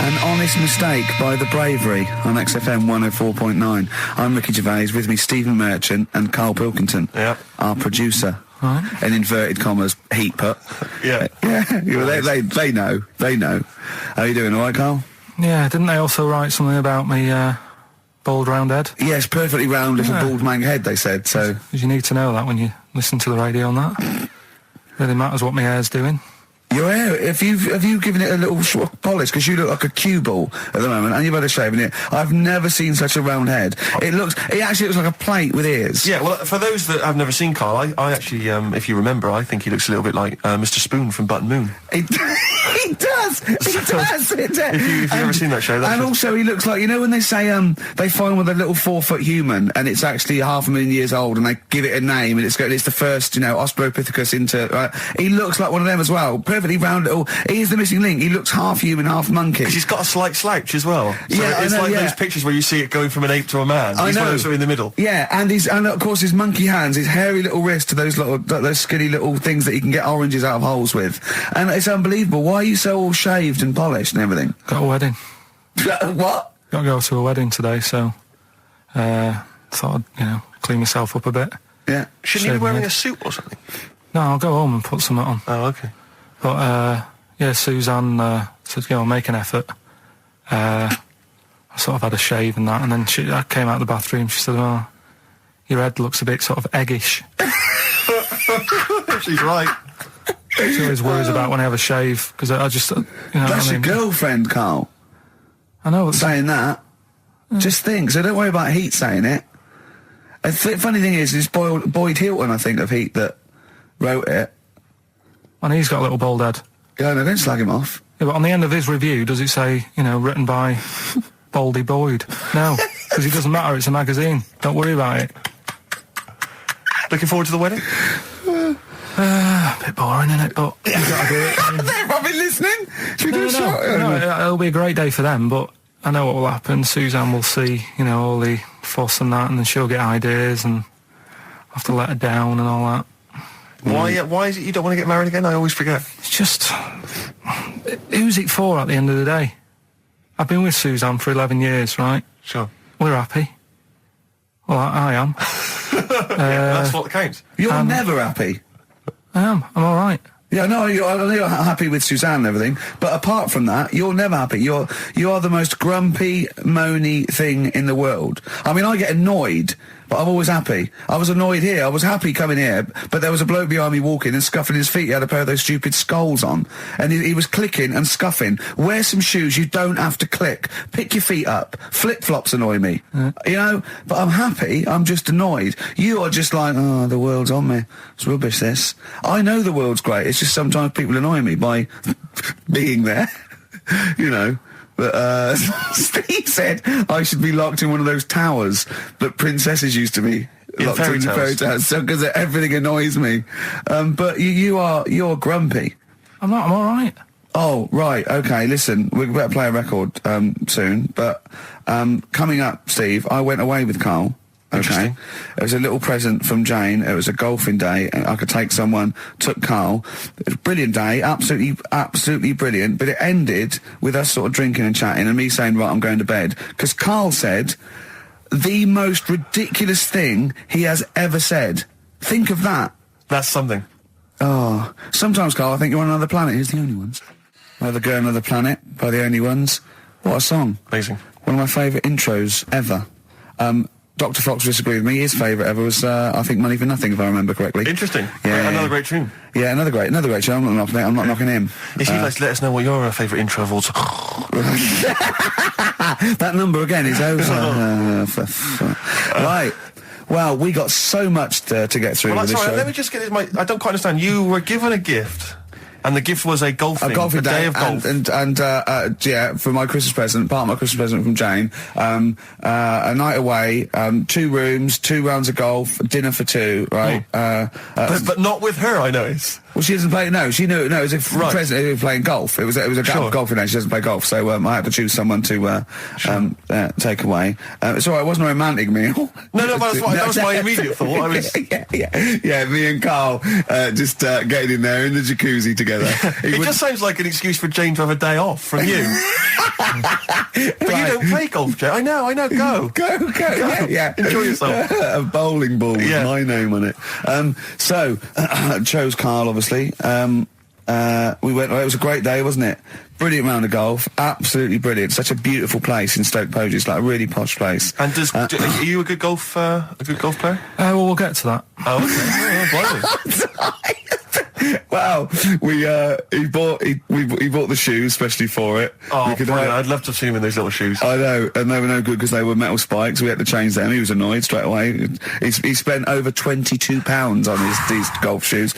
An honest mistake by the bravery on XFM 104.9. I'm Ricky Gervais, with me Stephen Merchant and Karl Pilkington, our producer. Right. In inverted commas, heat put. Yeah. They know. How are you doing, all right, Karl? Yeah, didn't they also write something about me, bald round head? Yes, perfectly round little bald man head, they said, so... Because you need to know that when you listen to the radio on that. Really matters what my hair's doing. Your hair, have you given it a little polish? Because you look like a cue ball at the moment, and you've had a shave in it. I've never seen such a round head. It actually looks like a plate with ears. Yeah, well, for those that have never seen Karl, I actually, if you remember, I think he looks a little bit like Mr. Spoon from Button Moon. He does. If you've ever seen that show, that's also he looks like, you know when they say they find one with a little 4-foot human and it's actually 500,000 years old and they give it a name and it's the first, Australopithecus into. He looks like one of them as well. Perfectly round little. He's the missing link. He looks half human, half monkey. Because he's got a slight slouch as well. So yeah, it's like those pictures where you see it going from an ape to a man. He's one of those in the middle. Yeah, and of course his monkey hands, his hairy little wrist to those skinny little things that he can get oranges out of holes with. And it's unbelievable. Why are you so all shaved and polished and everything? Got a wedding. What? Got to go to a wedding today, so thought I'd, clean myself up a bit. Yeah. Shouldn't you be wearing a suit or something? No, I'll go home and put something on. Oh, okay. But, Suzanne said, make an effort. I sort of had a shave and that, and then I came out of the bathroom, she said, oh, your head looks a bit sort of eggish. She's right. She always worries about when I have a shave, because I just, That's your girlfriend, Karl. I know. Saying that. Just think, so don't worry about Heat saying it. Funny thing is, it's Boyd Hilton, I think, of Heat that wrote it. And he's got a little bald head. Yeah, no, don't slag him off. Yeah, but on the end of his review, does it say, written by Baldy Boyd? No, because it doesn't matter, it's a magazine. Don't worry about it. Looking forward to the wedding? A bit boring, innit? But you've got to do it. They've probably listening. Should we do a shot? No, it'll be a great day for them, but I know what will happen. Suzanne will see, all the fuss and that, and then she'll get ideas, and I'll have to let her down and all that. Why is it you don't want to get married again? I always forget. It's just... Who's it for at the end of the day? I've been with Suzanne for 11 years, right? Sure. We're happy. Well, I am. That's what counts. You're never happy. I am. I'm all right. Yeah, no, you're happy with Suzanne and everything, but apart from that, you're never happy. You are the most grumpy, moany thing in the world. I mean, I get annoyed, but I'm always happy. I was annoyed here. I was happy coming here, but there was a bloke behind me walking and scuffing his feet. He had a pair of those stupid skulls on, and he was clicking and scuffing. Wear some shoes. You don't have to click. Pick your feet up. Flip-flops annoy me. But I'm happy. I'm just annoyed. You are just like, oh, the world's on me. It's rubbish, this. I know the world's great. It's just sometimes people annoy me by being there, But Steve said I should be locked in one of those towers that princesses used to be locked in fairy tales, so because everything annoys me. But you're grumpy. I'm not. I'm all right. Oh, right. Okay. Listen, we better play a record soon. But coming up, Steve, I went away with Karl. Okay, it was a little present from Jane. It was a golfing day, and I could take someone. Took Karl. It was a brilliant day, absolutely brilliant. But it ended with us sort of drinking and chatting, and me saying, "Right, I'm going to bed," because Karl said the most ridiculous thing he has ever said. Think of that. That's something. Oh, sometimes, Karl, I think you're on another planet. Here's The Only Ones. Another Girl, Another Planet by The Only Ones. What a song! Amazing. One of my favourite intros ever. Dr. Fox disagreed with me. His favourite ever was, I think, Money for Nothing, if I remember correctly. Interesting. Yeah, another great tune. Yeah, another great tune. I'm not knocking it. I'm not knocking him. If you'd like to let us know what your favourite intro of all time. That number again is over. Right. Well, we got so much to get through with this show. Let me just get this. I don't quite understand. You were given a gift. And the gift was a golfing day of golf. And for my Christmas present, part of my Christmas present from Jane, a night away, 2 rooms, 2 rounds of golf, dinner for 2, right? But not with her, I notice. Well, she doesn't play. No, she knew. No, it was a present. It was playing golf. It was a golfing day. She doesn't play golf, so I had to choose someone to take away. It's all right. It wasn't a romantic meal. No, but that was my immediate thought. Yeah. Me and Karl just getting in there in the jacuzzi together. It just sounds like an excuse for Jane to have a day off from you. But you don't play golf, Jay. I know. Go. Yeah. Enjoy yourself. A bowling ball with my name on it. So, chose Karl, obviously. We went. It was a great day, wasn't it? Brilliant round of golf. Absolutely brilliant. Such a beautiful place in Stoke Poges. It's like a really posh place. And are you a good golf player? Well, we'll get to that. Oh, okay. Well, he bought the shoes especially for it. Oh, I'd love to have seen him in those little shoes. I know, and they were no good because they were metal spikes. We had to change them. He was annoyed straight away. He spent over £22 on these golf shoes.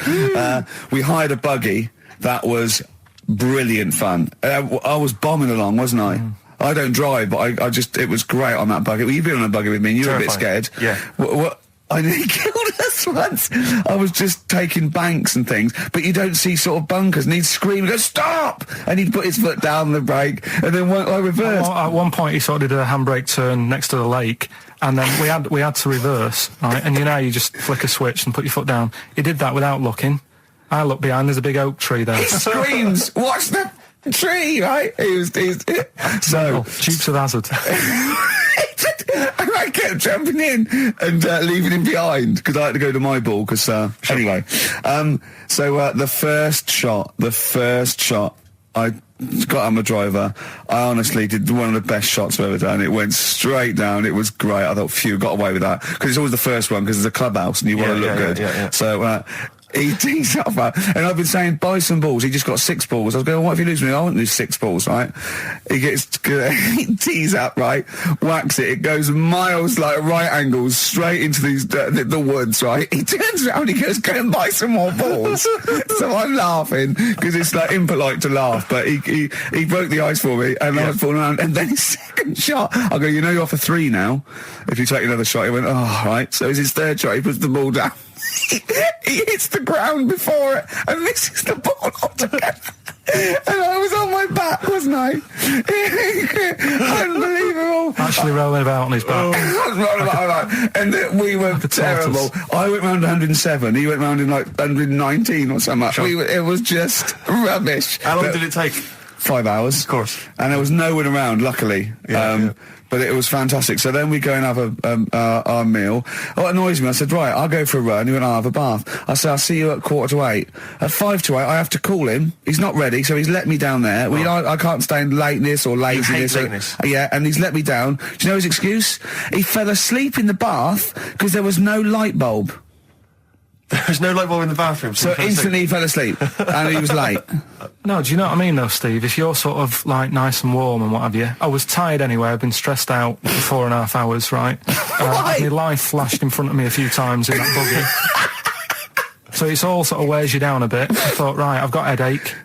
We hired a buggy that was brilliant fun. I was bombing along, wasn't I? I don't drive, but it was great on that buggy. Well, you've been on a buggy with me and you were a bit scared. Yeah. What I nearly killed us once. I was just taking banks and things, but you don't see sort of bunkers, and he'd scream and go, "Stop!" And he'd put his foot down the brake, and then I reversed. At one point, he sort of did a handbrake turn next to the lake, and then we had to reverse, right? And you just flick a switch and put your foot down. He did that without looking. I look behind, there's a big oak tree there. He screams, "Watch the tree!" Right? So Dukes of Hazzard. And I kept jumping in and leaving him behind because I had to go to my ball. Anyway, so the first shot, I got on my driver. I honestly did one of the best shots I've ever done. It went straight down. It was great. I thought, phew, got away with that because it's always the first one because it's a clubhouse and you want to look good. Yeah. So. He tees up, and I've been saying, buy some balls. He just got 6 balls. I was going, what if you lose me? I won't lose 6 balls, right? He tees up, right? Whacks it. It goes miles, like right angles, straight into these the woods, right? He turns around, he goes, go and buy some more balls. So I'm laughing because it's like impolite to laugh, but he broke the ice for me, and I was falling around. And then his second shot, I go, you're off a 3 now. If you take another shot, he went, oh, right. So it's his third shot. He puts the ball down. He hits the ground before it and misses the ball altogether. And I was on my back, wasn't I? Unbelievable. Actually rolling about on his back. And we were terrible. I went round 107. He went round in like 119 or something. Sure. It was just rubbish. How long did it take? 5 hours. Of course. And there was no one around, luckily. But it was fantastic. So then we go and have our meal. What annoys me, I said, right, I'll go for a run. He went, I'll have a bath. I said, I'll see you at 7:45. At 7:55, I have to call him. He's not ready, so he's let me down there. Oh. I can't stand lateness or laziness. You hate lateness. Yeah, and he's let me down. Do you know his excuse? He fell asleep in the bath because there was no light bulb. There's no light bulb in the bathroom. So instantly he fell asleep, and he was late. No, do you know what I mean, though, Steve? If you're sort of, like, nice and warm and what have you... I was tired anyway. I've been stressed out for 4.5 hours, right? My life flashed in front of me a few times in that buggy. So it's all sort of wears you down a bit. I thought, right, I've got a headache.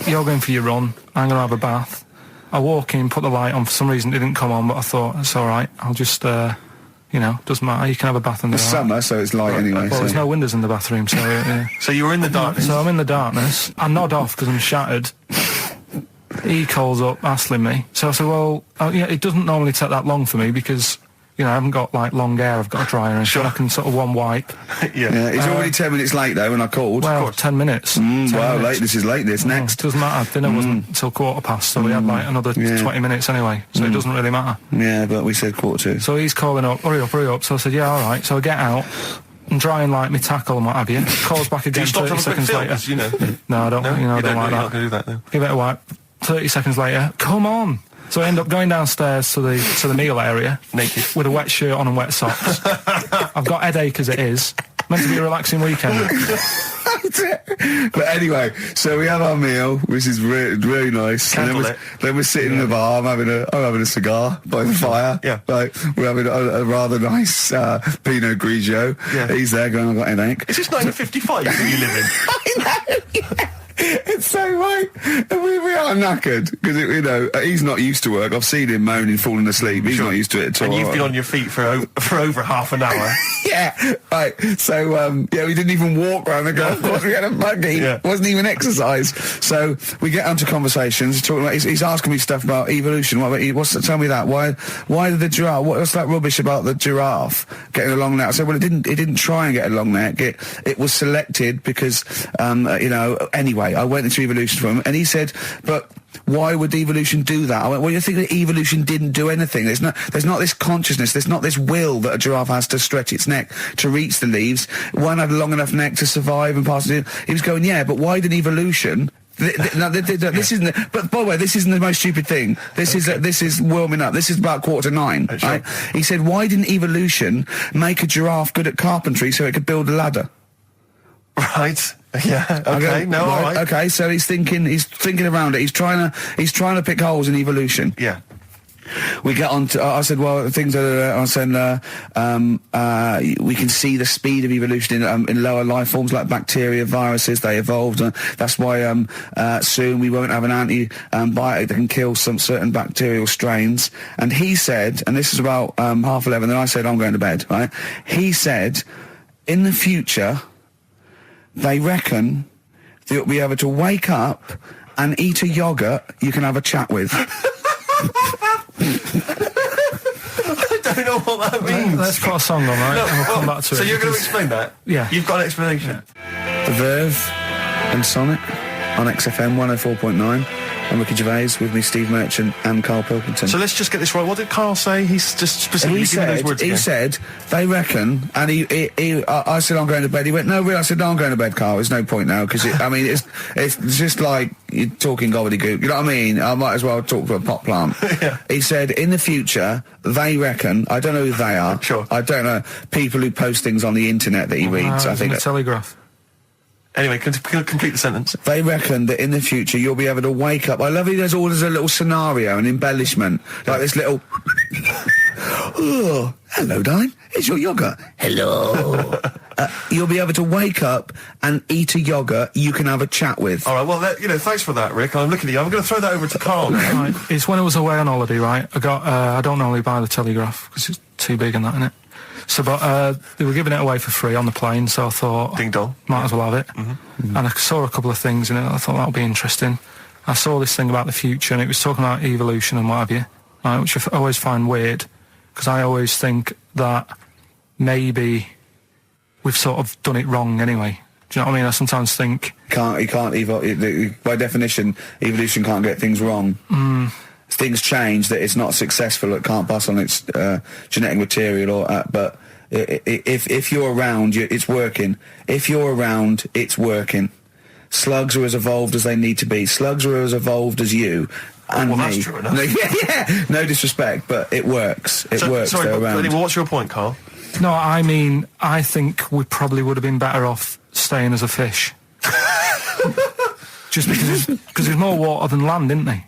You're going for your run. I'm going to have a bath. I walk in, put the light on. For some reason, it didn't come on, but I thought, it's all right. I'll just... doesn't matter. You can have a bath in the summer, so it's light anyway. Well, there's no windows in the bathroom, so... So you were in the darkness? So I'm in the darkness. I nod off because I'm shattered. He calls up, hassling me. So I said, well, it doesn't normally take that long for me because... I haven't got, like, long hair. I've got a dryer and sure. I can sort of one wipe. Yeah. He's already 10 minutes late, though, when I called. Well, 10 minutes. 10 minutes. Lateness is lateness. Next. Doesn't matter. Dinner wasn't until 20:15, so we had, like, another 20 minutes anyway, so it doesn't really matter. Yeah, but we said 1:45. So he's calling up, hurry up. So I said, yeah, all right. So I get out and dry and like my tackle and what have you. Calls back again 30 seconds later. No, I don't, I don't like that. You're not going to do that, though. Give it a wipe. 30 seconds later, come on. So I end up going downstairs to the meal area. Naked. With a wet shirt on and wet socks. I've got headache as it is. Meant to be a relaxing weekend. But anyway, so we have our meal, which is really nice. And then we're sitting in the bar. I'm having a cigar by the fire. Yeah. Like, we're having a rather nice Pinot Grigio. Yeah. He's there going, I've got a headache. Is this 1955 that you live in? I know, yeah. It's so right. And we are knackered because he's not used to work. I've seen him moaning, falling asleep. He's not used to it at all. And you've been on your feet for over half an hour. Yeah, right. So we didn't even walk around the golf course. We had a buggy. It wasn't even exercise. So we get onto conversations. Talking about, he's asking me stuff about evolution. Tell me that. Why did the giraffe? What's that rubbish about the giraffe getting a long neck? I said, well, it didn't try and get a long neck. It was selected because anyway. I went into evolution from him, and he said, but why would evolution do that? I went, well, you think that evolution didn't do anything. There's not this consciousness, there's not this will that a giraffe has to stretch its neck to reach the leaves. One had a long enough neck to survive and pass it. He was going, yeah, but why did evolution... this isn't. But by the way, this isn't the most stupid thing. This is warming up. This is about 8:45. Sure. Right? He said, why didn't evolution make a giraffe good at carpentry so it could build a ladder? Right. Yeah. Okay. No. All right. Okay. So he's thinking around it. He's trying to pick holes in evolution. Yeah. We get on to, I said, well, things are, I said, we can see the speed of evolution in lower life forms like bacteria, viruses, they evolved. That's why soon we won't have an antibiotic that can kill some certain bacterial strains. And he said, and this is about 11:30, and I said, I'm going to bed, right? He said, in the future, they reckon that you'll be able to wake up and eat a yogurt you can have a chat with. I don't know what that means. Let's put a song on, right? No, and we'll come back to it. So you're going to explain that? Yeah. You've got an explanation? The Verve and Sonic on XFM 104.9. I'm Ricky Gervais, with me Steve Merchant and Karl Pilkington. So let's just get this right. What did Karl say? He's just specifically giving those words again. He said, they reckon, and I said, I'm going to bed. He went, no, really? I said, no, I'm going to bed, Karl. There's no point now, because, it's just like you're talking gobbledygook. You know what I mean? I might as well talk to a pot plant. Yeah. He said, in the future, they reckon, I don't know who they are. Sure. I don't know, people who post things on the internet that he reads. I think the Telegraph. Anyway, complete the sentence. They reckon that in the future you'll be able to wake up. I love it. There's always a little scenario, an embellishment, like this little. Oh, hello, darling. It's your yogurt. Hello. You'll be able to wake up and eat a yogurt you can have a chat with. All right. Well, thanks for that, Rick. I'm looking at you. I'm going to throw that over to Karl now. Right. It's when I was away on holiday, right? I got. I don't normally buy the Telegraph because it's too big and that, innit? So, but they were giving it away for free on the plane, so I thought, ding dong, might as well have it. Mm-hmm. And I saw a couple of things in it. I thought that would be interesting. I saw this thing about the future, and it was talking about evolution and what have you, right, which I always find weird, because I always think that maybe we've sort of done it wrong anyway. Do you know what I mean? I sometimes think you can't evolve. By definition, evolution can't get things wrong. Things change, that it's not successful, it can't pass on its genetic material, but if you're around, it's working. If you're around, it's working. Slugs are as evolved as they need to be. Slugs are as evolved as you and well, me. That's true enough. Yeah. No disrespect, but it works. It works. Sorry, they're around. Anyway, what's your point, Karl? No, I mean, I think we probably would have been better off staying as a fish. Just because there's more water than land, isn't there?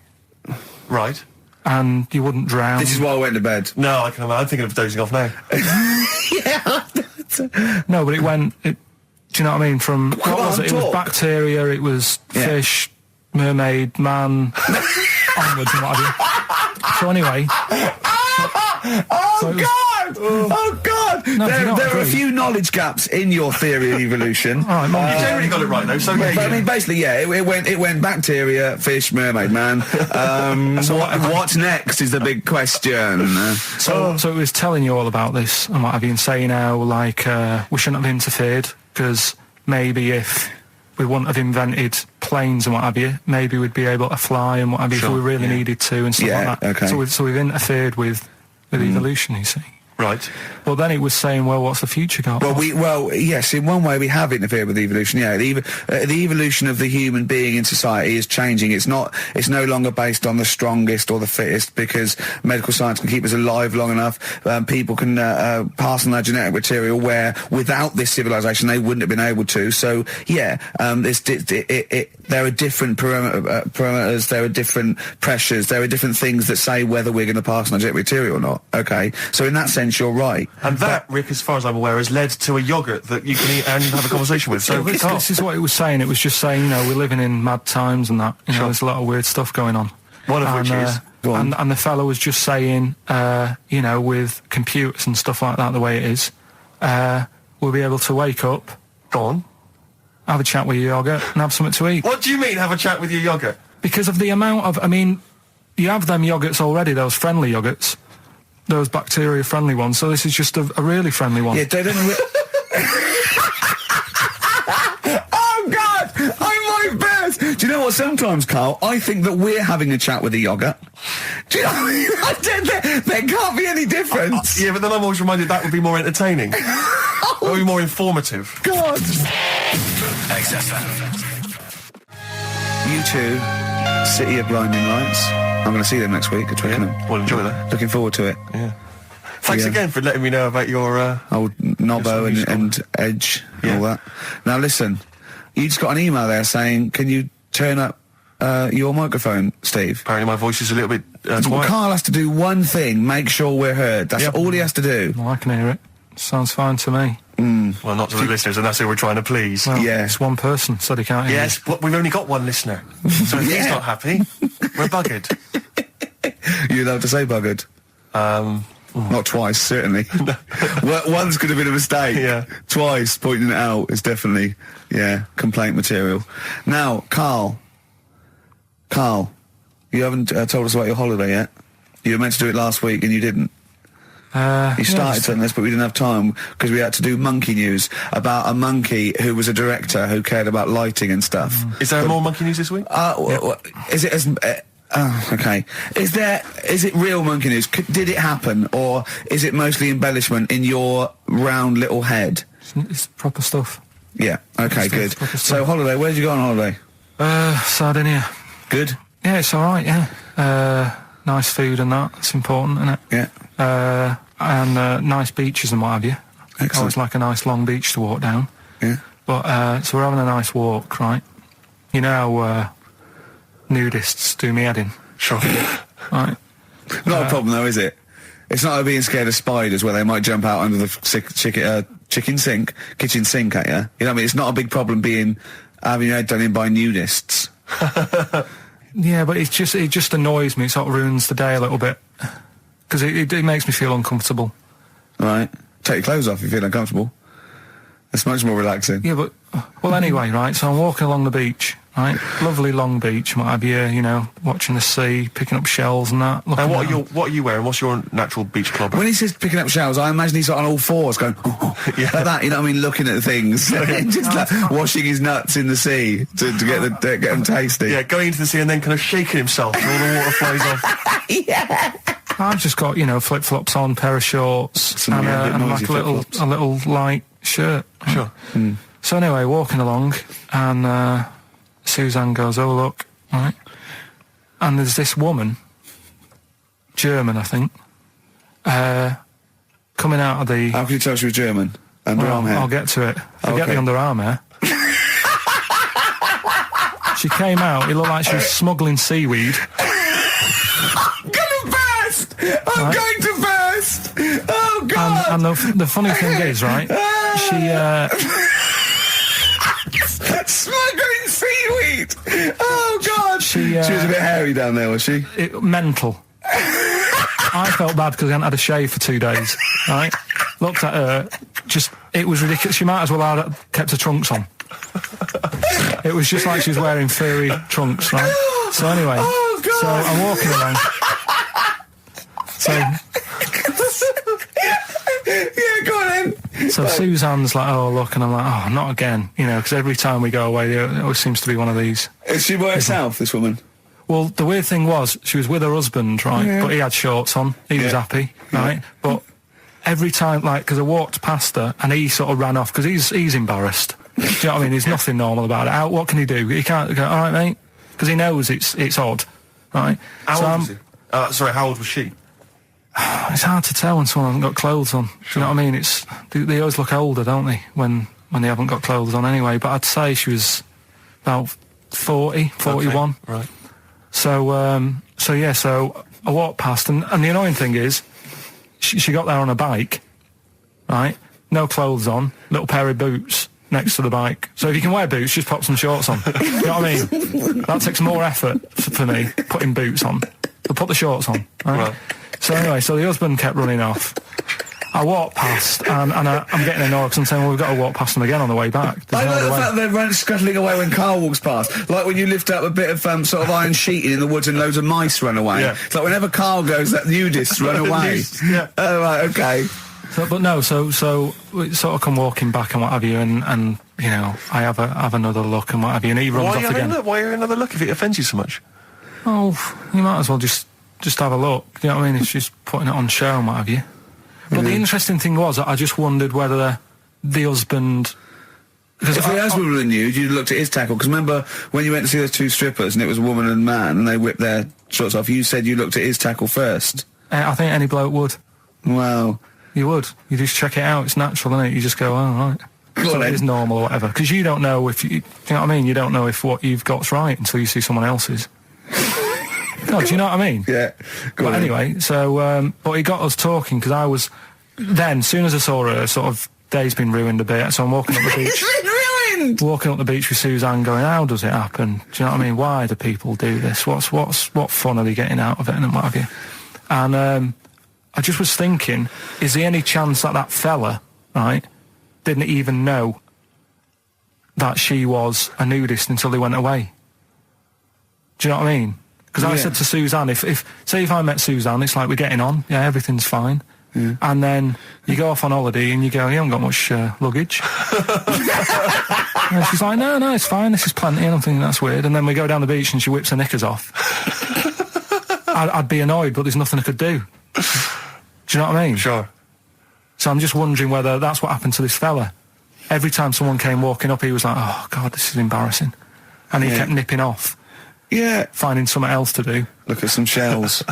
Right. And you wouldn't drown. This is why I went to bed. No, I'm thinking of dozing off now. Yeah. No, but do you know what I mean? From what was it? It was bacteria, it was fish, mermaid, man, onwards and what have you. So anyway. Oh God! No, there are a few knowledge gaps in your theory of evolution. You generally got it right though. So I mean, basically, yeah, it went bacteria, fish, mermaid, man. What's next is the big question. So it was telling you all about this and what have you, and saying how like we shouldn't have interfered, because maybe if we wouldn't have invented planes and what have you, maybe we'd be able to fly and what have you if we really needed to and stuff like that. Okay. So we've interfered with evolution, you see. Right. Well, then it was saying, well, what's the future got? Well, yes, in one way we have interfered with evolution. Yeah, the evolution of the human being in society is changing. It's no longer based on the strongest or the fittest, because medical science can keep us alive long enough. People can pass on their genetic material where without this civilization they wouldn't have been able to. So yeah, there are different parameters, there are different pressures, there are different things that say whether we're going to pass on our genetic material or not. Okay, so in that sense you're right. And that, Rick, as far as I'm aware, has led to a yogurt that you can eat and have a conversation with. So this is what it was saying. It was just saying, we're living in mad times and that. There's a lot of weird stuff going on. One of which is... And the fellow was just saying, with computers and stuff like that, the way it is, we'll be able to wake up... Go on. Have a chat with your yogurt and have something to eat. What do you mean, have a chat with your yogurt? Because of the amount of... you have them yogurts already, those friendly yogurts. Those bacteria-friendly ones, so this is just a really friendly one. Yeah, they don't... Oh, God! I might burst! sometimes, Carl, I think that we're having a chat with a yoghurt. Do you know what I mean? There can't be any difference. Yeah, but then I'm always reminded that would be more entertaining. That would be more informative. God. XFM. U2, City of Blinding Lights. I'm going to see them next week at Twickenham. Yeah. Well, enjoy that. Looking forward to it. Yeah. Thanks again for letting me know about your... old Nobbo and Edge and all that. Now listen, you just got an email there saying, can you turn up your microphone, Steve? Apparently my voice is a little bit quiet. Carl has to do one thing, make sure we're heard. That's all he has to do. Well, I can hear it. Sounds fine to me. Well, not to the listeners, and that's who we're trying to please. Well, Yeah. It's one person, so they can't hear Yes, but we've only got one listener. So if he's not happy, we're buggered. You're allowed to say buggered. Not twice, certainly. Once could have been a mistake. Yeah. Twice, pointing it out is definitely, complaint material. Now, Karl, you haven't told us about your holiday yet. You were meant to do it last week and you didn't. You started on this, but we didn't have time because we had to do monkey news about a monkey who was a director who cared about lighting and stuff. Is there more monkey news this week? Is it as... okay. Is it real monkey news? Did it happen, or is it mostly embellishment in your round little head? It's proper stuff. Yeah. Okay. Good. So holiday. Where did you go on holiday? Sardinia. Good. Yeah, it's all right. Yeah. Nice food and that. It's important, isn't it? Yeah. And nice beaches and what have you. Excellent. Always like a nice long beach to walk down. Yeah. But so we're having a nice walk, right? You know how nudists do me head in. Sure. Right. Not a problem though, is it? It's not like being scared of spiders where they might jump out under the kitchen sink at you. You know what I mean? It's not a big problem having your head done in by nudists. Yeah, but it just annoys me. It sort of ruins the day a little bit because it makes me feel uncomfortable. Right. Take your clothes off if you feel uncomfortable. It's much more relaxing. Yeah, but well, anyway, right. So I'm walking along the beach, right? Lovely long beach, what have you? You know, watching the sea, picking up shells and that. And what are you wearing? What's your natural beach club? When he says picking up shells, I imagine he's on all fours going, like that. You know what I mean? Looking at things, just like washing his nuts in the sea to get them tasty. Yeah, going into the sea and then kind of shaking himself and all the water flows off. Yeah. I've just got flip flops on, pair of shorts, and like a little light shirt. Sure. So anyway, walking along, and Suzanne goes, "Oh look," right? And there's this woman, German, I think, coming out of the. How can you tell she was German? Underarm hair. I'll get to it. Forget the underarm hair. She came out. It looked like she was smuggling seaweed. I'm going to burst! Oh, God! And the funny thing is, right, she... Smuggling seaweed! Oh, God! She was a bit hairy down there, was she? Mental. I felt bad because I hadn't had a shave for 2 days, right? Looked at her, it was ridiculous. She might as well have kept her trunks on. It was just like she was wearing furry trunks, right? So anyway, so I'm walking along... So, yeah, go on then. So Suzanne's like, "Oh, look," and I'm like, "Oh, not again," because every time we go away, there always seems to be one of these. Is she by herself, this woman? Well, the weird thing was, she was with her husband, right? Yeah. But he had shorts on. He was happy, right? But every time, because I walked past her, and he sort of ran off, because he's embarrassed. Do you know what I mean? There's nothing normal about it. What can he do? He can't go, "All right, mate," because he knows it's odd, right? How old was he? Sorry, how old was she? It's hard to tell when someone hasn't got clothes on. Sure. Do you know what I mean? They always look older, don't they, when they haven't got clothes on anyway. But I'd say she was about 40, 41. Okay, right. So I walked past, and the annoying thing is, she got there on a bike, right? No clothes on, little pair of boots next to the bike. So if you can wear boots, just pop some shorts on. You know what I mean? That takes more effort for me, putting boots on. So put the shorts on, right? So anyway, the husband kept running off. I walked past, and I'm getting annoyed because I'm saying, well, we've got to walk past them again on the way back. I like the fact they're scuttling away when Karl walks past. Like when you lift up a bit of sort of iron sheeting in the woods and loads of mice run away. Yeah. It's like whenever Karl goes, that nudists run away. Yeah. Oh, right, okay. So we sort of come walking back and what have you, and you know, I have another look and what have you, and he runs off again. Why are you another look if it offends you so much? Oh, you might as well just have a look. You know what I mean? It's just putting it on show and what have you. But the interesting thing was, I just wondered whether the husband... Because if the husband were nude, you'd looked at his tackle. Because remember, when you went to see those two strippers and it was a woman and man, and they whipped their shorts off, you said you looked at his tackle first. I think any bloke would. Well... You would. You just check it out. It's natural, isn't it? You just go, oh, right. So it is normal or whatever. Because you don't know if you know what I mean? You don't know if what you've got's right until you see someone else's. No, do you know what I mean? Yeah. But anyway, so, but he got us talking, because I was, then, as soon as I saw her, sort of, day's been ruined a bit, so I'm walking up the beach. It's been ruined! Walking up the beach with Suzanne going, how does it happen? Do you know what I mean? Why do people do this? What fun are they getting out of it and what have you? And, I just was thinking, is there any chance that fella, right, didn't even know that she was a nudist until they went away? Do you know what I mean? Because I said to Suzanne, if I met Suzanne, it's like we're getting on, yeah, everything's fine. Yeah. And then you go off on holiday and you go, you haven't got much luggage. And she's like, no, it's fine, this is plenty. And I'm thinking, that's weird. And then we go down the beach and she whips her knickers off. I'd be annoyed, but there's nothing I could do. Do you know what I mean? Sure. So I'm just wondering whether that's what happened to this fella. Every time someone came walking up, he was like, oh, God, this is embarrassing. And he kept nipping off. Yeah. Finding something else to do. Look at some shells.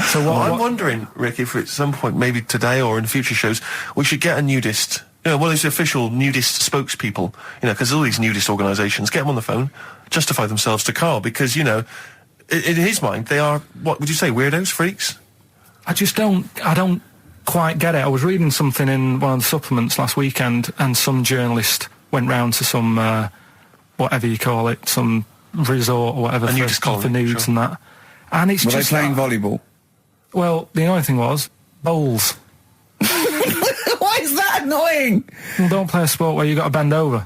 So I'm wondering, Rick, if at some point, maybe today or in future shows, we should get a nudist, you know, one of these official nudist spokespeople, you know, because all these nudist organisations, get them on the phone, justify themselves to Karl, because, you know, in his mind, they are, what would you say, weirdos, freaks? I don't quite get it. I was reading something in one of the supplements last weekend, and some journalist went round to some, whatever you call it, some resort or whatever for nudes and that. And it's Were just... they playing volleyball? Well, the annoying thing was, bowls. Why is that annoying? Well, don't play a sport where you got to bend over.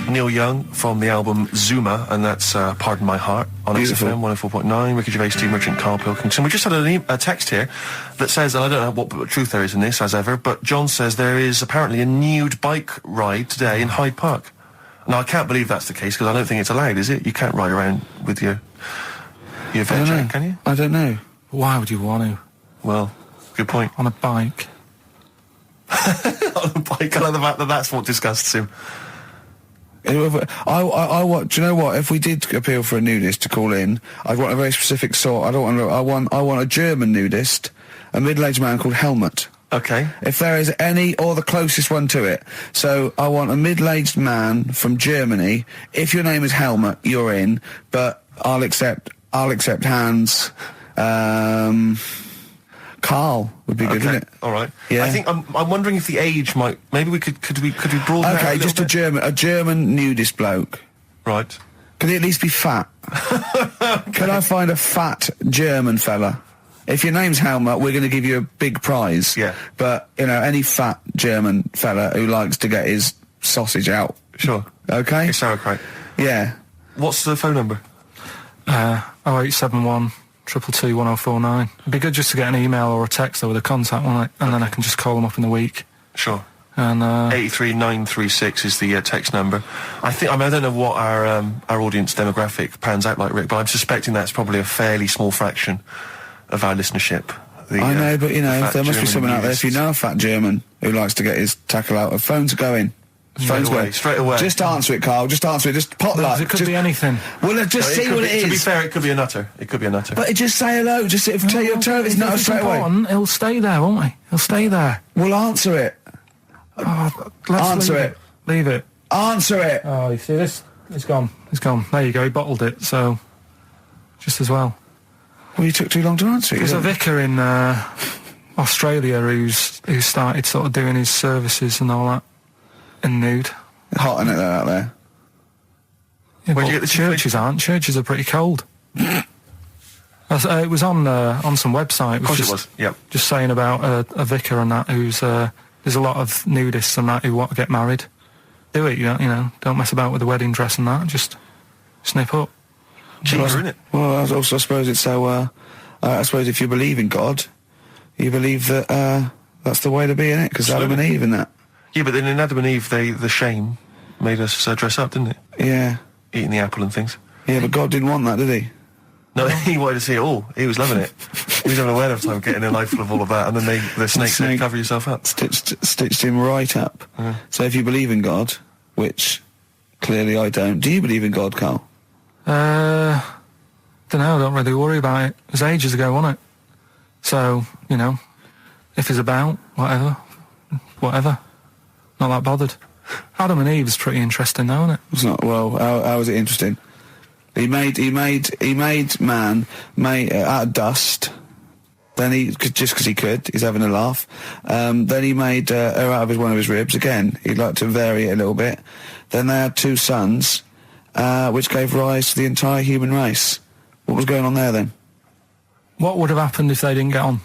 Neil Young from the album Zuma, and that's Pardon My Heart on XFM 104.9. Ricky Gervais, Steve Merchant, Karl Pilkington. We just had a text here that says, and I don't know what truth there is in this, as ever, but John says there is apparently a nude bike ride today in Hyde Park. Now, I can't believe that's the case, because I don't think it's allowed, is it? You can't ride around with your veg, can you? I don't know. Why would you want to? Well, good point. On a bike. On a bike, I love the fact that that's what disgusts him. Do you know what? If we did appeal for a nudist to call in, I'd want a very specific sort. I want a German nudist, a middle-aged man called Helmut. Okay. If there is any, or the closest one to it. So I want a middle-aged man from Germany. If your name is Helmut, you're in. But I'll accept hands. Karl would be good, wouldn't it? All right. Yeah. I think I'm wondering if the age might. Maybe we could we broaden that Okay, a just a German nudist bloke. Right. Could he at least be fat? Can I find a fat German fella? If your name's Helmut, we're going to give you a big prize. Yeah. But, you know, any fat German fella who likes to get his sausage out. Sure. Okay? It's sauerkraut. Yeah. What's the phone number? 0871 222 1049. It'd be good just to get an email or a text with a contact, wouldn't it? And then I can just call them up in the week. Sure. And 83936 is the text number. I don't know what our audience demographic pans out like, Rick, but I'm suspecting that's probably a fairly small fraction of our listenership. I know, but you know, there must be someone out there. If you know a fat German who likes to get his tackle out, phones are going. Straight away. Just answer it, Karl. Just answer it. Just pot luck. It could be anything. Well, just see what it is. To be fair, it could be a nutter. It could be a nutter. But just say hello. Just tell your turn. It's not straight away. He'll stay there, won't he? He'll stay there. Well, answer it. Answer it. Leave it. Answer it. Oh, you see this? It's gone. It's gone. There you go. He bottled it. So, just as well. Well, you took too long to answer it. There's a vicar in Australia who started sort of doing his services and all that in nude. Hot, isn't it, out there? Yeah, where'd you get the churches aren't. Churches are pretty cold. It was on some website. Of course it was. Yep. Just saying about a vicar and that who's there's a lot of nudists and that who want to get married. Do it, you know. Don't mess about with the wedding dress and that. Just snip up. Cheaper, isn't it? Well, I suppose it's so. I suppose if you believe in God, you believe that That's the way to be, innit? Because Adam and Eve and that. Yeah, but then in Adam and Eve, the shame made us dress up, didn't it? Yeah. Eating the apple and things. Yeah, but God didn't want that, did he? No, he wanted to see it all. He was loving it. He was having a whale of time getting a knife full of all of that, and then the snake said, cover yourself up. Stitched him right up. So if you believe in God, which clearly I don't, do you believe in God, Karl? Don't know, I don't really worry about it. It was ages ago, wasn't it? So, you know, if it's about, whatever. Not that bothered. Adam and Eve is pretty interesting though, isn't it? It's not, well, how is it interesting? He made man out of dust. Then just because he could, he's having a laugh. Then he made her out of one of his ribs. Again, he'd like to vary it a little bit. Then they had 2 sons, which gave rise to the entire human race. What was going on there then? What would have happened if they didn't get on?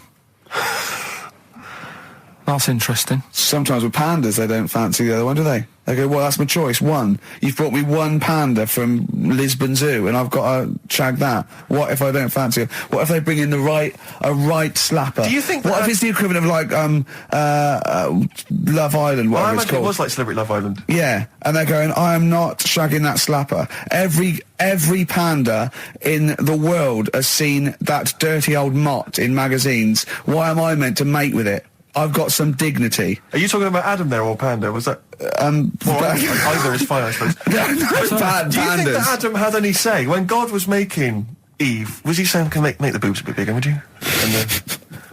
That's interesting. Sometimes with pandas, they don't fancy the other one, do they? They go, well, that's my choice. One. You've brought me one panda from Lisbon Zoo, and I've got to shag that. What if I don't fancy it? What if they bring in a right slapper? Do you think what if it's the equivalent of like Love Island, whatever it's called? It was like Celebrity Love Island. Yeah, and they're going, I am not shagging that slapper. Every panda in the world has seen that dirty old mott in magazines. Why am I meant to mate with it? I've got some dignity. Are you talking about Adam there or Panda? Was that... either is fine, I suppose. No, do you think that Adam had any say? When God was making Eve, was he saying, can make the boobs a bit bigger, would you? And then...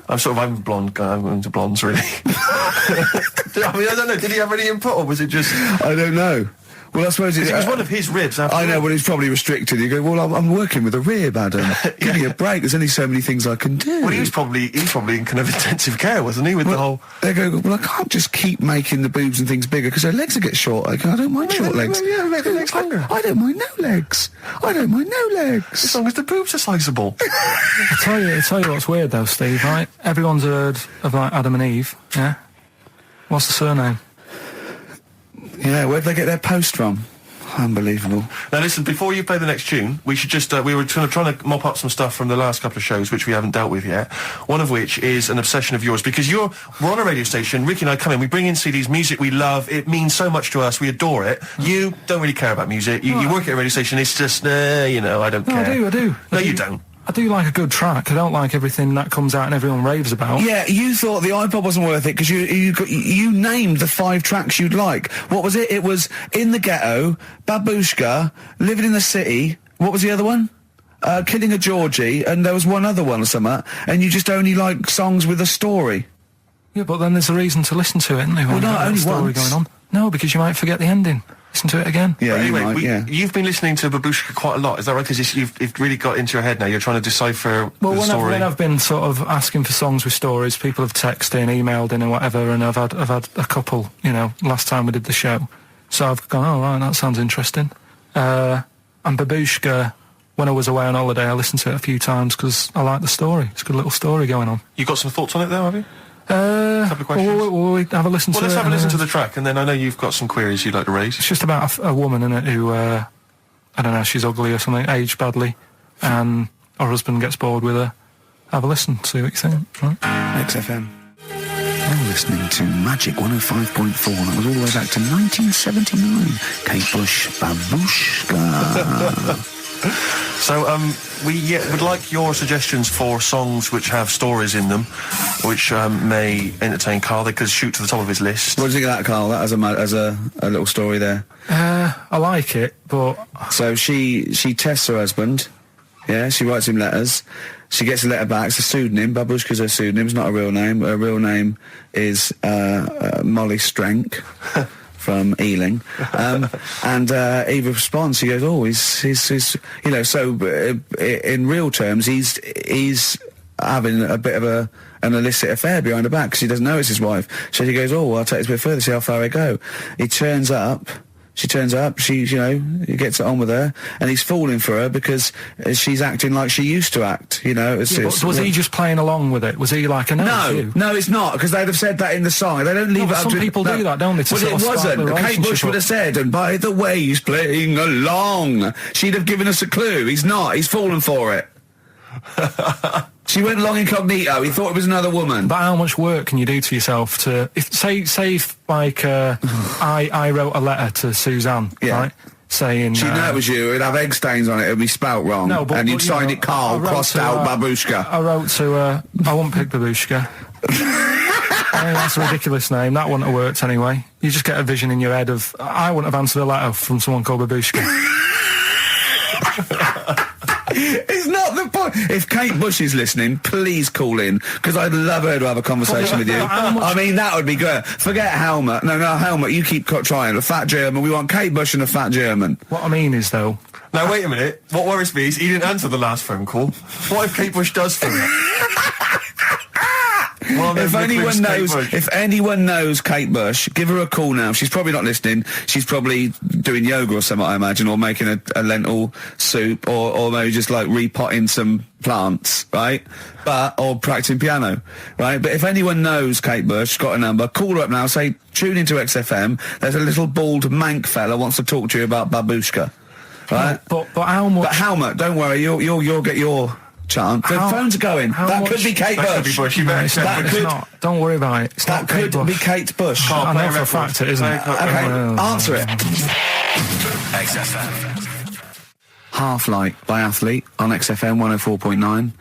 I'm blonde guy, I'm into blondes, really. I mean, I don't know, did he have any input, or was it just... I don't know. Well, I suppose it was one of his ribs. I know, but he's probably restricted. You go, well, I'm working with a rib, Adam. Give me a break. There's only so many things I can do. Well, he was probably in kind of intensive care, wasn't he? With the whole. They go, well, I can't just keep making the boobs and things bigger because their legs will get short. I don't mind short legs. Yeah, make the legs longer. I don't mind no legs. I don't mind no legs. As long as the boobs are sizable. I tell you what's weird though, Steve. Right? Everyone's heard of like Adam and Eve. Yeah. What's the surname? Yeah, where'd they get their post from? Unbelievable. Now listen, before you play the next tune, we should just, we were trying to mop up some stuff from the last couple of shows, which we haven't dealt with yet. One of which is an obsession of yours, because we're on a radio station, Ricky and I come in, we bring in CDs, music we love, it means so much to us, we adore it. You don't really care about music, you work at a radio station, it's just, I don't care. I do. No, you don't. I do like a good track. I don't like everything that comes out and everyone raves about. Yeah, you thought the iPod wasn't worth it because you named the 5 tracks you'd like. What was it? It was In the Ghetto, Babushka, Living in the City. What was the other one? Killing a Georgie, and there was one other one or something. And you just only like songs with a story. Yeah, but then there's a reason to listen to it, isn't there? Well, no, only story once. going on. No, because you might forget the ending. Listen to it again. Yeah, anyway, you've been listening to Babushka quite a lot, is that right? Because you've really got into your head now. You're trying to decipher the story. When I've been sort of asking for songs with stories, people have texted in, emailed in, and whatever, and I've had a couple. You know, last time we did the show, so I've gone, oh right, that sounds interesting. And Babushka, when I was away on holiday, I listened to it a few times because I like the story. It's a good little story going on. You got some thoughts on it, though, have you? A couple of questions. We'll have a listen to it. Let's have a listen to the track, and then I know you've got some queries you'd like to raise. It's just about a woman in it who, I don't know, she's ugly or something, aged badly, and her husband gets bored with her. Have a listen, see what you think. Right? XFM. You're listening to Magic 105.4. That was all the way back to 1979. Kate Bush, Babushka. So, we would like your suggestions for songs which have stories in them, which may entertain Karl. They could shoot to the top of his list. What do you think of that, Karl? That as a little story there. I like it, but... So she tests her husband. Yeah, she writes him letters. She gets a letter back. It's a pseudonym. Babushka's her pseudonym. It's not a real name. Her real name is Molly Strank. From Ealing, and Eva responds. He goes, "Oh, he's you know." So in real terms, he's having a bit of an illicit affair behind her back because he doesn't know it's his wife. So he goes, "Oh, well, I'll take this a bit further, see how far I go." He turns up. She turns up, he gets it on with her, and he's falling for her because she's acting like she used to act, but was he just playing along with it? Was he like, No, it's not, because they'd have said that in the song. They don't leave it up to... Some people do that, don't they? Well, it wasn't. Kate Bush would have said, and by the way, he's playing along. She'd have given us a clue. He's not. He's fallen for it. She went long incognito. He thought it was another woman. But how much work can you do to yourself to... Say if like, I wrote a letter to Suzanne, right? Saying... She'd know it was you. It'd have egg stains on it. It'd be spelt wrong. No, but... And you'd sign it Karl, crossed out Babushka. I wrote to... I wouldn't pick Babushka. I mean, that's a ridiculous name. That wouldn't have worked anyway. You just get a vision in your head of... I wouldn't have answered a letter from someone called Babushka. It's not the point. If Kate Bush is listening, please call in, because I'd love her to have a conversation with you. I mean, that would be great. Forget Helmut. No, Helmut, you keep trying. A fat German. We want Kate Bush and a fat German. What I mean is, though... Now, wait a minute. What worries me is he didn't answer the last phone call. What if Kate Bush does phone it? Well, if anyone knows Kate Bush, give her a call now. She's probably not listening. She's probably doing yoga or something, I imagine, or making a lentil soup, or maybe just like repotting some plants, right? Or practicing piano, right? But if anyone knows Kate Bush, got a number, call her up now. Say, tune into XFM. There's a little bald mank fella wants to talk to you about Babushka, right? But how much? But Helmut, don't worry, you'll get your chance. The phones are going. That could be Kate Bush. That could be Bush. You better that could not. Don't worry about it. It's that could be Kate Bush. I know for a fact it isn't. Okay, answer it. XFM. Half Light by Athlete on XFM 104.9.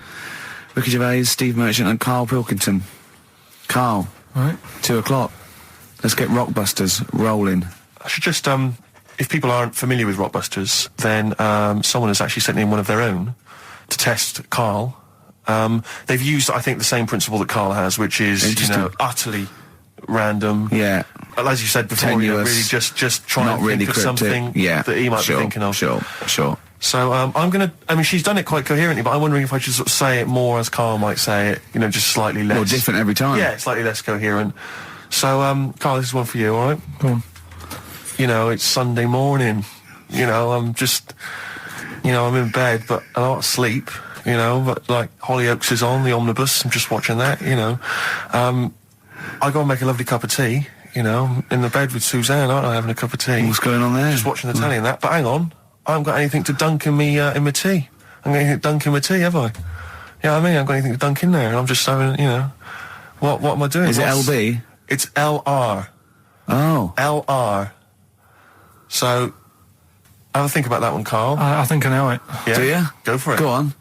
Ricky Gervais, Steve Merchant and Karl Pilkington. Karl, right. 2 o'clock. Let's get Rockbusters rolling. I should just, if people aren't familiar with Rockbusters, then someone has actually sent in one of their own to test Karl. They've used, I think, the same principle that Karl has, which is, utterly random. Yeah. As you said before, really just try and think of something that he might be thinking of. Sure. So I'm going to... I mean, she's done it quite coherently, but I'm wondering if I should sort of say it more as Karl might say it, just slightly less... More different every time. Yeah, slightly less coherent. So, Karl, this is one for you, all right? Go on. It's Sunday morning. I'm just... I'm in bed, but I don't sleep, but, like, Hollyoaks is on, the omnibus, I'm just watching that, I go and make a lovely cup of tea, in the bed with Suzanne, aren't I, having a cup of tea. What's going on there? Just watching the telly and that, but hang on, I haven't got anything to dunk in me, in my tea. I haven't got anything to dunk in my tea, have I? Yeah, I mean, I haven't got anything to dunk in there, and I'm just having, what am I doing? Is it LB? It's LR. Oh. LR. So... have a think about that one, Karl. I think I know it. Yeah? Do you? Go for it. Go on.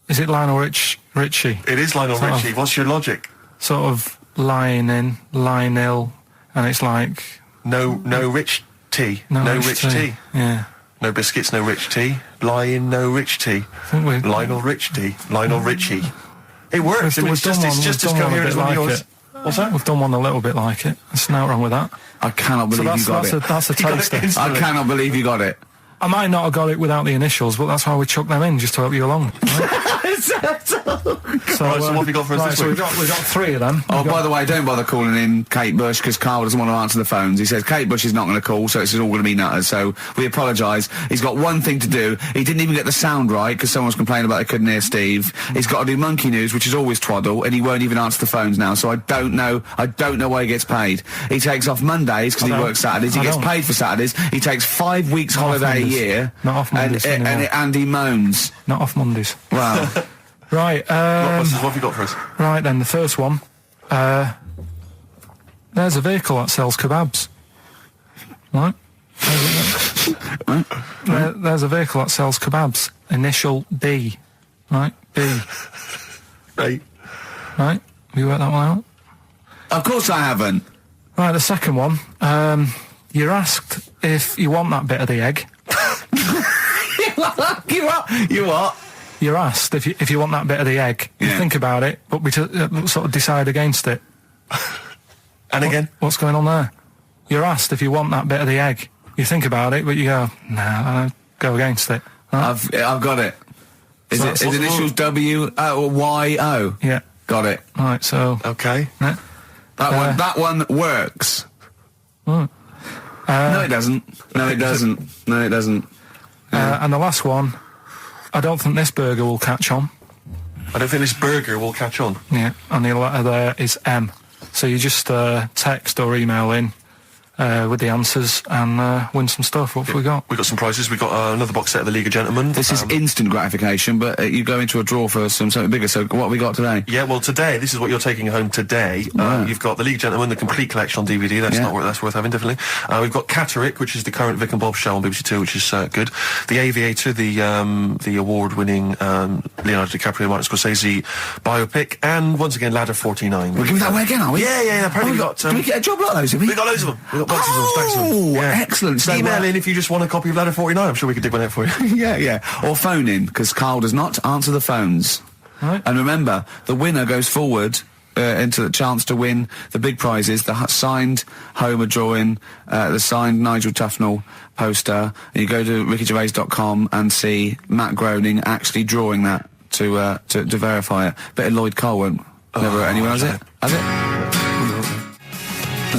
Is it Lionel Richie? It is Lionel Richie. What's your logic? Sort of lying in, lying ill, and it's like... No rich tea. No rich tea. Yeah. No biscuits, no rich tea. Lying, no rich tea. Lionel Rich tea. Lionel Richie. It works. It's just as coherent as one of yours. What's that? We've done one a little bit like it. There's nothing wrong with that. I cannot believe you got it. That's a taster. I cannot believe you got it. I might not have got it without the initials, but that's why we chucked them in, just to help you along. Right? So what have you got for us this week? We've got 3 of them. By the way, don't bother calling in Kate Bush, because Karl doesn't want to answer the phones. He says Kate Bush is not going to call, so it's all going to be nutters. So we apologise. He's got one thing to do. He didn't even get the sound right, because someone was complaining about they couldn't hear Steve. He's got to do Monkey News, which is always twaddle, and he won't even answer the phones now, so I don't know why he gets paid. He takes off Mondays, because he works Saturdays. He gets paid for Saturdays. He takes 5 weeks holiday a year. Not off Mondays and he moans. Not off Mondays. Wow. Right. What have you got for us? Right then, the first one. There's a vehicle that sells kebabs. Right. There's a vehicle that sells kebabs. Initial B. Right. B. Right. Right. Have you worked that one out? Of course I haven't. Right. The second one. You're asked if you want that bit of the egg. You what? You're asked if you want that bit of the egg. You think about it, but we sort of decide against it. And again? What's going on there? You're asked if you want that bit of the egg. You think about it, but you go, nah, I'll go against it. Right? I've got it. Is initials W or Y O? Yeah. Got it. Right, so... Okay. Yeah. That one works. Right. No, it doesn't. No, it doesn't. No, it doesn't. Yeah. And the last one, I don't think this burger will catch on. I don't think this burger will catch on. Yeah, and the letter there is M. So you just text or email in with the answers and win some stuff. What have we got? We got some prizes. We got another box set of the League of Gentlemen. This is instant gratification, but you go into a draw for something bigger. So what have we got today? Yeah, well, today this is what you're taking home today. You've got the League of Gentlemen, the complete collection on DVD. That's worth having, definitely. We've got Catterick, which is the current Vic and Bob show on BBC Two, which is good. The Aviator, the award-winning Leonardo DiCaprio, Martin Scorsese biopic, and once again Ladder 49. We're giving that away again, are we? Yeah. Apparently do we get a job like those? We got loads of them. We got boxes of them, stacks of them. Yeah. Excellent. So email in if you just want a copy of Ladder 49. I'm sure we could dig one out for you. yeah. Or phone in, because Karl does not answer the phones. Right. And remember, the winner goes forward into the chance to win the big prizes, the signed Homer drawing, the signed Nigel Tufnell poster. And you go to rickygervais.com and see Matt Groening actually drawing that to verify it. Bit of Lloyd Cole won't never anyone has it? Has it?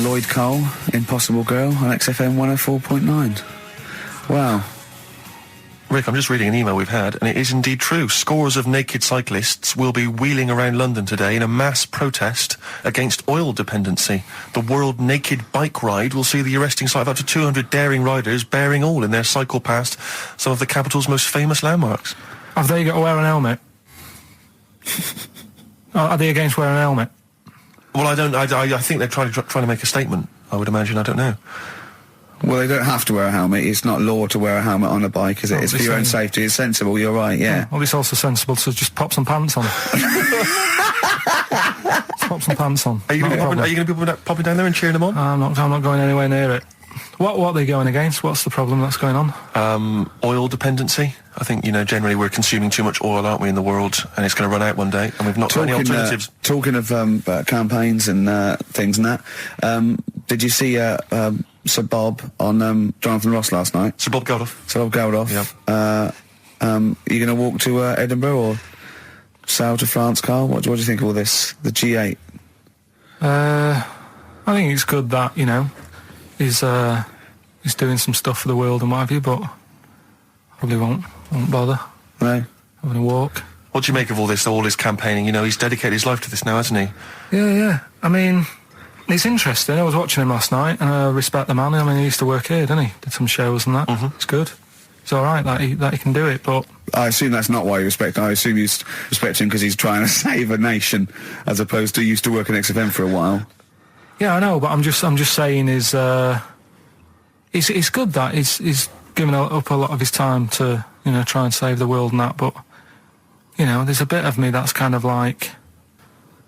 Lloyd Cole, Impossible Girl on XFM 104.9. Wow. Rick, I'm just reading an email we've had, and it is indeed true. Scores of naked cyclists will be wheeling around London today in a mass protest against oil dependency. The World Naked Bike Ride will see the arresting sight of up to 200 daring riders bearing all in their cycle past some of the capital's most famous landmarks. Have they got to wear an helmet? Are they against wearing a helmet? Well, I don't. I think they're trying to make a statement. I would imagine. I don't know. Well, they don't have to wear a helmet. It's not law to wear a helmet on a bike, is it? It's for your own safety. It's sensible. You're right. Yeah. Well, it's also sensible to just pop some pants on. Pop some pants on. Are you going to be popping down there and cheering them on? I'm not going anywhere near it. What are they going against? What's the problem that's going on? Oil dependency. I think, generally we're consuming too much oil, aren't we, in the world, and it's going to run out one day, and we've not got any alternatives. Talking of campaigns and things and that, did you see Sir Bob on Jonathan Ross last night? Sir Bob Geldof. Sir Bob Geldof. Yeah. Are you going to walk to Edinburgh or sail to France, Karl? What do you think of all this? The G8? I think it's good that, he's doing some stuff for the world and what have you, but probably won't bother. No. Having a walk. What do you make of all this campaigning? He's dedicated his life to this now, hasn't he? Yeah. I mean, it's interesting. I was watching him last night, and I respect the man. I mean, he used to work here, didn't he? Did some shows and that. Mm-hmm. It's good. It's all right that he can do it, but... I assume that's not why you respect him. I assume you respect him because he's trying to save a nation, as opposed to used to work in XFM for a while. Yeah, I know, but I'm just saying it's good that he's given up a lot of his time to, try and save the world and that, but, there's a bit of me that's kind of like,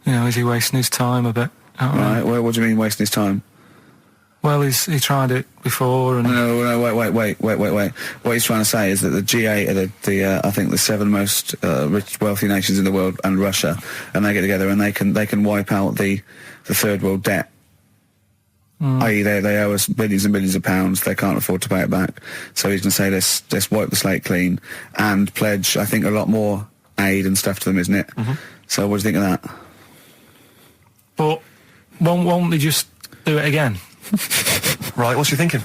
is he wasting his time a bit? Right, well, what do you mean wasting his time? Well, he tried it before and... No, wait. What he's trying to say is that the G8 are I think the 7 most rich, wealthy nations in the world, and Russia, and they get together and they can wipe out the third world debt. I.e. they owe us billions and billions of pounds. They can't afford to pay it back. So he's going to say, let's wipe the slate clean and pledge, I think, a lot more aid and stuff to them, isn't it? Mm-hmm. So what do you think of that? But won't they just do it again? Right, what's you thinking?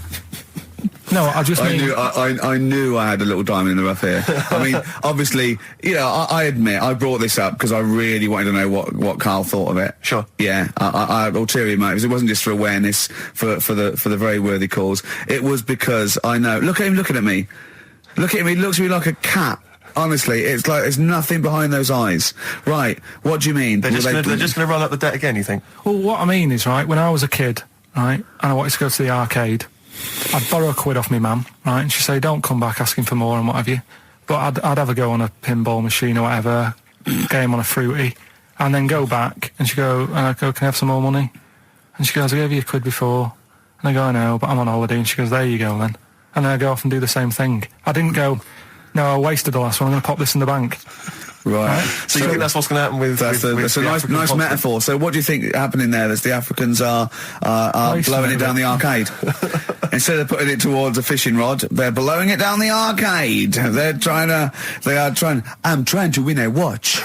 No, I just mean... I knew I had a little diamond in the rough here. I mean, obviously, I admit, I brought this up because I really wanted to know what Karl thought of it. Sure. Yeah, I had ulterior motives. It wasn't just for awareness, for the very worthy cause. It was because I know... Look at him looking at me. Look at him, he looks at me like a cat. Honestly, it's like there's nothing behind those eyes. Right, what do you mean? They're just going to run up the debt again, you think? Well, what I mean is, right, when I was a kid, right, and I wanted to go to the arcade... I'd borrow £1 off my mum, right, and she'd say, don't come back asking for more and what have you. But I'd have a go on a pinball machine or whatever, game on a fruity, and then go back, and she'd go, can I have some more money? And she goes, I gave you £1 before. And I go, I know, but I'm on holiday. And she goes, there you go then. And then I go off and do the same thing. I didn't go, no, I wasted the last one, I'm going to pop this in the bank. Right. So you think that's what's going to happen with... That's a nice metaphor. So what do you think happening there? That the Africans are blowing it down the arcade. Instead of putting it towards a fishing rod, they're blowing it down the arcade. I'm trying to win a watch.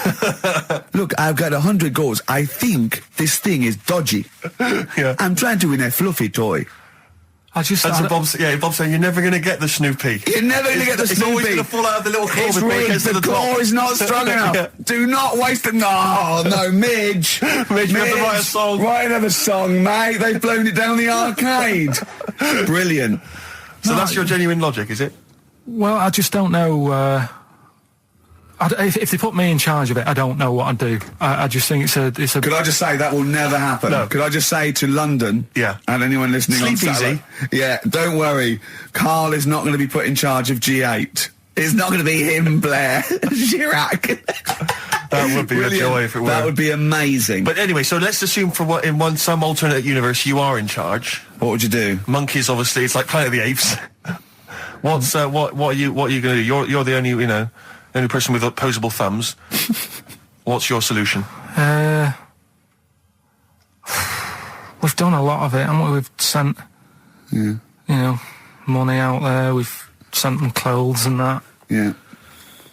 Look, I've got 100 goals. I think this thing is dodgy. Yeah. I'm trying to win a fluffy toy. Bob's saying you're never going to get the Snoopy. You're never going to get the Snoopy. It's always going to fall out of the little claw before it gets to the claw top. is not strong enough. Yeah. Do not waste it. No, Midge. Midge, you have to write a song. Write another song, mate. They've blown it down the arcade. Brilliant. So that's your genuine logic, is it? Well, I just don't know. If they put me in charge of it, I don't know what I'd do. I just think it's a. Could I just say that will never happen? No. Could I just say to London, and anyone listening Sleep on Saturday, don't worry, Karl is not going to be put in charge of G8. It's not going to be him, Blair Chirac. That would be a joy if it were. That would be amazing. But anyway, so let's assume some alternate universe you are in charge. What would you do? Monkeys, obviously. It's like Planet of the Apes. What are you going to do? You're the only person with opposable thumbs. What's your solution? We've done a lot of it, haven't we? We've sent, money out there. We've sent them clothes and that. Yeah.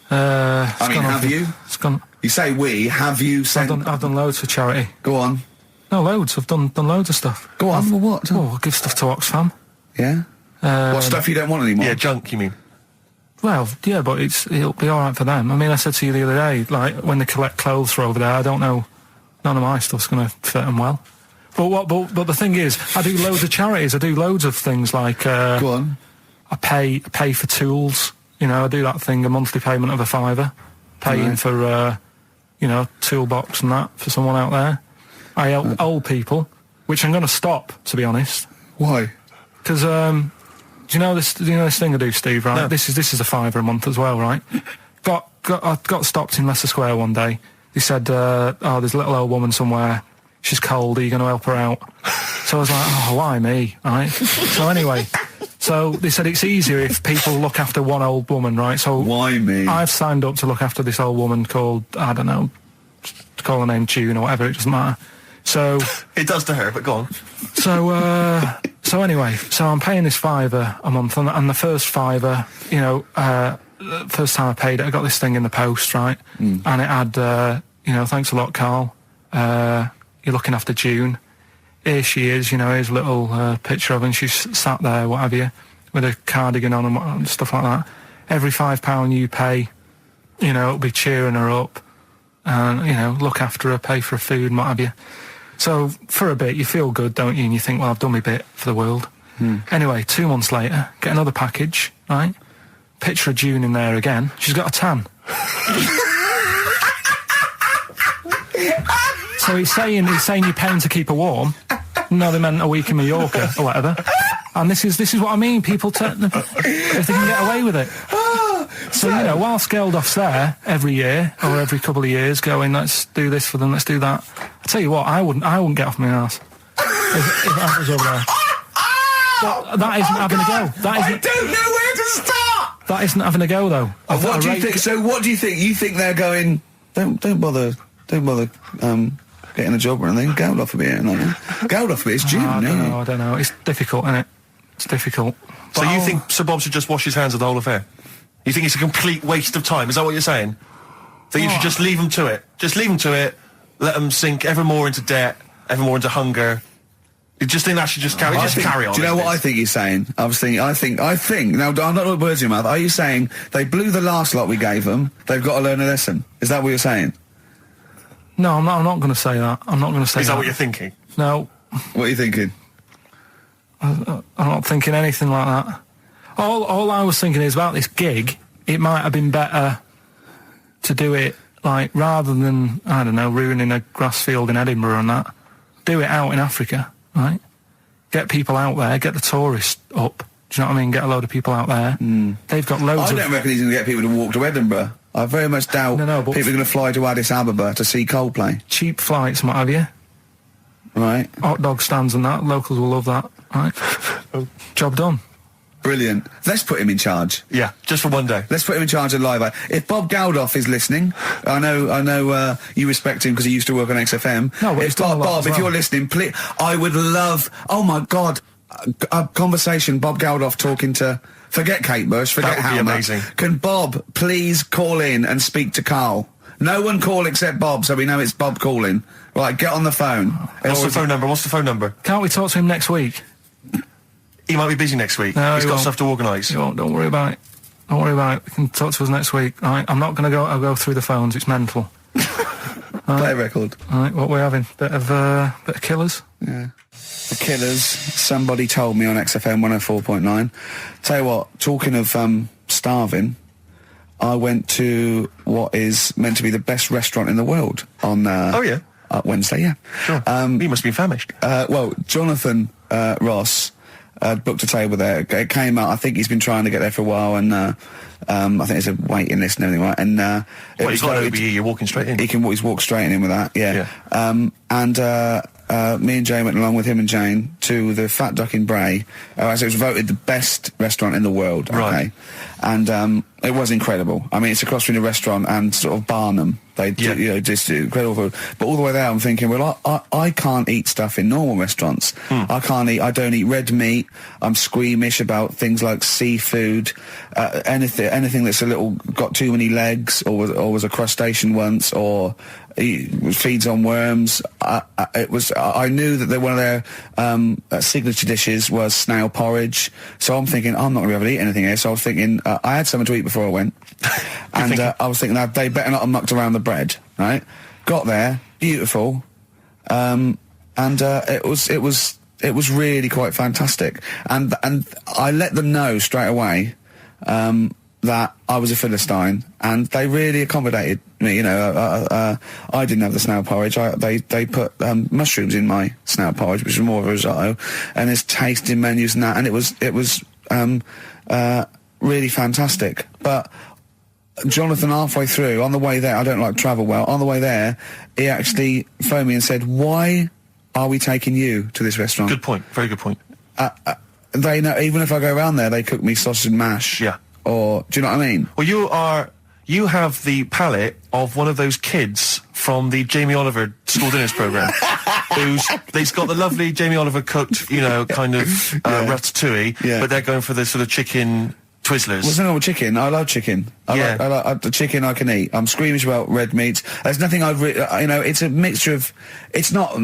Have you? It's gone. You say we. Have you sent? I've done loads for charity. Go on. No, loads. I've done loads of stuff. Go on. For what? Oh, I give stuff to Oxfam. Yeah. What stuff you don't want anymore? Yeah, junk. You mean? Well, yeah, but it'll be all right for them. I mean, I said to you the other day, like when they collect clothes for over there, I don't know, none of my stuff's going to fit them well. But the thing is, I do loads of charities. I do loads of things like. Go on. I pay for tools. I do that thing, a monthly payment of £5, paying for toolbox and that for someone out there. I help old people, which I'm going to stop, to be honest. Why? Because do you know this thing I do, Steve? Right, no. this is a £5 a month as well, right? I got stopped in Leicester Square one day. They said, there's a little old woman somewhere. She's cold. Are you going to help her out? So I was like, why me? Right. So anyway, so they said it's easier if people look after one old woman, right? So why me? I've signed up to look after this old woman called, I don't know, call her name June or whatever. It doesn't matter. So it does to her, but go on. So anyway, so I'm paying this £5 a month, and the first £5, first time I paid it, I got this thing in the post, right? And it had, thanks a lot, Karl. You're looking after June. Here she is, here's a little picture of her, and she's sat there, what have you, with a cardigan on and stuff like that. Every £5 you pay, it'll be cheering her up, and, look after her, pay for her food and what have you. So, for a bit, you feel good, don't you? And you think, well, I've done my bit for the world. Anyway, 2 months later, get another package, right? Picture of June in there again. She's got a tan. So he's saying you're paying to keep her warm. No, they meant a week in Mallorca or whatever. And this is what I mean. People if they can get away with it. So whilst Geldoff's there every year or every couple of years, going, let's do this for them, let's do that. I tell you what, I wouldn't get off my arse if I was over there. But that isn't having a go. I don't know where to start. That isn't having a go though. What do you think? So what do you think? You think they're going? Don't bother getting a job or anything. Geldoff will be here, Geldoff will be. It's June. I don't know. It's difficult, isn't it? It's difficult. So you think Sir Bob should just wash his hands of the whole affair? You think it's a complete waste of time? Is that what you're saying? That you should just leave them to it? Just leave them to it. Let them sink ever more into debt, ever more into hunger. You just think that should just carry on? Do you know what I think he's saying? I think. Now, I'm not putting words in your mouth. Are you saying they blew the last lot we gave them? They've got to learn a lesson. Is that what you're saying? No, I'm not going to say that. I'm not going to say that. Is that what you're thinking? No. What are you thinking? I'm not thinking anything like that. All I was thinking is about this gig, it might have been better to do it, like, rather than, I don't know, ruining a grass field in Edinburgh and that, do it out in Africa, right? Get people out there, get the tourists up, do you know what I mean? Get a load of people out there. They've got loads I don't reckon he's going to get people to walk to Edinburgh. I very much doubt people are going to fly to Addis Ababa to see Coldplay. Cheap flights and what have you. Right. Hot dog stands and that, locals will love that, right? Job done. Brilliant. Let's put him in charge. Yeah, just for one day. Let's put him in charge of Live Aid. If Bob Geldof is listening, I know you respect him because he used to work on XFM. No, but Bob, if you're listening, please, I would love, oh my God, a conversation, Bob Geldof talking to, forget Kate Bush, forget That would be Halma. amazing. Can Bob please call in and speak to Karl? No one call except Bob, so we know it's Bob calling. Right, get on the phone. What's the phone number? Can't we talk to him next week? he might be busy next week. No, He's he got won't. stuff to organise. He won't. Don't worry about it. Don't worry about it. We can talk to us next week. All right? I'm not going to go. I'll go through the phones. It's mental. Play a record. All right, what we're having? Bit of Killers. Yeah. The Killers. Somebody told me on XFM 104.9. Tell you what. Talking of starving, I went to what is meant to be the best restaurant in the world on. Oh yeah. Wednesday. Yeah. Sure. You must be famished. Well, Jonathan Ross booked a table there. It came out. I think he's been trying to get there for a while, and I think there's a waiting list and everything, right? And He's got an OBE. You're walking straight in. He's walked straight in with that. Yeah. Me and Jane went along with him and Jane to the Fat Duck in Bray. As it was voted the best restaurant in the world. Okay. Right. And it was incredible. I mean, it's across from the restaurant and sort of Barnum. They do, just incredible food. But all the way there, I'm thinking, well, I can't eat stuff in normal restaurants. I don't eat red meat. I'm squeamish about things like seafood, anything that's got too many legs, or was a crustacean once, or feeds on worms. I knew that one of their signature dishes was snail porridge. So I'm thinking, I'm not going to be able to eat anything here. So I was thinking, I had something to eat before I went, and I was thinking that they better not have mucked around the bread, right? Got there, beautiful, and it was really quite fantastic, and I let them know straight away that I was a Philistine, and they really accommodated me. You know, I didn't have the snail porridge. They put mushrooms in my snail porridge, which was more of a risotto, and there's tasting menus and that, and it was really fantastic. But Jonathan, halfway through, on the way there, I don't like travel well, on the way there, he actually phoned me and said, why are we taking you to this restaurant? Good point. Very good point. They know, even if I go around there, they cook me sausage and mash. Yeah. Or, do you know what I mean? Well, you have the palate of one of those kids from the Jamie Oliver school dinners programme, they've got the lovely Jamie Oliver cooked, kind of ratatouille, but they're going for the sort of chicken Twizzlers. Well, there's nothing wrong with chicken. I love chicken. I like the chicken I can eat. I'm squeamish about red meats. There's nothing it's a mixture of, it's not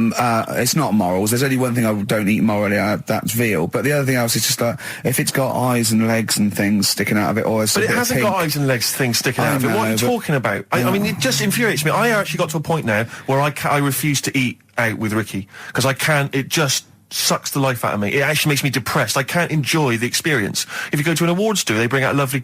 morals. There's only one thing I don't eat morally, that's veal. But the other thing else is just like, if it's got eyes and legs and things sticking out of it, or it's But it hasn't got eyes and legs things sticking out of it. What are you talking about? I mean, it just infuriates me. I actually got to a point now where I refuse to eat out with Ricky, because I can't, it just sucks the life out of me. It actually makes me depressed. I can't enjoy the experience. If you go to an awards do, they bring out lovely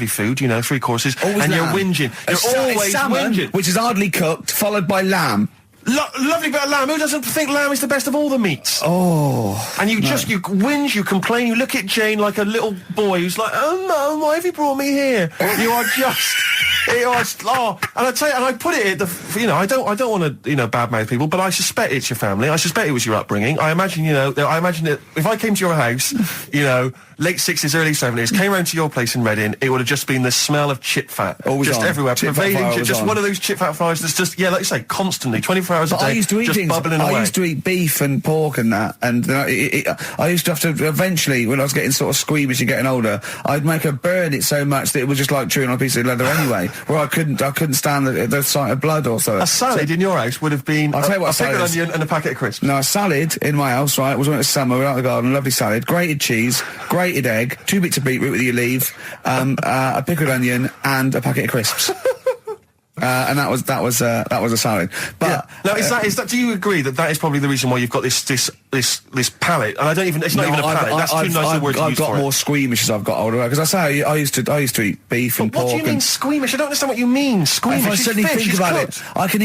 food, 3 courses, always and lamb. You're whinging. You're always salmon, whinging. which is hardly cooked, followed by lamb. Lovely bit of lamb. Who doesn't think lamb is the best of all the meats? Oh. And you whinge, you complain, you look at Jane like a little boy who's like, oh, Mum, why have you brought me here? You are just... and I tell you, and I put it at the, I don't want to, badmouth people, but I suspect it's your family. I suspect it was your upbringing. I imagine that if I came to your house, late 60s, early 70s, came round to your place in Reading, it would have just been the smell of chip fat. Always just on. everywhere. Pervading, just one of those chip fat fries that's just, like you say, constantly, 24 hours a day, I used to eat just things. bubbling away. I used to eat beef and pork and that, and I used to have to, eventually, when I was getting sort of squeamish and getting older, I'd make her burn it so much that it was just like chewing on a piece of leather anyway, where I couldn't stand the sight of blood or so. A salad in your house would have been I'll tell you what a pickled onion and a packet of crisps. No, a salad in my house, right, was when it was summer, we were out in the garden, lovely salad, grated cheese, grated egg, 2 bits of beetroot with your leaf, a pickled onion, and a packet of crisps. And that was a salad. But now is that? Do you agree that is probably the reason why you've got this palate? And I don't even. It's not even a palate. That's too nice a word to use for it. I've got more squeamish as I've got older, because I say I used to eat beef and pork. What do you mean squeamish? I don't understand what you mean. Squeamish. If I suddenly think about it, I can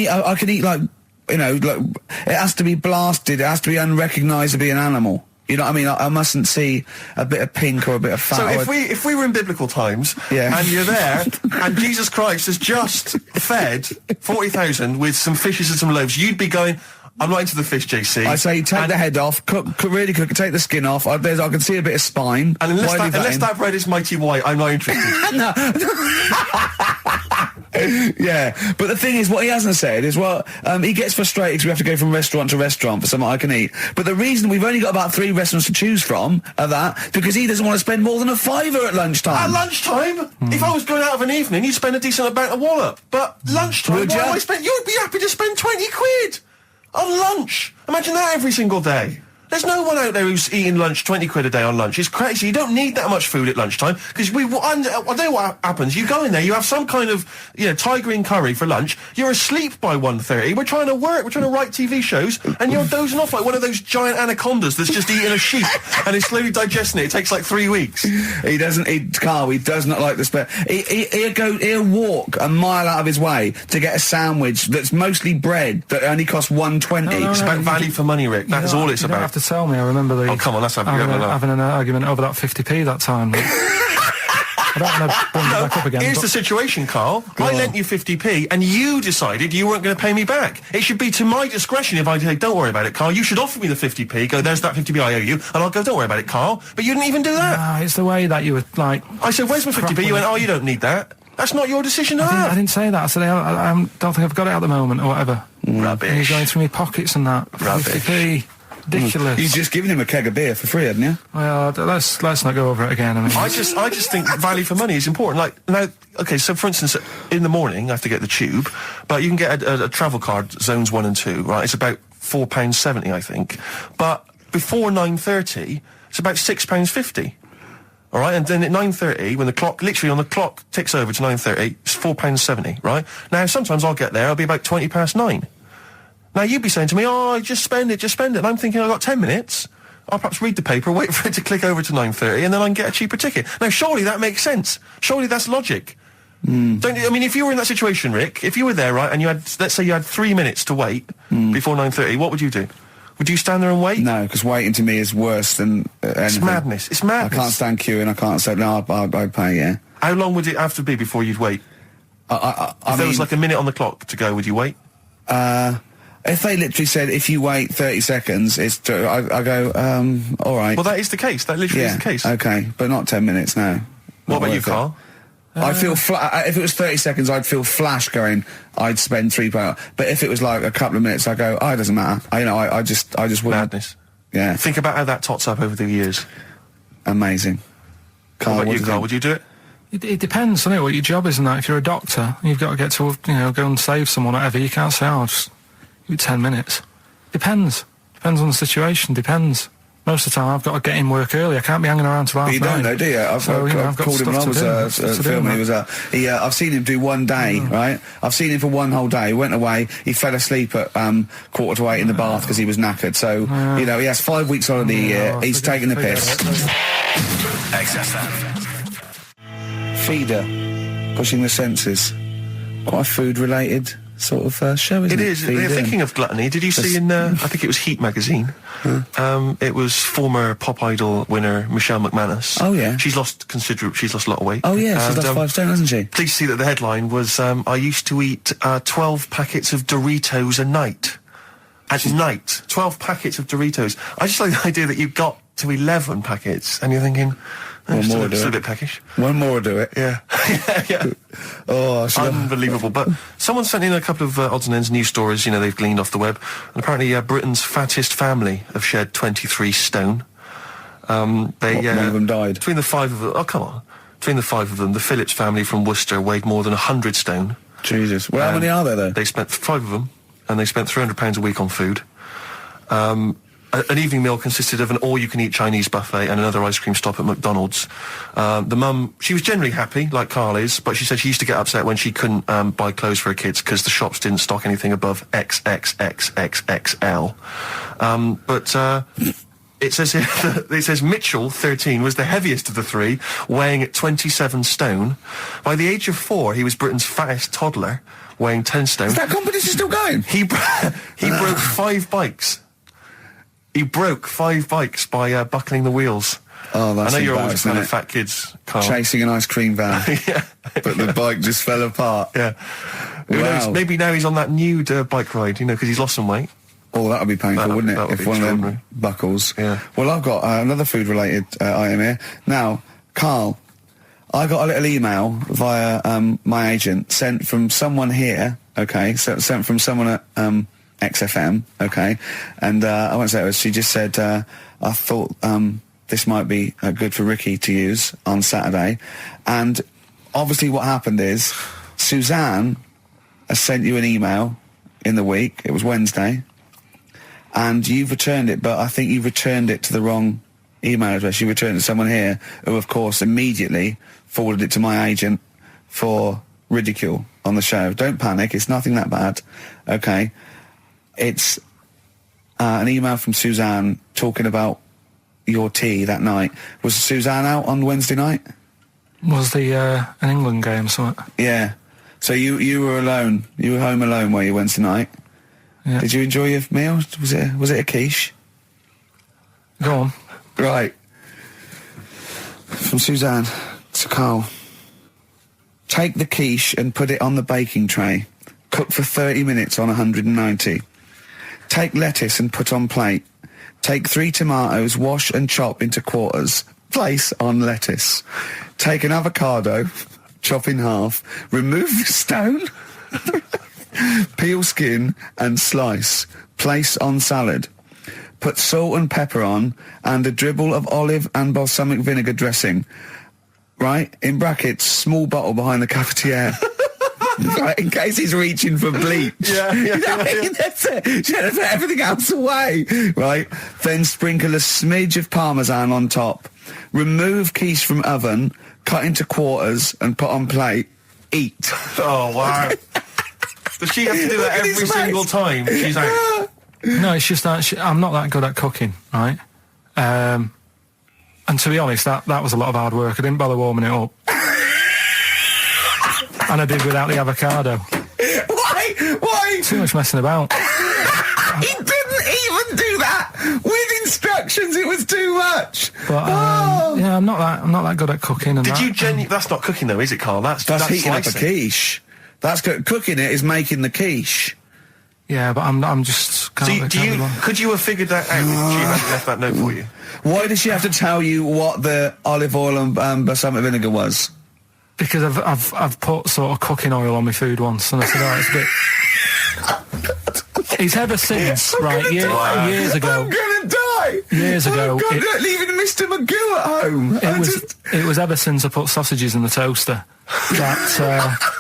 eat like it has to be blasted. It has to be unrecognisably an animal. You know what I mean? I mustn't see a bit of pink or a bit of fat. So if we were in biblical times, and you're there, and Jesus Christ has just fed 40,000 with some fishes and some loaves, you'd be going, I'm not into the fish, JC. I say take the head off, really cook it, take the skin off. I can see a bit of spine. And unless that bread is mighty white, I'm not interested. No. Yeah, but the thing is, what he hasn't said is, he gets frustrated because we have to go from restaurant to restaurant for something I can eat. But the reason we've only got about 3 restaurants to choose from are that because he doesn't want to spend more than a £5 at lunchtime. At lunchtime? If I was going out of an evening, you'd spend a decent amount of wallop. But lunchtime, Would you? You'd be happy to spend 20 quid on lunch. Imagine that every single day. There's no one out there who's eating lunch 20 quid a day on lunch. It's crazy. You don't need that much food at lunchtime because I know what happens. You go in there, you have some kind of Thai green curry for lunch. You're asleep by 1:30. We're trying to work. We're trying to write TV shows, and you're dozing off like one of those giant anacondas that's just eating a sheep and is slowly digesting it. It takes like 3 weeks. He doesn't eat Carl. He does not like the He'll walk a mile out of his way to get a sandwich that's mostly bread that only costs $1.20. It's about value for money, Rick. That is all it's you about. Don't have to tell me. I remember Oh, come on, let's have having an argument over that 50p that time. I don't want to bring it back up again. Here's the situation, Carl. I lent you 50p, and you decided you weren't going to pay me back. It should be to my discretion if I say, don't worry about it, Carl. You should offer me the 50p, go, there's that 50p I owe you, and I'll go, don't worry about it, Carl. But you didn't even do that. No, it's the way that you were, like... I said, where's my 50p? You went, oh, you don't need that. That's not your decision to have. I didn't say that. I said, I don't think I've got it at the moment, or whatever. Rubbish. And you're going through my pockets and that. Rubbish. 50p. Ridiculous. You've just given him a keg of beer for free, hadn't you? Well, let's not go over it again. I mean, I just think value for money is important. Like now, okay, so for instance, in the morning I have to get the tube, but you can get a travel card, zones 1 and 2, right? It's about £4.70, I think. But before 9:30, it's about £6.50. All right, and then at 9:30, when the clock, literally on the clock ticks over to 9:30, it's £4.70, right? Now sometimes I'll get there, I'll be about 9:20. Now, you'd be saying to me, oh, just spend it. And I'm thinking, I've got 10 minutes. I'll perhaps read the paper, wait for it to click over to 9:30, and then I can get a cheaper ticket. Now, surely that makes sense. Surely that's logic. Don't you? I mean, if you were in that situation, Rick, if you were there, right, and you had, let's say you had 3 minutes to wait before 9:30, what would you do? Would you stand there and wait? No, because waiting to me is worse than anything. It's madness. It's madness. I can't stand queuing. I can't say, no, I'd pay, yeah. How long would it have to be before you'd wait? If there was like a minute on the clock to go, would you wait? If they literally said, if you wait 30 seconds, I go, all right. Well, that is the case. That literally is the case. Okay, but not 10 minutes, no. What about you, Karl? I feel if it was 30 seconds, I'd feel flash going, I'd spend £3. But if it was like a couple of minutes, I go, oh, it doesn't matter. I just wouldn't. Madness. Yeah. Think about how that tots up over the years. Amazing. Karl, what about you, Karl? Would you do it? It depends, doesn't it, what your job is and that. If you're a doctor, you've got to get to, go and save someone or whatever. You can't say, oh, just 10 minutes. Depends. Depends on the situation. Depends. Most of the time, I've got to get in work early. I can't be hanging around till half 9. But you don't know, do you? I've called him when I was filming. I've seen him do one day, right? I've seen him for one whole day. He went away. He fell asleep at 7:45 in the bath because he was knackered. So he has 5 weeks holiday a year. He's taking the piss. XFM. Feeder, pushing the senses. Quite a food-related sort of show, isn't it? It is. Thinking of gluttony, did you see in, I think it was Heat magazine, it was former pop idol winner Michelle McManus. Oh, yeah. She's lost a lot of weight. Oh, yeah, she's lost 5 stone, hasn't she? Please see that the headline was, I used to eat 12 packets of Doritos a night. At night. 12 packets of Doritos. I just like the idea that you got to 11 packets, and you're thinking... One more still a bit peckish. One more will do it. Yeah. yeah. Oh, unbelievable. But someone sent in a couple of odds and ends news stories, they've gleaned off the web. And apparently Britain's fattest family have shed 23 stone. One of them died? Between the 5 of them... Oh, come on. Between the 5 of them, the Phillips family from Worcester weighed more than 100 stone. Jesus. Well, how many are there, though? They spent 5 of them, and they spent £300 a week on food. An evening meal consisted of an all-you-can-eat Chinese buffet and another ice cream stop at McDonald's. The mum, she was generally happy, like Karl is, but she said she used to get upset when she couldn't buy clothes for her kids because the shops didn't stock anything above XXXXXL. It says here, it says Mitchell, 13, was the heaviest of the 3, weighing at 27 stone. By the age of 4, he was Britain's fattest toddler, weighing 10 stone. Is that competition still going? He broke 5 bikes. He broke 5 bikes by buckling the wheels. Oh, that's I know you're always kind of fat kids, Karl. Chasing an ice cream van. Yeah. But the bike just fell apart. Yeah. Who knows? Maybe now he's on that nude bike ride, because he's lost some weight. Oh, that would be painful, wouldn't it? If one of them buckles. Yeah. Well, I've got another food-related item here. Now, Karl, I got a little email via my agent, sent from someone here, okay, sent from someone at... XFM, okay, and I won't say it was. She just said, I thought this might be good for Ricky to use on Saturday, and obviously what happened is Suzanne has sent you an email in the week. It was Wednesday, and you've returned it, but I think you've returned it to the wrong email address. You returned it to someone here who, of course, immediately forwarded it to my agent for ridicule on the show. Don't panic, it's nothing that bad, okay? It's an email from Suzanne talking about your tea that night. Was Suzanne out on Wednesday night? Was the an England game or something? Yeah. So you were alone. You were home alone, were you, Wednesday night? Yeah. Did you enjoy your meal? Was it a quiche? Go on. Right. From Suzanne to Karl. Take the quiche and put it on the baking tray. Cook for 30 minutes on 190. Take lettuce and put on plate. Take 3 tomatoes, wash and chop into quarters. Place on lettuce. Take an avocado, chop in half. Remove the stone. Peel skin and slice. Place on salad. Put salt and pepper on and a dribble of olive and balsamic vinegar dressing. Right? In brackets, small bottle behind the cafetiere. Right, in case he's reaching for bleach. Yeah. That's it. She had to put everything else away. Right? Then sprinkle a smidge of parmesan on top. Remove quiche from oven, cut into quarters and put on plate. Eat. Oh, wow. Does she have to do that every single time she's out? No, it's just that I'm not that good at cooking, right? And to be honest, that was a lot of hard work. I didn't bother warming it up. And I did without the avocado. Why? Too much messing about. He didn't even do that with instructions. It was too much. But yeah, I'm not that good at cooking. And Did you that's not cooking though, is it, Karl? That's heating up a slicing. quiche. That's cooking it is making the quiche. Yeah, but I'm just. Could you have figured that out if she hadn't left that note for you? Why did she have to tell you what the olive oil and balsamic vinegar was? Because I've put sort of cooking oil on my food once, and I said, oh, it's a bit. He's ever since, right? Years ago. I'm gonna die. Years ago, leaving Mr. Magoo at home. It was ever since I put sausages in the toaster that.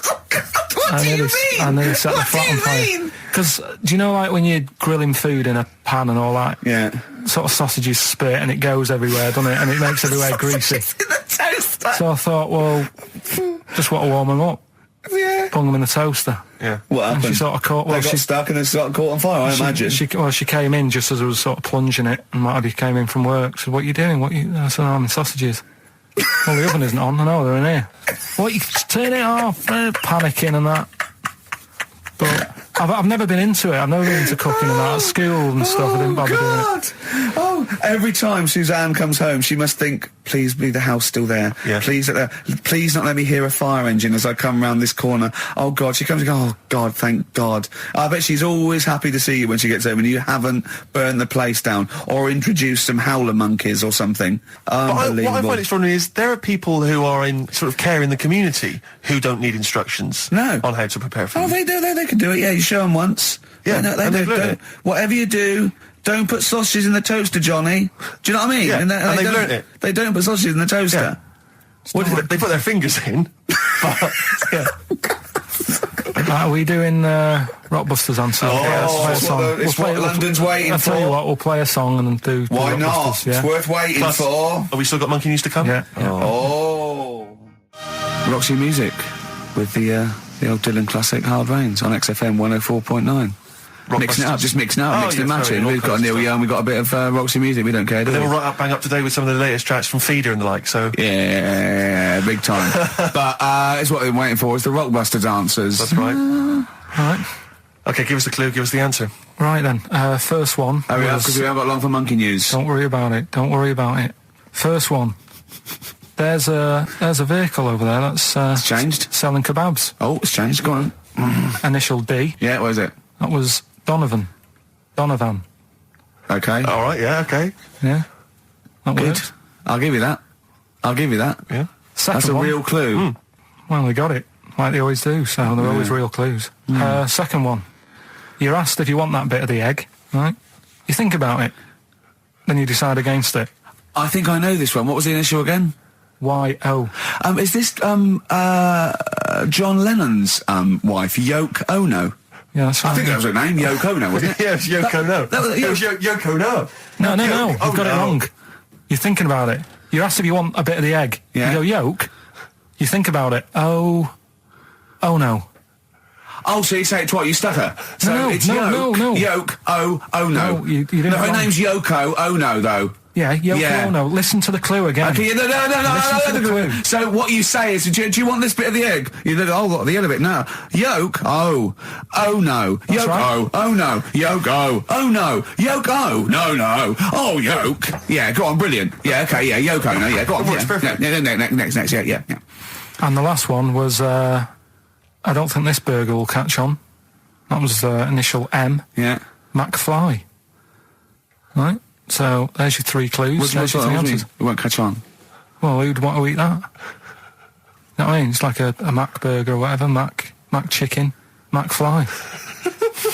What do you mean? I nearly set the flat on fire. Because do you know, like when you're grilling food in a pan and all that? Yeah. Sort of sausages spit and it goes everywhere, doesn't it? And it makes everywhere greasy. In the toaster. So I thought, well, just want to warm them up. Yeah. Bung them in the toaster. Yeah. What happened? And she sort of caught. Well, they got stuck and they got caught on fire. I imagine. She came in just as I was sort of plunging it, and Matty came in from work. Said, "What are you doing? I said, I'm in sausages." Well, the oven isn't on. I know they're in here. What? You turn it off? Panicking and that. But I've never been into it. I've never been into cooking and that. At school and stuff, I didn't bother doing it. Oh, every time Suzanne comes home, she must think, please be the house still there. Yeah. Please not let me hear a fire engine as I come round this corner. Oh, God. She comes and goes, oh, God, thank God. I bet she's always happy to see you when she gets home and you haven't burned the place down or introduced some howler monkeys or something. Unbelievable. What I find extraordinary is there are people who are in sort of care in the community who don't need instructions on how to prepare food. Oh, they do. They can do it. Yeah, you show them once. Yeah, they do. Whatever you do, don't put sausages in the toaster, Johnny. Do you know what I mean? Yeah, and they've don't, learnt it. They don't put sausages in the toaster. Yeah. What did they put their fingers in? But, yeah. Are we doing Rockbusters answer? It's what London's waiting for. I'll tell you what, we'll play a song and then do Why not? Rockbusters, yeah? It's worth waiting for. Have we still got Monkey News to come? Yeah. Oh. Roxy Music with the old Dylan classic Hard Rains on XFM 104.9. Mixing it up, just mixing it up, mixing and matching. We've got Neil Young, we've got a bit of Roxy Music, we don't care, do we? They were right up, bang up today with some of the latest tracks from Feeder and the like, so... Yeah, big time. But it's what we're waiting for, is the Rockbusters answers. That's right. Right. Okay, give us the clue, give us the answer. Right then, first one... Hurry up, because we haven't got long for Monkey News. Don't worry about it, don't worry about it. First one. There's a vehicle over there that's... it's changed. Selling kebabs. Oh, it's changed, go on. Initial D. Yeah, what is it? That was Donovan. Okay. All right, yeah, okay. Yeah. That Good. works. I'll give you that. Yeah. Second That's a one. real clue. Well, they got it, like they always do, so they're always real clues. Second one. You're asked if you want that bit of the egg, right? You think about it, then you decide against it. I think I know this one. What was the initial again? Y-O. Is this John Lennon's wife, Yoko Ono? Yeah, that's right. I think that was her name, Yoko Ono, wasn't it? Yeah, it's Yoko No. It was Yoko No. No. You've got it wrong. You're thinking about it. You're asked if you want a bit of the egg. Yeah. You go, yolk. You think about it. Oh no. Oh, so you say it twice, you stutter. So No, it's no. Yolk, oh no. No, you didn't her wrong. name's Yoko Ono, though. Yeah, Yoko Ono. Listen to the clue again. Okay, no. Listen to the clue. So what you say is, do you want this bit of the egg? You think, oh, the other bit. No. Yolk, oh no. That's Yolk, right. oh no. Yolk, oh no. Yolk, oh no. Oh, yolk. Yeah, go on, brilliant. Yeah, okay, yeah, Yoko Ono, yeah, go on. Works perfect. Next, yeah. And the last one was, I don't think this burger will catch on. That was initial M. Yeah. McFly. Right? So, there's your 3 clues. There's your 3 answers. It won't catch on. Well, who'd want to eat that? You know what I mean? It's like a Mac burger or whatever. Mac chicken. McFly.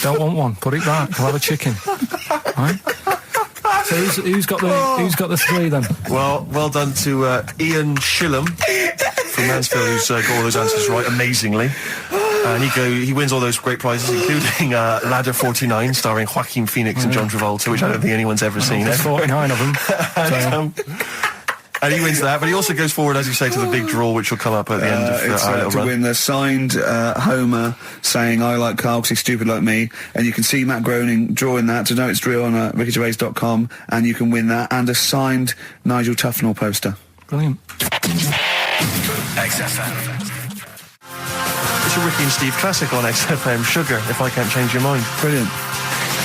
Don't want one. Put it back. We'll have a chicken. Right? So who's got the 3 then? Well done to Ian Shillham from Mansfield, who's got all those answers right amazingly. And he wins all those great prizes, including Ladder 49, starring Joaquin Phoenix and John Travolta, which I don't think anyone's ever seen. There's 49 of them. And he wins that, but he also goes forward, as you say, to the big draw, which will come up at the end of our little to run. win the signed Homer saying, I like Karl because he's stupid like me. And you can see Matt Groening drawing that. To know it's real on rickygervais.com, and you can win that. And a signed Nigel Tufnell poster. Brilliant. XFM. It's a Ricky and Steve classic on XFM, Sugar, If I Can't Change Your Mind. Brilliant.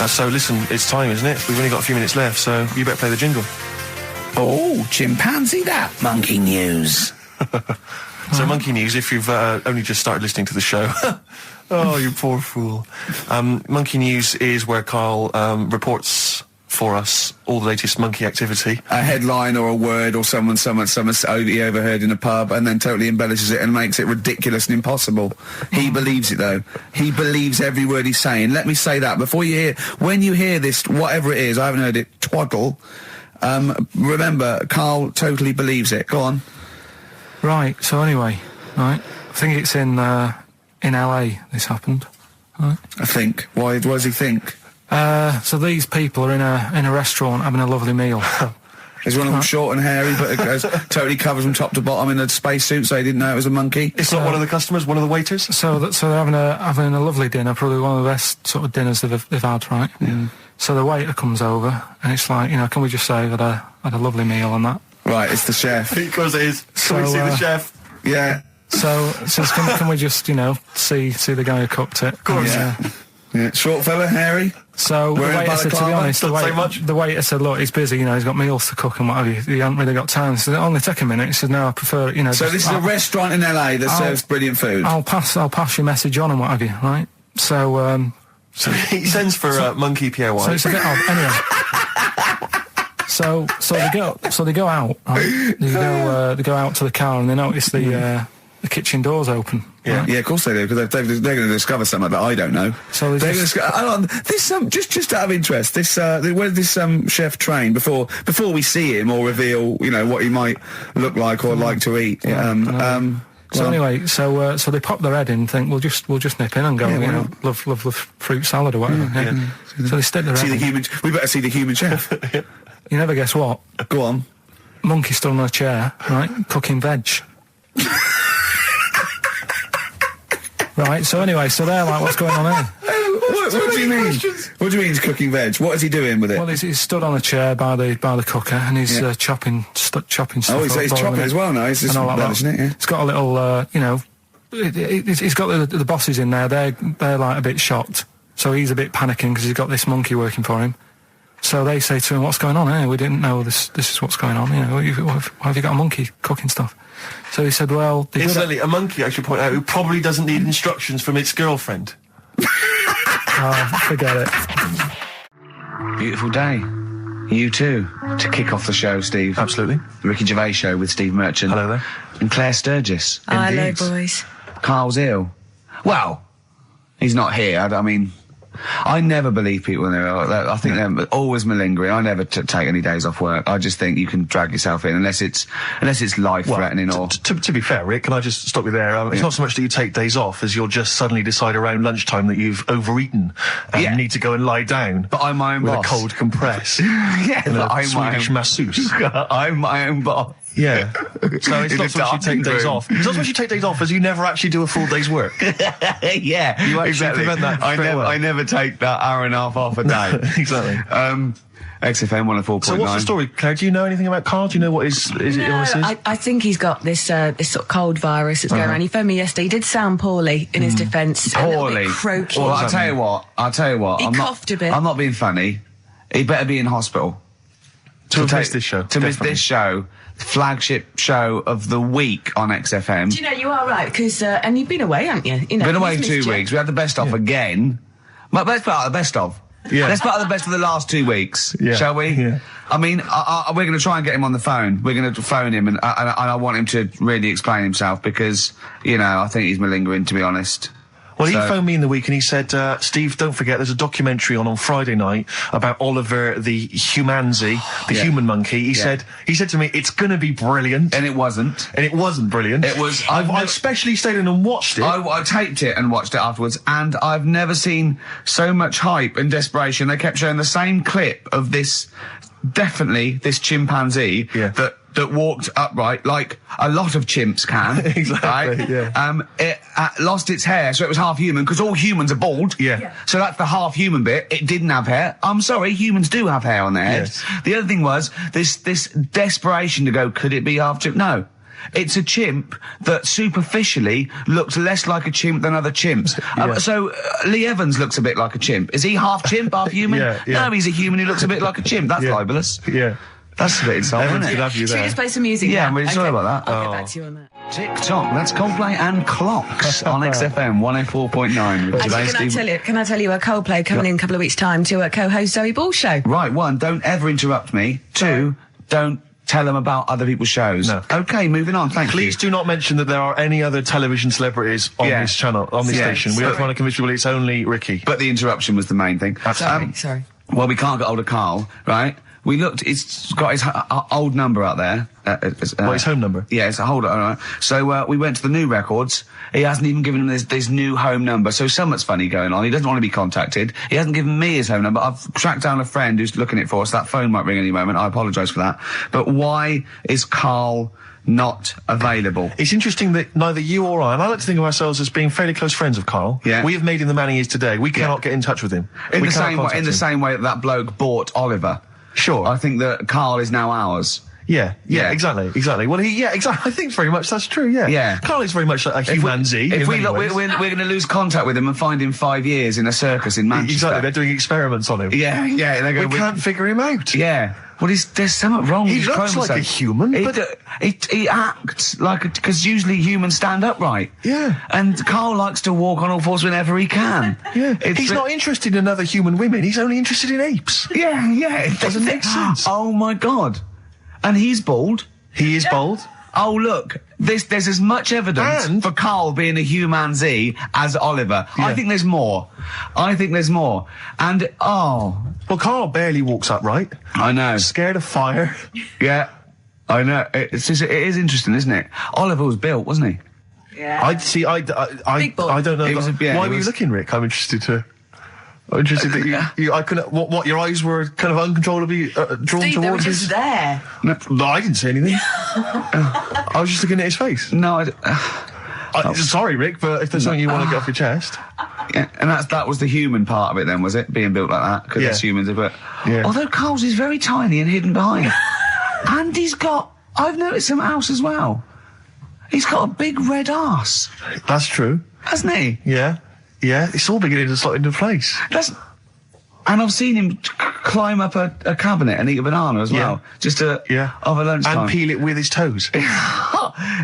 So listen, it's time, isn't it? We've only got a few minutes left, so you better play the jingle. Oh, chimpanzee that. Monkey news. So Monkey News, if you've only just started listening to the show. Oh, you poor fool. Monkey News is where Karl reports for us all the latest monkey activity. A headline or a word or someone he overheard in a pub and then totally embellishes it and makes it ridiculous and impossible. He believes it, though. He believes every word he's saying. Let me say that. When you hear this, whatever it is, I haven't heard it, twaddle, remember, Karl totally believes it. Go on. Right, so anyway, right, I think it's in LA this happened. Right. I think. Why does he think? So these people are in a restaurant having a lovely meal. Is one of them short and hairy, but it goes, totally covers from top to bottom in a spacesuit, so he didn't know it was a monkey? It's not one of the customers, one of the waiters? So they're having a lovely dinner, probably one of the best sort of dinners they've had, right? Yeah. So the waiter comes over, and it's like, can we just say that I had a lovely meal and that? Right, it's the chef. Because it is. Can we see the chef? Yeah. So can we just, see the guy who cooked it? Of course. Yeah. Short fella, hairy. So the waiter said, to be honest, the waiter said, look, he's busy, he's got meals to cook and what have you. He hasn't really got time. He said, only take a minute. He said, no, I prefer it, So this is a restaurant in LA that serves brilliant food. I'll pass your message on and what have you, right? So, So he sends for Monkey Pierre White. So it's a bit odd. Anyway. So they go out, right? They go out to the car and they notice the kitchen door's open. Yeah, right? Yeah, of course they do, because they're going to discover something that I don't know. So they're going to this just out of interest, this where did this chef train before we see him or reveal what he might look like or like to eat? So anyway, so they pop their head in and think we'll just nip in and go, love fruit salad or whatever. Yeah. So they stick their head in. We better see the human chef. You never guess what? Go on. Monkey stood on a chair, right, cooking veg. Right, so anyway, they're like, what's going on here? What do you mean? What do you mean he's cooking veg? What is he doing with it? Well, he's stood on a chair by the cooker and he's chopping stuff. Oh, he's chopping as well now. He's just embellishing it, yeah. It's got a little, he's got the bosses in there. They're like a bit shocked. So he's a bit panicking because he's got this monkey working for him. So they say to him, what's going on here? We didn't know this is what's going on. Why have you got a monkey cooking stuff? So he said, well... Incidentally, a monkey, I should point out, who probably doesn't need instructions from its girlfriend. Oh, forget it. Beautiful day. You too, to kick off the show, Steve. Absolutely. The Ricky Gervais Show with Steve Merchant. Hello there. And Claire Sturgis. Oh, hello, boys. Karl's ill. Well, he's not here. I mean, I never believe people when they're ill. I think they're always malingering. I never take any days off work. I just think you can drag yourself in unless it's life-threatening or... To be fair, Rick, can I just stop you there? It's not so much that you take days off as you'll just suddenly decide around lunchtime that you've overeaten and you need to go and lie down. But I'm my own boss. With a cold compress. But I'm Swedish masseuse. I'm my own boss. Yeah. So it's not so much you take days off. It's not so much you take days off as you never actually do a full day's work. Yeah. You actually prevent that. I never take that hour and a half off a day. Exactly. XFM 104.9. So what's the story, Claire? Do you know anything about Karl? Do you know what his illness is? I think he's got this this sort of cold virus that's going around. He phoned me yesterday. He did sound poorly in his defence. Poorly. A little bit croaky. Well, I'll tell you what. He coughed a bit. I'm not being funny. He better be in hospital. To miss this show. To miss this show. Flagship show of the week on XFM. Do you know, you are right, because, and you've been away, haven't you? Been away 2 weeks. We had the best of again. But let's put out the best of. Yeah. Let's put out the best of the last 2 weeks, shall we? Yeah. I mean, we're going to try and get him on the phone. We're going to phone him, and I want him to really explain himself because, you know, I think he's malingering, to be honest. Well, he phoned me in the week and he said, Steve, don't forget, there's a documentary on Friday night about Oliver the humanzi, the human monkey. He said to me, it's going to be brilliant. And it wasn't. And it wasn't brilliant. It was. I especially stayed in and watched it. I taped it and watched it afterwards, and I've never seen so much hype and desperation. They kept showing the same clip of this chimpanzee that walked upright like a lot of chimps can. Exactly, right? yeah. It lost its hair, so it was half human, because all humans are bald. Yeah. So that's the half human bit. It didn't have hair. I'm sorry, humans do have hair on their heads. Yes. The other thing was this desperation to go, could it be half chimp? No. It's a chimp that superficially looks less like a chimp than other chimps. So Lee Evans looks a bit like a chimp. Is he half chimp, half human? No, he's a human who looks a bit like a chimp. That's libelous. Yeah. That's a bit insulting, isn't it? Should we just play some music Yeah, now? I'm really sorry about that. I'll get back to you on that. TikTok, that's Coldplay and Clocks on XFM 104.9. Actually, can I tell you a Coldplay coming in a couple of weeks' time to co-host Zoe Ball's show? Right, 1, don't ever interrupt me. 2, don't tell them about other people's shows. No. Okay, moving on. Thank you. Please do not mention that there are any other television celebrities on this channel, on this station. We don't want to convince people it's only Ricky. But the interruption was the main thing. Sorry. Well, we can't get hold of Karl, right? We looked, it's got his old number out there. His home number? Yeah, it's a hold on. Right. So, we went to the new records. He hasn't even given him this new home number. So something's funny going on. He doesn't want to be contacted. He hasn't given me his home number. I've tracked down a friend who's looking at it for us. That phone might ring any moment. I apologise for that. But why is Karl not available? It's interesting that neither you or I, and I like to think of ourselves as being fairly close friends of Karl. Yeah. We have made him the man he is today. We cannot get in touch with him. In the same way that bloke bought Oliver. Sure. I think that Karl is now ours. Yeah, exactly. Well, exactly. I think very much that's true, yeah. Yeah. Karl is very much like a humanzi. If we're going to lose contact with him and find him 5 years in a circus in Manchester. Exactly, they're doing experiments on him. Yeah. We can't figure him out. Yeah. Well, there's something wrong with his looks chromosome. like a human, he acts like because usually humans stand upright. Yeah. And Karl likes to walk on all fours whenever he can. Yeah. He's not interested in other human women. He's only interested in apes. Yeah. It doesn't make sense. Oh my God. And he's bald. He is bald. Oh, look, there's as much evidence for Karl being a humanzi as Oliver. Yeah. I think there's more. And, well, Karl barely walks upright. I know. Scared of fire. Yeah, I know. It is interesting, isn't it? Oliver was built, wasn't he? Yeah. I don't know. Why were you looking, Rick? I'm interested that you I couldn't, what, your eyes were kind of uncontrollably drawn Steve, towards they were his... just there. No, I didn't see anything. I was just looking at his face. No, sorry, Rick, but if there's something you want to get off your chest... Yeah, and that was the human part of it then, was it? Being built like that? Because it's humans, but... Yeah. Although Karl's is very tiny and hidden behind. And he's got... I've noticed something else as well. He's got a big red arse. That's true. Hasn't he? Yeah. Yeah, it's all beginning to slot into place. And I've seen him climb up a cabinet and eat a banana as well, just to over lunchtime, and peel it with his toes.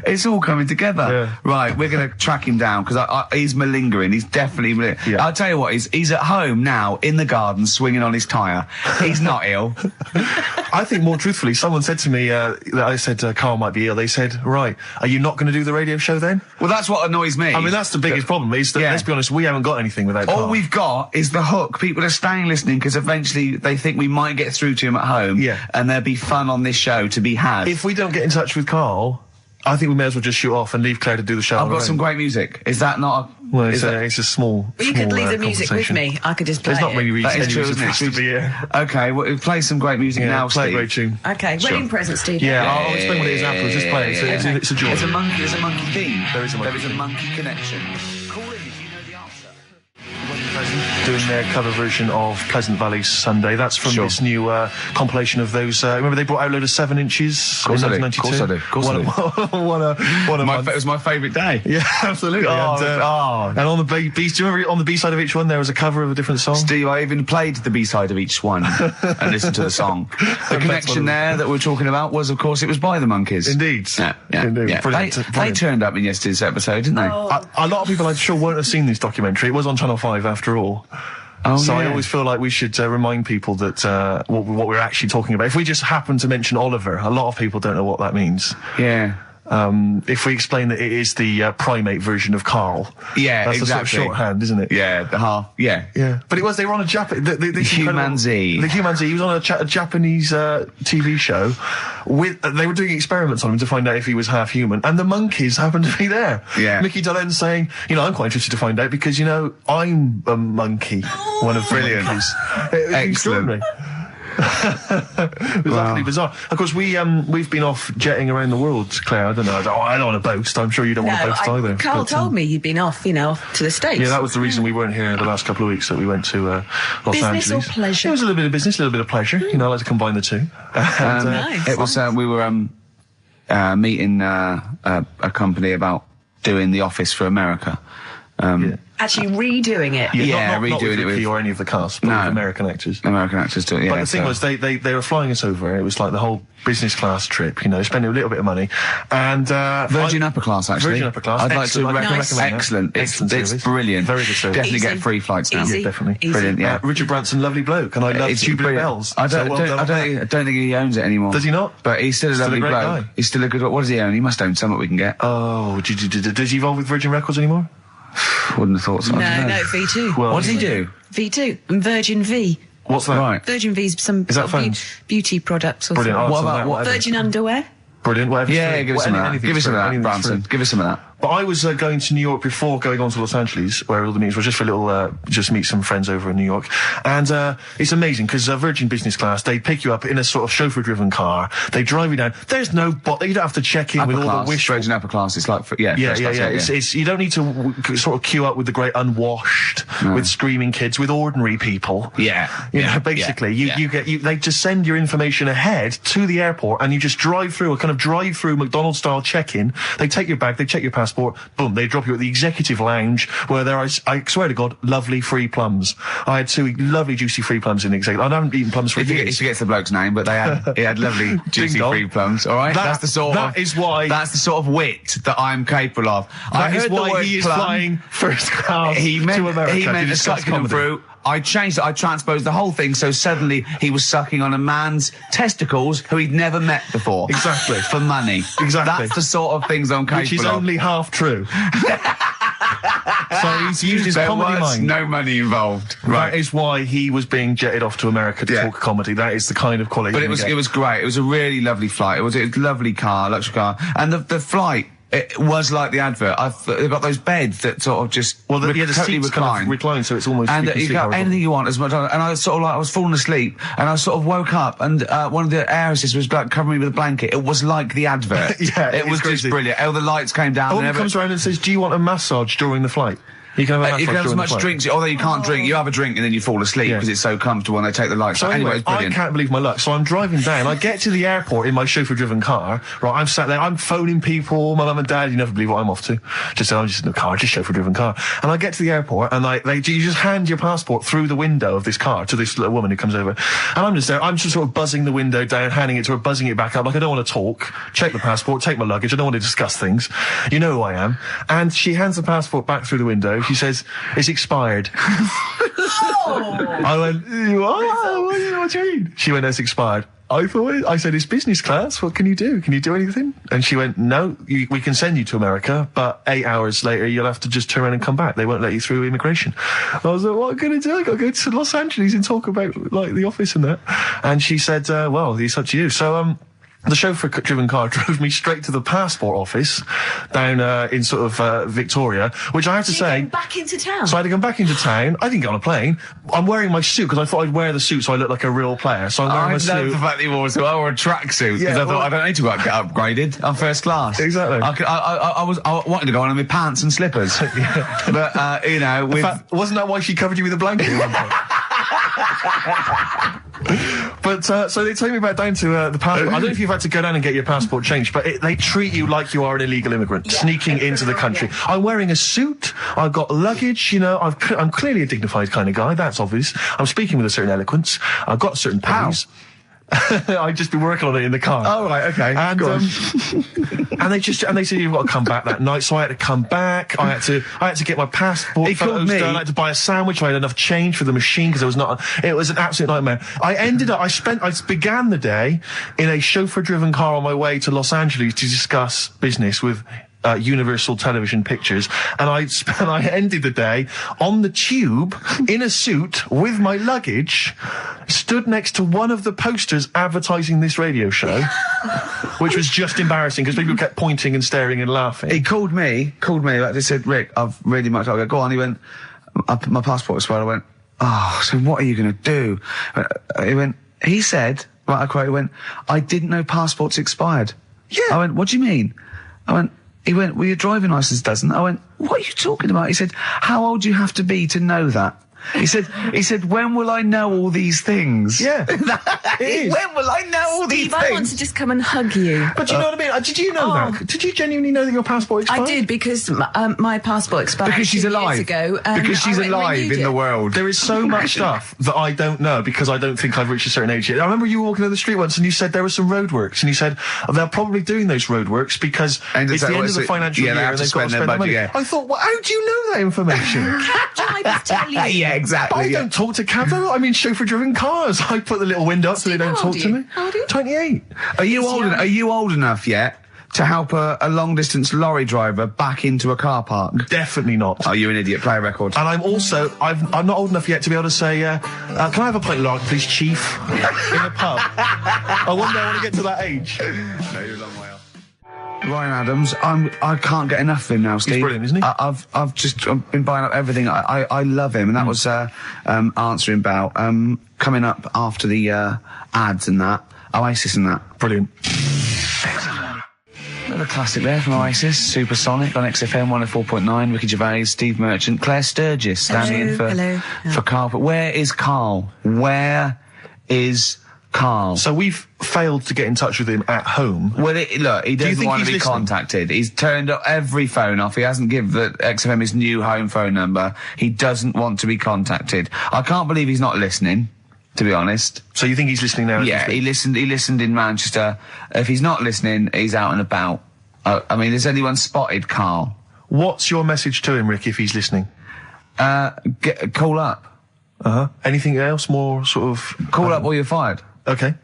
It's all coming together. Yeah. Right, we're going to track him down because he's malingering. He's definitely. I'll tell you what, he's at home now in the garden swinging on his tyre. He's not ill. I think more truthfully, someone said to me that I said Karl might be ill. They said, right, are you not going to do the radio show then? Well, that's what annoys me. I mean, that's the biggest problem. Is that, let's be honest, we haven't got anything without Karl. All we've got is the hook. People are staying listening because eventually they think we might get through to him at home. Yeah. And there'll be fun on this show to be had. If we don't get in touch with Karl, I think we may as well just shoot off and leave Claire to do the show. I've got some great music. Is that not? Well, it's a small. Well, you could leave the music with me. I could just play There's not many reasons That is true, you're isn't it? supposed to be here. Okay, well, play some great music now, play Steve. a great tune. Okay, wedding present, Steve. Yeah, I'll explain what it is afterwards. Just play it. It's a joy. There's a monkey theme. There is a monkey connection. Call in if you know the answer. Doing their cover version of Pleasant Valley Sunday. That's from this new compilation of those. Remember they brought out a load of 7 inches in 1992? Of course I do. It was my favourite day. Yeah, absolutely. And on the B, do you remember on the B side of each one there was a cover of a different song? Steve, I even played the B side of each one and listened to the song. The connection there that we're talking about was, of course, it was by the Monkeys. Indeed. Indeed. Yeah. Brilliant. They turned up in yesterday's episode, didn't they? A lot of people, I'm sure, won't have seen this documentary. It was on Channel 5 after all. I always feel like we should remind people that what we're actually talking about. If we just happen to mention Oliver, a lot of people don't know what that means. Yeah. If we explain that it is the primate version of Karl. Yeah, that's exactly. the sort of shorthand, isn't it? Yeah, Yeah. But they were on a the Human Z. The Human Z. He was on a Japanese TV show. They were doing experiments on him to find out if he was half human, and the monkeys happened to be there. Yeah. Mickey Dolenz saying, I'm quite interested to find out because, I'm a monkey. One of the monkeys. Excellent. It was utterly bizarre. Of course, we've been off jetting around the world, Claire. I don't know. I don't want to boast. I'm sure you don't want to boast either. Karl told me you'd been off, off to the States. Yeah, that was the reason we weren't here the last couple of weeks. That we went to Los Angeles. Business or pleasure? It was a little bit of business, a little bit of pleasure. I like to combine the two. Nice. It was. We were meeting a company about doing The Office for America. Actually redoing it. Not redoing it with or any of the cast, but with American actors. American actors do it. Yeah, but the thing was, they were flying us over. It was like the whole business class trip. Spending a little bit of money, and Virgin Upper Class actually. Virgin Upper Class. I'd like to recommend. Excellent. It's brilliant. Very good service. Definitely get free flights now. Yeah, definitely. Easy. Brilliant. Yeah. Richard Branson, lovely bloke, and I love Tubular Bells. I don't think he owns it anymore. Does he not? But he's still a lovely great bloke. guy. He's still a good. What does he own? He must own something we can get. Oh, does he involve with Virgin Records anymore? Wouldn't have thought so. No, V2. Well, what does he do? V2 and Virgin V. What's that? Right. Virgin V's some Is that phone? beauty products or Brilliant. something. What about what? Virgin underwear. Brilliant. Whatever. Yeah, give us some of that. Give us some of that, Branson. Give us some of that. But I was going to New York before going on to Los Angeles, where all the meetings were, just for a little, just meet some friends over in New York. And it's amazing, because Virgin Business Class, they pick you up in a sort of chauffeur-driven car, they drive you down, there's no you don't have to check in with all the wishful... Virgin Upper Class, it's like... Yeah. It's you don't need to sort of queue up with the great unwashed, with screaming kids, with ordinary people. Basically, they just send your information ahead to the airport, and you just drive through a kind of drive-through McDonald's-style check-in. They take your bag, they check your passport, boom, they drop you at the executive lounge, where there are, I swear to God, lovely free plums. I had 2 lovely juicy free plums in the executive. I haven't eaten plums for years. He forgets the bloke's name, but he had lovely juicy free plums. All right, that's the sort of wit that I'm capable of. That is why he is flying first class to America. He meant sucking them through. I changed it. I transposed the whole thing, so suddenly he was sucking on a man's testicles who he'd never met before. Exactly. For money. Exactly. That's the sort of things I'm capable of. Which is only half true. So he's used his comedy mind. No money involved. Right. That is why he was being jetted off to America to talk comedy. That is the kind of quality. But it was great. It was a really lovely flight. It was a lovely car, luxury car, and the flight. It was like the advert. They've got those beds that sort of just the seats kind of recline, so it's almost and you got anything you want as much. And I sort of I was falling asleep, and I sort of woke up, and one of the air assistants was like covering me with a blanket. It was like the advert. It was crazy. Just brilliant. Oh, the lights came down. Comes around and says, "Do you want a massage during the flight?" You can have a you can have as much drinks, although you can't drink. You have a drink and then you fall asleep because it's so comfortable and they take the lights. So anyway, it's brilliant. I can't believe my luck. So I'm driving down. I get to the airport in my chauffeur-driven car. Right, I'm sat there. I'm phoning people. My mum and dad. You never believe what I'm off to. I'm just in the car, just chauffeur-driven car. And I get to the airport and you just hand your passport through the window of this car to this little woman who comes over. And I'm just there. I'm just sort of buzzing the window down, handing it to her, buzzing it back up. Like I don't want to talk. Check the passport. Take my luggage. I don't want to discuss things. You know who I am. And she hands the passport back through the window. She says, "It's expired." I went, what do you mean? She went, "It's expired." I said, "It's business class. What can you do? Can you do anything?" And she went, "No, we can send you to America, but 8 hours later you'll have to just turn around and come back. They won't let you through immigration." I was like, "What am I going to do? I got to go to Los Angeles and talk about, like, the office and that." And she said, "Well, it's up to you." So, the chauffeur-driven car drove me straight to the passport office down in sort of Victoria, which I have to say... back into town? So I had to come back into town. I didn't get on a plane. I'm wearing my suit because I thought I'd wear the suit so I look like a real player. So I'm wearing my suit. I love the fact that you wore I wore a tracksuit because I thought I don't need to get upgraded. I'm first class. Exactly. I wanted to go on in with pants and slippers. But, you know, with... In fact, wasn't that why she covered you with a blanket at one point? But so they take me back down to the passport. I don't know if you've had to go down and get your passport changed, but they treat you like you are an illegal immigrant sneaking into the country. I'm wearing a suit. I've got luggage. You know, I'm clearly a dignified kind of guy. That's obvious. I'm speaking with a certain eloquence. I've got certain powers. I've just been working on it in the car. Oh, right, okay. And, and they said you've got to come back that night, so I had to come back. I had to get my passport photos done. I had to buy a sandwich. I had enough change for the machine because it was an absolute nightmare. I began the day in a chauffeur-driven car on my way to Los Angeles to discuss business with Universal Television Pictures, and I ended the day on the tube in a suit with my luggage, stood next to one of the posters advertising this radio show, which was just embarrassing because people kept pointing and staring and laughing. He called me, they said, "Rick, I've really much." I go, "Go on." He went, "My passport expired." I went, "Oh, so what are you going to do?" He said, right, I quote, he went, "I didn't know passports expired." Yeah. I went, "What do you mean?" He went, "Well, your driving licence doesn't." I went, "What are you talking about?" He said, "How old do you have to be to know that?" He said, "When will I know all these things?" Yeah. It is. When will I know all these Steve, things? I want to just come and hug you. But do you know what I mean? Did you know that? Did you genuinely know that your passport expired? I did, because my passport expired Because she's 2 alive. years ago. Because she's I went and alive renewed in the it. world. There is so much stuff that I don't know because I don't think I've reached a certain age yet. I remember you walking down the street once and you said there were some roadworks, and you said they're probably doing those roadworks because it's the end of the financial year and they've got to spend their money. Yeah. I thought, well, how do you know that information? I tell you. Yeah, exactly. I don't talk to cabs. I'm in chauffeur-driven cars. I put the little window up so they don't how talk old to are me. you? How old are you? 28. Are you old enough yet to help a long-distance lorry driver back into a car park? Definitely not. Oh, you're an idiot. Play a record. And I'm also, I'm not old enough yet to be able to say, can I have a pint of lager, please, Chief? In a pub. I wonder I want to get to that age. No, you're a long way off. Ryan Adams, I can't get enough of him now, Steve. He's brilliant, isn't he? I've been buying up everything. I love him, and that was answering about coming up after the ads and that, Oasis and that. Brilliant. Another classic there from Oasis, Supersonic on XFM 104.9. Ricky Gervais, Steve Merchant, Claire Sturgis standing in for Karl. But where is Karl? Where is Karl? So we've failed to get in touch with him at home. Well, look, he doesn't want to be contacted. He's turned every phone off. He hasn't given the XFM his new home phone number. He doesn't want to be contacted. I can't believe he's not listening, to be honest. So you think he's listening now? Yeah, he listened in Manchester. If he's not listening, he's out and about. I mean, has anyone spotted Karl? What's your message to him, Rick, if he's listening? Call up. Anything else more sort of... Call up or you're fired. Okay.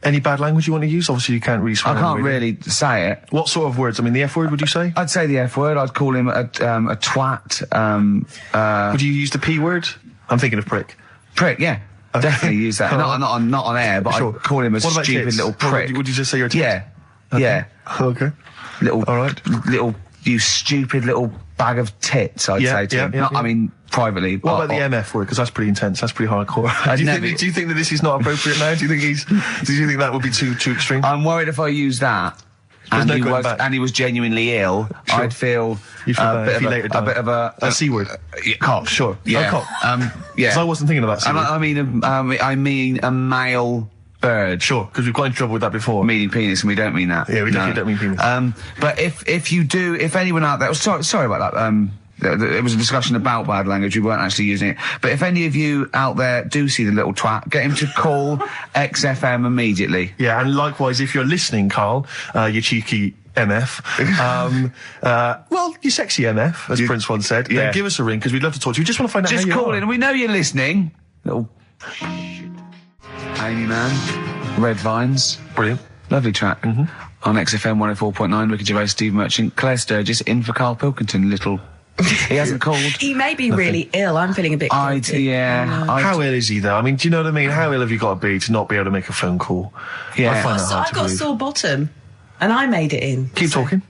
Any bad language you want to use? Obviously, you can't really swear. I can't really say it. What sort of words? I mean, the F word, would you say? I'd say the F word. I'd call him a twat. Would you use the P word? I'm thinking of prick. Prick, yeah. Okay. Definitely use that. Not on air, but sure. I'd call him a stupid little prick. Would you just say you're a tit? Yeah. Okay. Yeah. Okay. All right. You stupid little bag of tits, I'd say to him. I mean, privately. What about the MF word? Because that's pretty intense. That's pretty hardcore. Do you think that this is not appropriate now? Do you think that would be too extreme? I'm worried if I use that, and no going back. he was genuinely ill, Sure. I'd feel You feel bad if he later a died. bit of A C word. cough. Sure. Yeah. Oh, cough. Yeah. 'Cause I wasn't thinking of that C And word. I mean a male bird. Sure, because we've got into trouble with that before. Meaning penis, and we don't mean that. Yeah, we definitely don't mean penis. But if anyone out there, sorry about that. It was a discussion about bad language. We weren't actually using it. But if any of you out there do see the little twat, get him to call XFM immediately. Yeah, and likewise, if you're listening, Karl, you cheeky MF, well, you sexy MF, as Prince once said, Yeah. then give us a ring, because we'd love to talk to you. We just want to find out how Just you call are. in. We know you're listening. Little Amy Man, Red Vines. Brilliant. Lovely track. On XFM 104.9, Ricky Gervais, Steve Merchant, Claire Sturgis, in for Karl Pilkington. He hasn't called. He may be really ill. I'm feeling a bit guilty. How ill is he, though? I mean, do you know what I mean? How ill have you got to be to not be able to make a phone call? Yeah. I find that hard I to got a believe. sore bottom, and I made it in. Keep talking.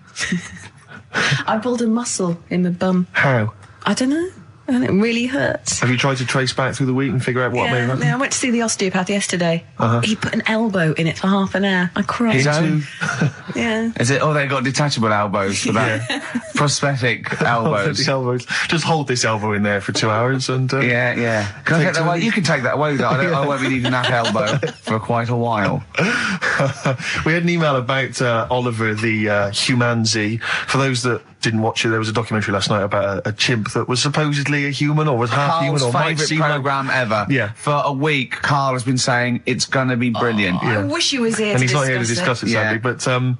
I pulled a muscle in my bum. How? I don't know. And it really hurts. Have you tried to trace back through the week and figure out what made it happen? I went to see the osteopath yesterday. He put an elbow in it for half an hour. I cried. His own? Yeah. Is it? Oh, they've got detachable elbows for that. Prosthetic elbows. The elbows. Just hold this elbow in there for 2 hours and... Yeah. Can I take that away? You can take that away, though. I won't be needing that elbow for quite a while. We had an email about Oliver the Humanzee. For those that didn't watch it, there was a documentary last night about a chimp that was supposedly a human or was half human Karl's or might favourite seem programme ever. Yeah. For a week, Karl has been saying it's going to be brilliant. I wish he was here and to he's not here to discuss it, sadly. Yeah.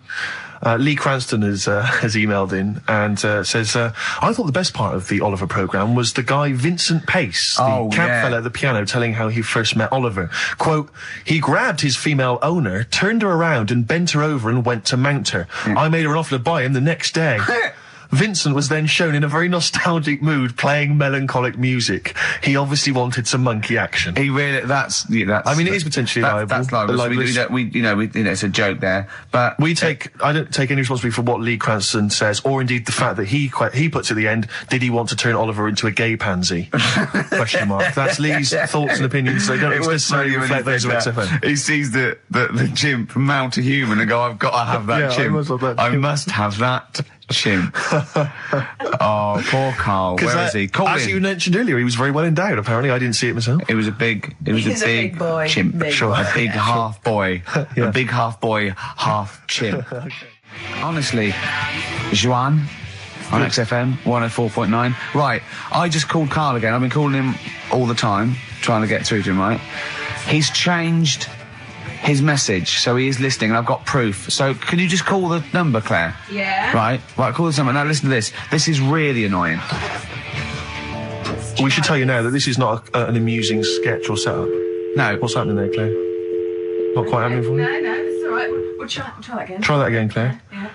But Lee Cranston has emailed in and says, I thought the best part of the Oliver programme was the guy Vincent Pace, the camp fella at the piano, telling how he first met Oliver. Quote, he grabbed his female owner, turned her around and bent her over and went to mount her. I made her an offer to buy him the next day. Vincent was then shown in a very nostalgic mood playing melancholic music. He obviously wanted some monkey action. He really, that's. I mean, it is potentially liable. That's liable. So it's a joke there. But I don't take any responsibility for what Lee Cranston says, or indeed the fact that he puts at the end, did he want to turn Oliver into a gay pansy? Question mark. That's Lee's thoughts and opinions. They don't necessarily reflect those of XFM. He sees the chimp mount a human and go, I've got to have that Yeah, chimp. I must have that chimp. Chimp. Oh, poor Karl. Where is he? Call as in. you mentioned earlier, he was very well endowed, apparently. I didn't see it myself. It was a big boy. chimp. Big Sure, boy. a big half boy. Yeah. A big half boy, half chimp. Honestly, Juan on XFM 104.9. Right, I just called Karl again. I've been calling him all the time, trying to get through to him, right? He's changed his message, so he is listening, and I've got proof. So can you just call the number, Claire? Yeah. Right, call this number. Now listen to this. This is really annoying. We should tell you now that this is not an amusing sketch or setup. No. What's happening there, Claire? Not quite happening for you? No, it's all right. We'll try that again. Try that again, Claire. Yeah.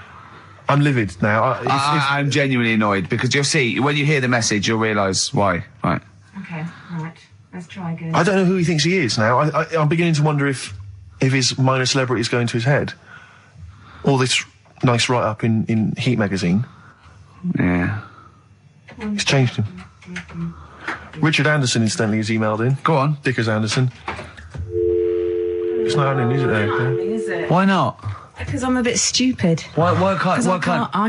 I'm livid now. I'm genuinely annoyed, because you'll see, when you hear the message, you'll realise why. Right. Okay, right. Let's try again. I don't know who he thinks he is now. I'm beginning to wonder if his minor celebrity is going to his head. All this nice write-up in Heat magazine. Yeah. It's changed him. Richard Anderson, incidentally, has emailed in. Go on. Dickers Anderson. It's not happening, is it, there? Claire? Is it? Why not? Because I'm a bit stupid. Why can't? 'Cause I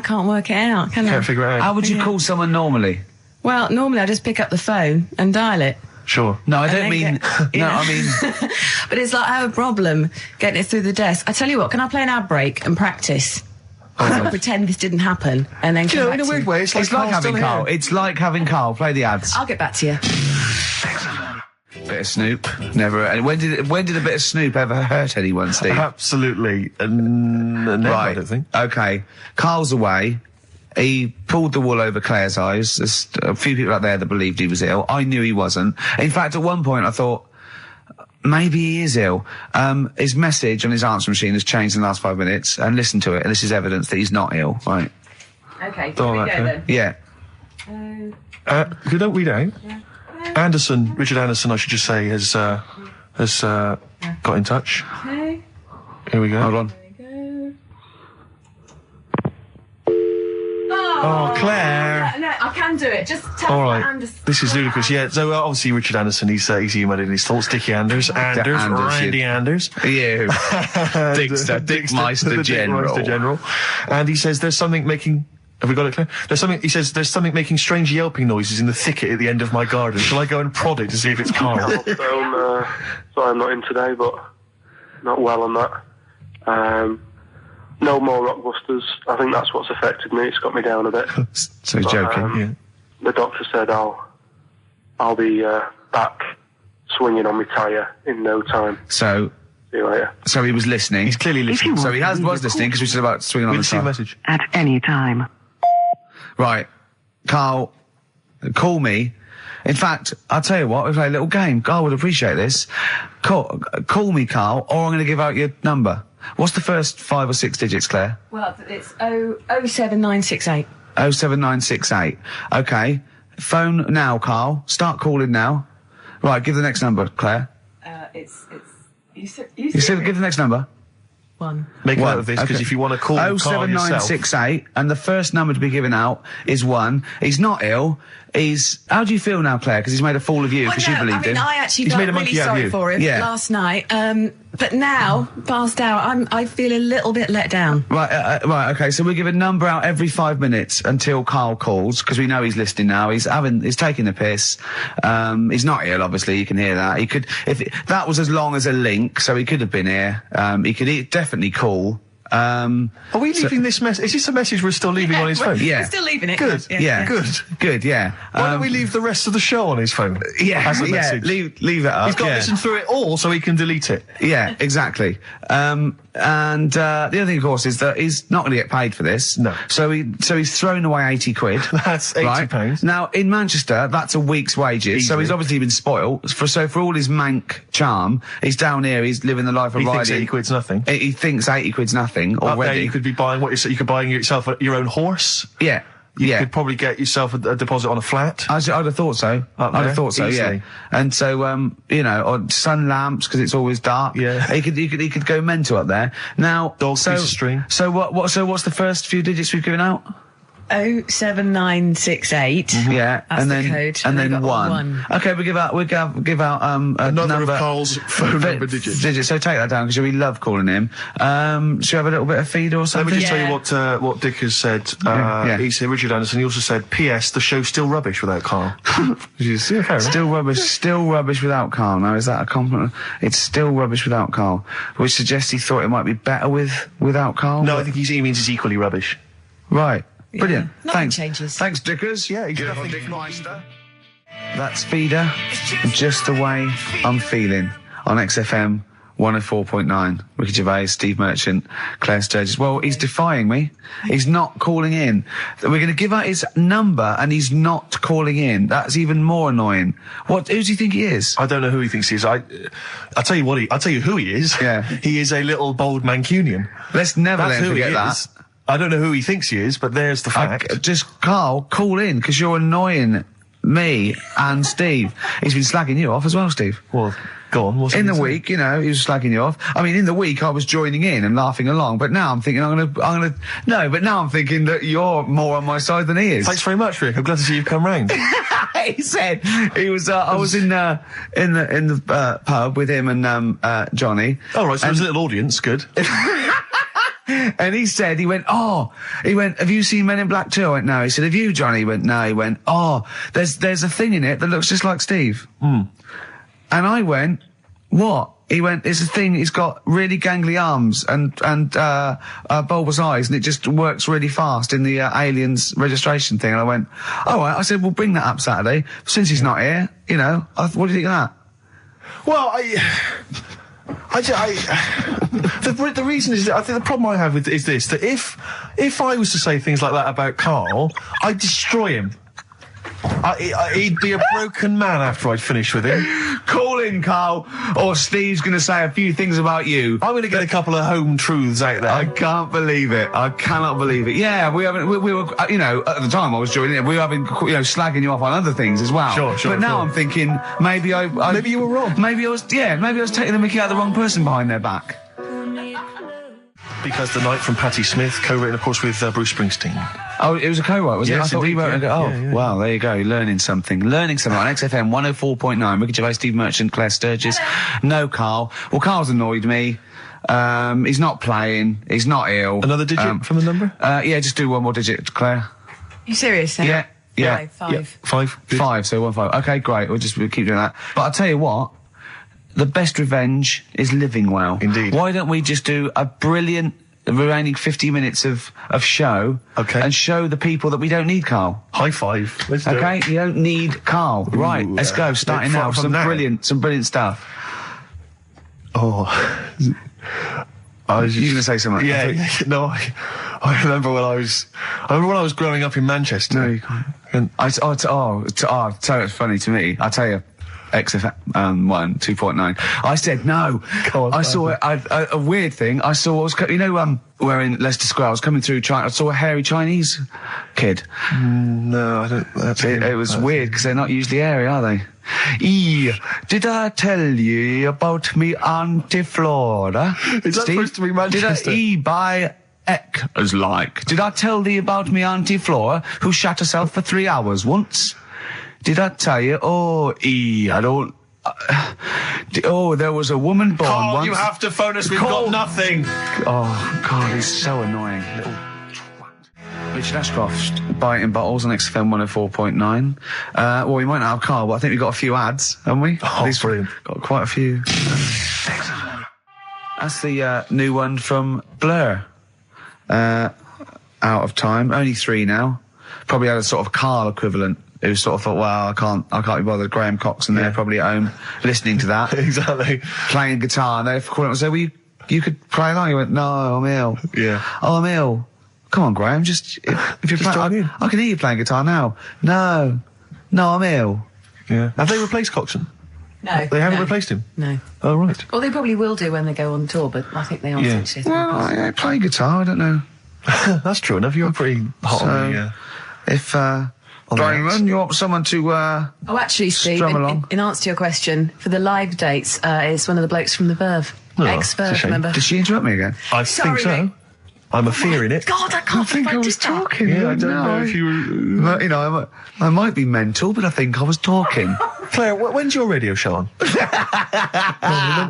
can't work it out, can I? Can't figure it out. How would you call someone normally? Well, normally I just pick up the phone and dial it. Sure. No, I And don't then mean. get- No, I mean. But it's like I have a problem getting it through the desk. I tell you what, can I play an ad break and practice? I'll pretend this didn't happen and then You come know, back in a to weird you. way, it's like It's like Carl's having still Karl. here. It's like having Karl. Play the ads. I'll get back to you. Bit of Snoop. Never. And when did a bit of Snoop ever hurt anyone, Steve? Absolutely. Never, I don't think. Okay. Karl's away. He pulled the wool over Claire's eyes. There's a few people out there that believed he was ill. I knew he wasn't. In fact, at one point I thought, maybe he is ill. His message on his answer machine has changed in the last 5 minutes, and listen to it, and this is evidence that he's not ill, right? Okay, Don't here we like go her. then. Yeah. If you don't read out, Richard Anderson, I should just say, has got in touch. Okay. Here we go. Hold on. Oh, Claire. No, I I can do it. Just tell All me right. Anderson. This is ludicrous. Yeah. So obviously Richard Anderson, he's emailed in his thoughts. Dickie Anders, Randy Anders. You. Dickster, Dickmeister General. And he says there's something making... Have we got it clear? He says there's something making strange yelping noises in the thicket at the end of my garden. Shall I go and prod it to see if it's Karl? Sorry, I'm not in today, but not well on that. No more Rockbusters. I think that's what's affected me. It's got me down a bit. So he's joking. Yeah. The doctor said I'll be back swinging on my tyre in no time. So... See you later. So he was listening. He's clearly listening. So he was listening because we said about swinging on the Receive tyre. message. At any time. Right. Karl, call me. In fact, I'll tell you what, we'll play a little game. Karl would appreciate this. Call me, Karl, or I'm going to give out your number. What's the first 5 or 6 digits, Claire? Well, it's 07968. 07968. Okay. Phone now, Karl. Start calling now. Right, give the next number, Claire. You said Give the next number. 1. Make a note of this, because if you want to call Karl yourself... 07968, and the first number to be given out is 1. He's not ill. How do you feel now, Claire? Because he's made a fool of you, because you believed him. I actually He's felt made a really monkey out of sorry you. for him last night. But now, passed out, I feel a little bit let down. Right, okay, so we give a number out every 5 minutes until Karl calls, because we know he's listening now. He's taking the piss. He's not ill, obviously, you can hear that. That was as long as a link, so he could have been here. He could definitely call. Are we leaving this message? Is this a message we're still leaving on his phone? Yeah. We're still leaving it. Good. Yeah. Good, yeah. Why don't we leave the rest of the show on his phone? Yeah, As a message. leave it up. He's got to listen through it all so he can delete it. Yeah, exactly. And the other thing, of course, is that he's not going to get paid for this. No. So he's thrown away 80 quid. That's 80 right? pounds. Now, in Manchester, that's a week's wages. Easily. So he's obviously been spoilt. So for all his mank charm, he's down here, he's living the life of He riding. thinks 80 quid's nothing. He thinks 80 quid's nothing Up there, already. you could be buying you could buy yourself your own horse. Yeah. You could probably get yourself a deposit on a flat. I'd have thought so. Up I'd there, have thought so, easily. yeah. And so, or sun lamps because it's always dark. Yeah. He could go mental up there. Now, Dog piece of string. So what's the first few digits we've given out? 07968. Yeah, That's and the then code. and then we've got 1. Okay, we give out a Another number, of Karl's phone number digits. So take that down because we love calling him. Should we have a little bit of feed or Let something? me just tell you what Dick has said. Yeah. He said, Richard Anderson, he also said, P.S. the show's still rubbish without Karl. Still rubbish without Karl. Now, is that a compliment? It's still rubbish without Karl, which suggests he thought it might be better without Karl. No, I think he means it's equally rubbish. Right. Brilliant. Nothing Thanks. changes. Thanks, Dickers. Yeah, Good nothing on Dick Meister. That's Feeder, Just the Way I'm Feeling, on XFM 104.9. Ricky Gervais, Steve Merchant, Claire Sturgis. Well, he's defying me. He's not calling in. We're going to give out his number and he's not calling in. That's even more annoying. Who does he think he is? I don't know who he thinks he is. I'll tell you who he is. Yeah. He is a little bold Mancunian. Let's never That's let him who he forget that. is. I don't know who he thinks he is, but there's the fact. Just, Karl, call in, because you're annoying me and Steve. He's been slagging you off as well, Steve. Well, go on. What's In he the saying? week, he was slagging you off. I mean, in the week, I was joining in and laughing along, but now I'm thinking but now I'm thinking that you're more on my side than he is. Thanks very much, Rick. I'm glad to see you've come round. He said he was. I was in the pub with him and Johnny. All right, so there's a little audience. Good. And he went, have you seen Men in Black 2? I went, no. He said, have you, Johnny? He went, no. He went, there's a thing in it that looks just like Steve. And I went, what? He went, it's a thing, he's got really gangly arms and bulbous eyes, and it just works really fast in the Aliens registration thing. And I went, all right. I said, we'll bring that up Saturday. Since he's not here, what do you think of that? Well, the reason is that I think the problem I have is this, that if I was to say things like that about Karl, I'd destroy him. He'd be a broken man after I'd finished with him. Call in, Karl, or Steve's going to say a few things about you. I'm going to get a couple of home truths out there. I can't believe it. I cannot believe it. Yeah, we were, at the time I was joining it, we were having, slagging you off on other things as well. Sure. But now I'm thinking, maybe maybe you were wrong. Maybe I was taking the mickey out of the wrong person behind their back. Because the Night from Patti Smith, co-written, of course, with Bruce Springsteen. Oh, it was a co-write, was it? Yes, I thought indeed, you wrote it. Oh, wow, there you go. Learning something. Learning something on XFM 104.9. Ricky Gervais, Steve Merchant, Claire Sturgis. No Karl. Well, Karl's annoyed me. He's not playing. He's not ill. Another digit from the number? Yeah, just do one more digit, Claire. You serious? Sam? Yeah. Yeah. Five. Yeah. 5. Good. 5, so 1 5. Okay, great. We'll keep doing that. But I'll tell you what, the best revenge is living well. Indeed. Why don't we just do a brilliant remaining 50 minutes of show and show the people that we don't need Karl. High five. Let's do it. You don't need Karl. Right, let's go. Starting now. Some brilliant stuff. Oh. You going to say something? Yeah. No, I remember when I was growing up in Manchester. No, you can't. And it's funny to me. I tell you, XFM 2.9. I said no. I saw a weird thing. I saw where in Leicester Square I was coming through. I saw a hairy Chinese kid. No, I don't. It was weird because they're not usually hairy, are they? Did I tell you about me Auntie Flora? Is that supposed to be Manchester? By Eck as like. Did I tell thee about me Auntie Flora who shot herself for 3 hours once? Did I tell you? I don't... there was a woman born Karl, once... you have to phone us, we've got nothing. Oh, God, he's so annoying. Little twat. Richard Ashcroft, biting bottles on XFM 104.9. Well, we might not have Karl, but I think we've got a few ads, haven't we? Oh, brilliant. Got quite a few. That's the new one from Blur. Out of Time. Only 3 now. Probably had a sort of Karl equivalent. Who sort of thought, well, I can't be bothered. Graham Cox and they're probably at home listening to that. Exactly. Playing guitar, and they're calling up and say, well, you could play along. He went, no, I'm ill. Yeah. Oh, I'm ill. Come on, Graham, if you're playing, I can hear you playing guitar now. No, I'm ill. Yeah. Have they replaced Coxon? No. They haven't replaced him? No. Oh, right. Well, they probably will do when they go on tour, but I think they are essentially. Well, I play guitar, I don't know. That's true enough. You're pretty hot on the... If, Damon, you want someone to, actually, Steve, in answer to your question, for the live dates, it's one of the blokes from the Verve. Ex-Verve, remember? Did she interrupt me again? I think so. Rick. I'm a fear in it. God, I can't think I was talking. Yeah, I don't know if you were... I might be mental, but I think I was talking. Claire, when's your radio show on?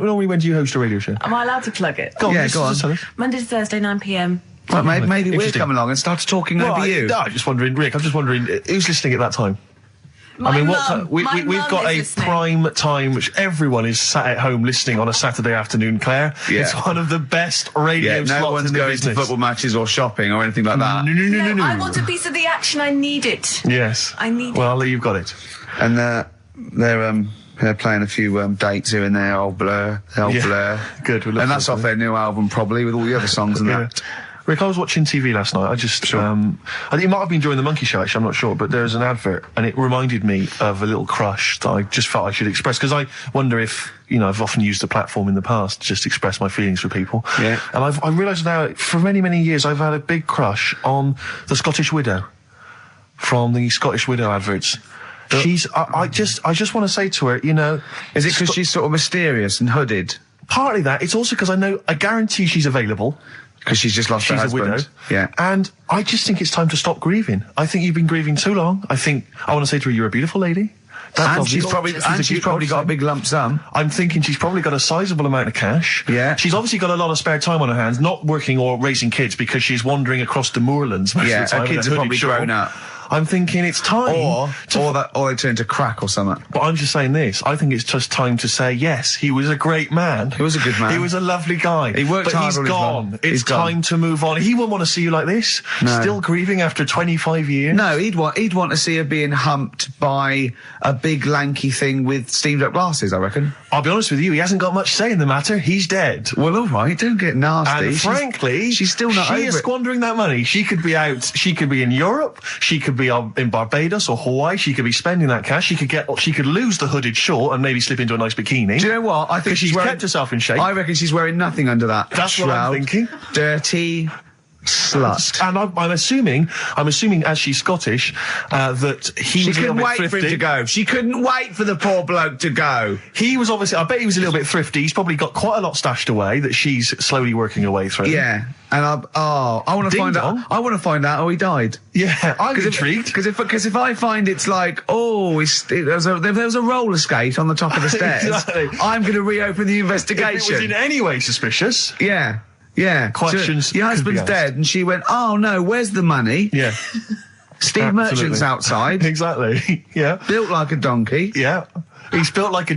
Normally, when do you host a radio show? Am I allowed to plug it? Go on. Monday to Thursday, 9 p.m. Well, maybe we'll come along and start talking over you. No, I'm just wondering, Rick, who's listening at that time? My we've mum got a listening. prime time which everyone is sat at home listening on a Saturday afternoon, Claire. Yeah. It's one of the best radio slots no one's in the going business. to football matches or shopping or anything like that. No. I want a piece of the action. I need it. Yes. I need it. Well, you've got it. And they're playing a few dates here and there. Old Blur. Blur. Good. And that's off their new album, probably, with all the other songs and that. Rick, I was watching TV last night. I think it might have been during the Monkey Show, actually, I'm not sure, but there's an advert, and it reminded me of a little crush that I just felt I should express, because I wonder if, I've often used the platform in the past to just express my feelings for people. Yeah. And I realised now, for many, many years, I've had a big crush on the Scottish Widow, from the Scottish Widow adverts. I just want to say to her, Is it because she's sort of mysterious and hooded? Partly that. It's also because I guarantee she's available. Because she's just lost her husband. She's a widow. Yeah. And I just think it's time to stop grieving. I think you've been grieving too long. I want to say to her, you're a beautiful lady. She's probably got a big lump sum. I'm thinking she's probably got a sizable amount of cash. Yeah. She's obviously got a lot of spare time on her hands, not working or raising kids because she's wandering across the moorlands most of the time. Her kids are probably grown up. I'm thinking it's time. Or they turn to crack or something. But I'm just saying this. I think it's just time to say, yes, he was a great man. He was a good man. He was a lovely guy. He worked hard. But he's gone. It's time to move on. He wouldn't want to see you like this. No. Still grieving after 25 years. No, he'd want to see her being humped by a big lanky thing with steamed up glasses, I reckon. I'll be honest with you, he hasn't got much say in the matter. He's dead. Well, all right, don't get nasty. And frankly, she's still not over it. She is squandering that money. She could be out. She could be in Europe. She could be in Barbados or Hawaii. She could be spending that cash. She could lose the hooded short and maybe slip into a nice bikini. Do you know what? I think she's kept herself in shape. I reckon she's wearing nothing under that. That's what I'm thinking. Dirty, slut. And I'm assuming as she's Scottish, that he was a little bit thrifty. She couldn't wait for him to go. She couldn't wait for the poor bloke to go. He was obviously, I bet he was a little bit thrifty. He's probably got quite a lot stashed away that she's slowly working her way through. Yeah. And I want to find out. I want to find out how he died. Yeah, I'm intrigued. Because if I find it's like, there was a roller skate on the top of the stairs, exactly. I'm going to reopen the investigation. If it was in any way suspicious. Yeah. Yeah. Questions. So your husband's dead, and she went, "Oh no, where's the money?" Yeah. Steve Merchant's outside. Exactly. Yeah. Built like a donkey. Yeah. He's built like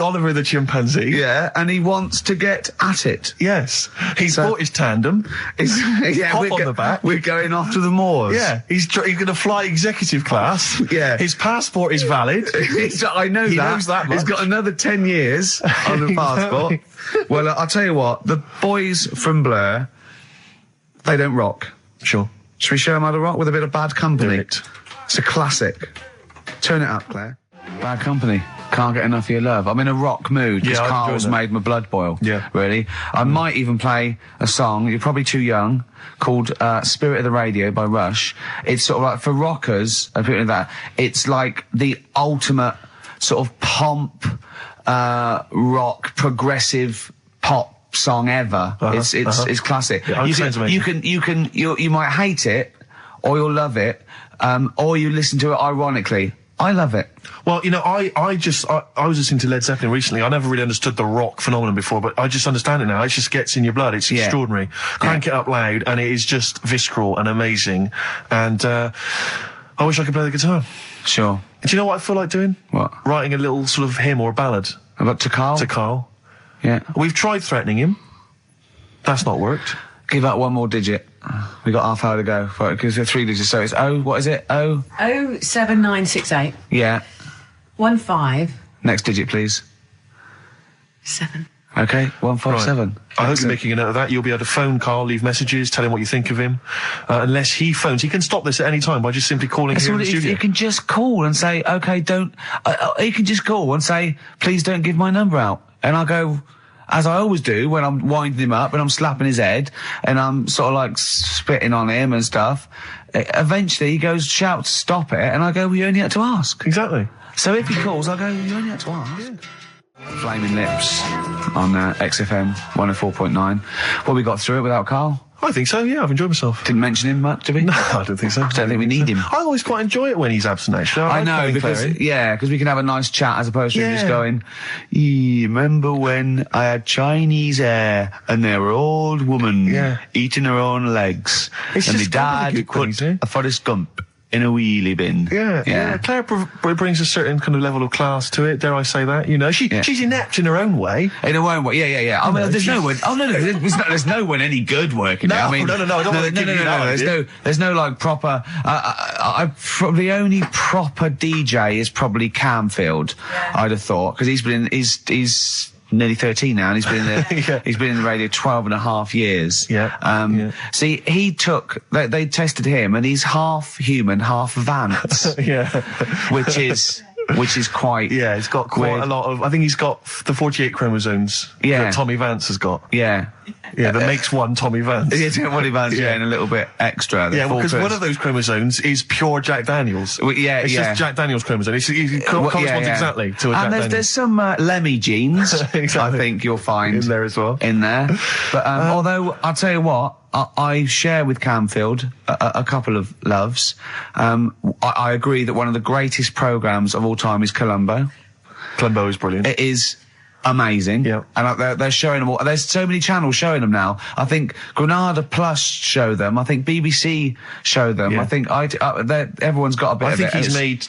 Oliver the chimpanzee. Yeah, and he wants to get at it. Yes. He's bought his tandem. Hop on the back. We're going off to the moors. Yeah. He's going to fly executive class. Yeah. His passport is valid. I know he knows that much. He's got another 10 years on the passport. Well, I'll tell you what. The boys from Blur, they don't rock. Sure. Should we show them how to rock with a bit of Bad Company? Do it. It's a classic. Turn it up, Claire. Bad Company. Can't get enough of your love. I'm in a rock mood because Karl's made my blood boil. Yeah. Really. I might even play a song, you're probably too young, called Spirit of the Radio by Rush. It's sort of like, for rockers, and people like that, it's like the ultimate sort of pomp, rock, progressive pop song ever. It's classic. Yeah, you might hate it, or you'll love it, or you listen to it ironically. I love it. Well, you know, I was listening to Led Zeppelin recently. I never really understood the rock phenomenon before, but I just understand it now. It just gets in your blood. It's extraordinary. Crank it up loud, and it is just visceral and amazing. And I wish I could play the guitar. Sure. Do you know what I feel like doing? What? Writing a little sort of hymn or a ballad. About to Karl? To Karl. Yeah. We've tried threatening him. That's not worked. Give out one more digit. We got half hour to go. Because they're 3 digits, so it's what is it? 07968. Yeah. 15. Next digit, please. 7. Okay, 157. Right. I hope you're making a note of that. You'll be able to phone Karl, leave messages, tell him what you think of him. Unless he phones. He can stop this at any time by just simply calling here in the studio. You can just call and say, okay, don't... you can just call and say, please don't give my number out. And I'll go... As I always do when I'm winding him up and I'm slapping his head and I'm sort of like spitting on him and stuff. Eventually he goes, shouts, stop it, and I go, well, you only had to ask. Exactly. So if he calls, I go, you only had to ask. Yeah. Flaming Lips on XFM 104.9. Well, we got through it without Karl. I think so, yeah. I've enjoyed myself. Didn't mention him much, did we? No, I don't think so. I don't think we need him. I always quite enjoy it when he's absent, actually. I know, because we can have a nice chat as opposed to him just going, remember when I had Chinese hair and there were old woman eating her own legs and the dad put a Forrest Gump in a wheelie bin. Yeah. Claire brings a certain kind of level of class to it, dare I say that, you know. She's inept in her own way. In her own way, yeah. I mean, there's no one, there's no one any good working there. I mean, no, I don't want to give you that. There's no like proper, the only proper DJ is probably Camfield, I'd have thought, because he's nearly 13 now, and he's been in the he's been in the radio 12 and a half years. See, they tested him, and he's half human, half Vance. which is quite he's got quite weird. A lot of, I think he's got the 48 chromosomes that Tommy Vance has got. That makes one Tommy Vance. Tommy Vance, and a little bit extra. Because one of those chromosomes is pure Jack Daniels. It's just Jack Daniels chromosome. It corresponds exactly to a Jack Daniels. There's some Lemmy genes, exactly. I think you'll find. In there as well. But although, I'll tell you what, I share with Camfield a couple of loves. I agree that one of the greatest programmes of all time is Columbo. Columbo is brilliant. It is amazing. Yeah. And they're showing them all. There's so many channels showing them now. I think Granada Plus show them. I think BBC show them. Yeah. I think everyone's got a bit of it. I think he's made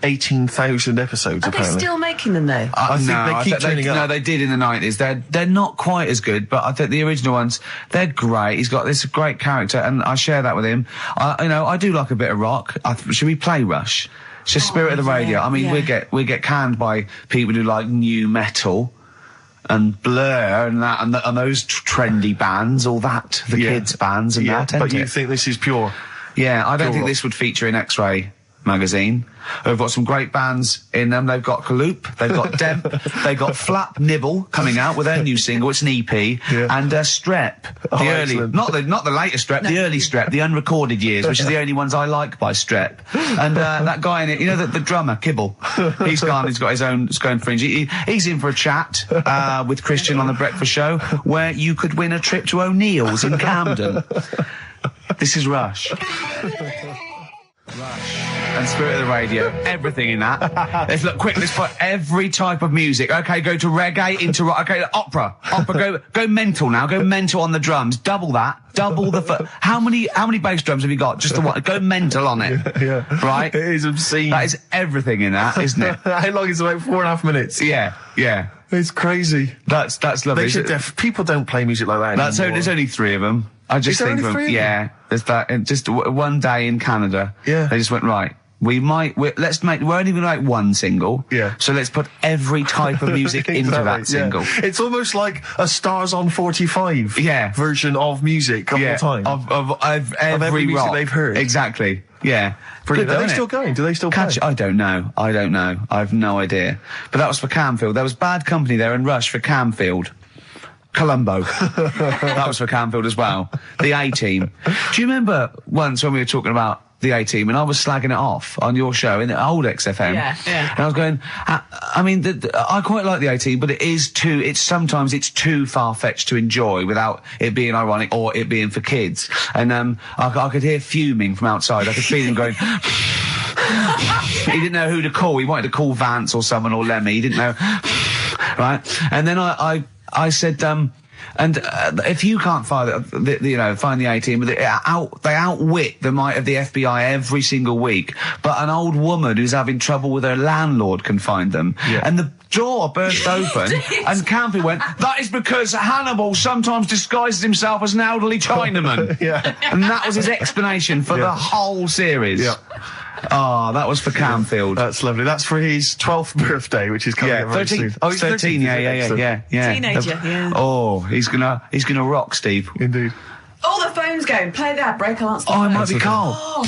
18,000 episodes, Are apparently. they still making them, though? I think they keep turning up. No, they did in the 90s. They're not quite as good, but I think the original ones, they're great. He's got this great character, and I share that with him. I do like a bit of rock. Should we play Rush? It's just Spirit of the Radio. I mean, we get canned by people who like new metal and Blur and that and those trendy bands, all that, kids bands and that. But you think this is pure? Yeah, I don't think rock. this would feature in X-Ray magazine, who've got some great bands in them. They've got Kaloop, they've got Demp, they've got Flap Nibble coming out with their new single. It's an EP, and Strep, the early, not the latest Strep, the early Strep, the unrecorded years, which is the only ones I like by Strep. And that guy in it, you know, the drummer Kibble, he's got his own Scone Fringe. He's in for a chat with Christian on the Breakfast Show, where you could win a trip to O'Neill's in Camden. This is Rush. And Spirit of the Radio, everything in that. Let's put every type of music. Okay, go to reggae, into rock. Okay, opera, go mental now. Go mental on the drums. Double that. Double the. How many bass drums have you got? Just the one. Go mental on it. Yeah. Right. It is obscene. That is everything in that, isn't it? How long is it? Like 4.5 minutes. Yeah. It's crazy. That's lovely. People don't play music like that anymore. There's only 3 of them. I just think of them. Yeah. There's that. And just one day in Canada. Yeah. They just went right. We're only going to make one single. Yeah. So let's put every type of music into that single. Yeah. It's almost like a Stars on 45 version of music of all time. Of every music rock they've heard. Exactly. Yeah. Brilliant. Are they still going? Do they still play? I don't know. I have no idea. But that was for Camfield. There was Bad Company there and Rush for Camfield. Colombo. That was for Camfield as well. The A-Team. Do you remember once when we were talking about the A-Team, and I was slagging it off on your show in the old XFM. Yeah. And I was going, I mean, I quite like the A-Team, but sometimes it's too far-fetched to enjoy without it being ironic or it being for kids. And I could hear fuming from outside. I could feel him going. He didn't know who to call. He wanted to call Vance or someone or Lemmy. He didn't know. Right? And then I said, and if you can't find the A-Team, they outwit the might of the FBI every single week. But an old woman who's having trouble with her landlord can find them. Yeah. And the door burst open, and Campy went, "That is because Hannibal sometimes disguises himself as an elderly Chinaman." Yeah. And that was his explanation for the whole series. Yeah. Oh, that was for Camfield. That's lovely. That's for his 12th birthday, which is coming up very 13. soon. Oh, he's 13. Yeah. Teenager, yeah. Oh, he's gonna rock, Steve. Indeed. Oh, the phone's going. Play that break. I'll answer the phone. phone. It might be Karl. Oh.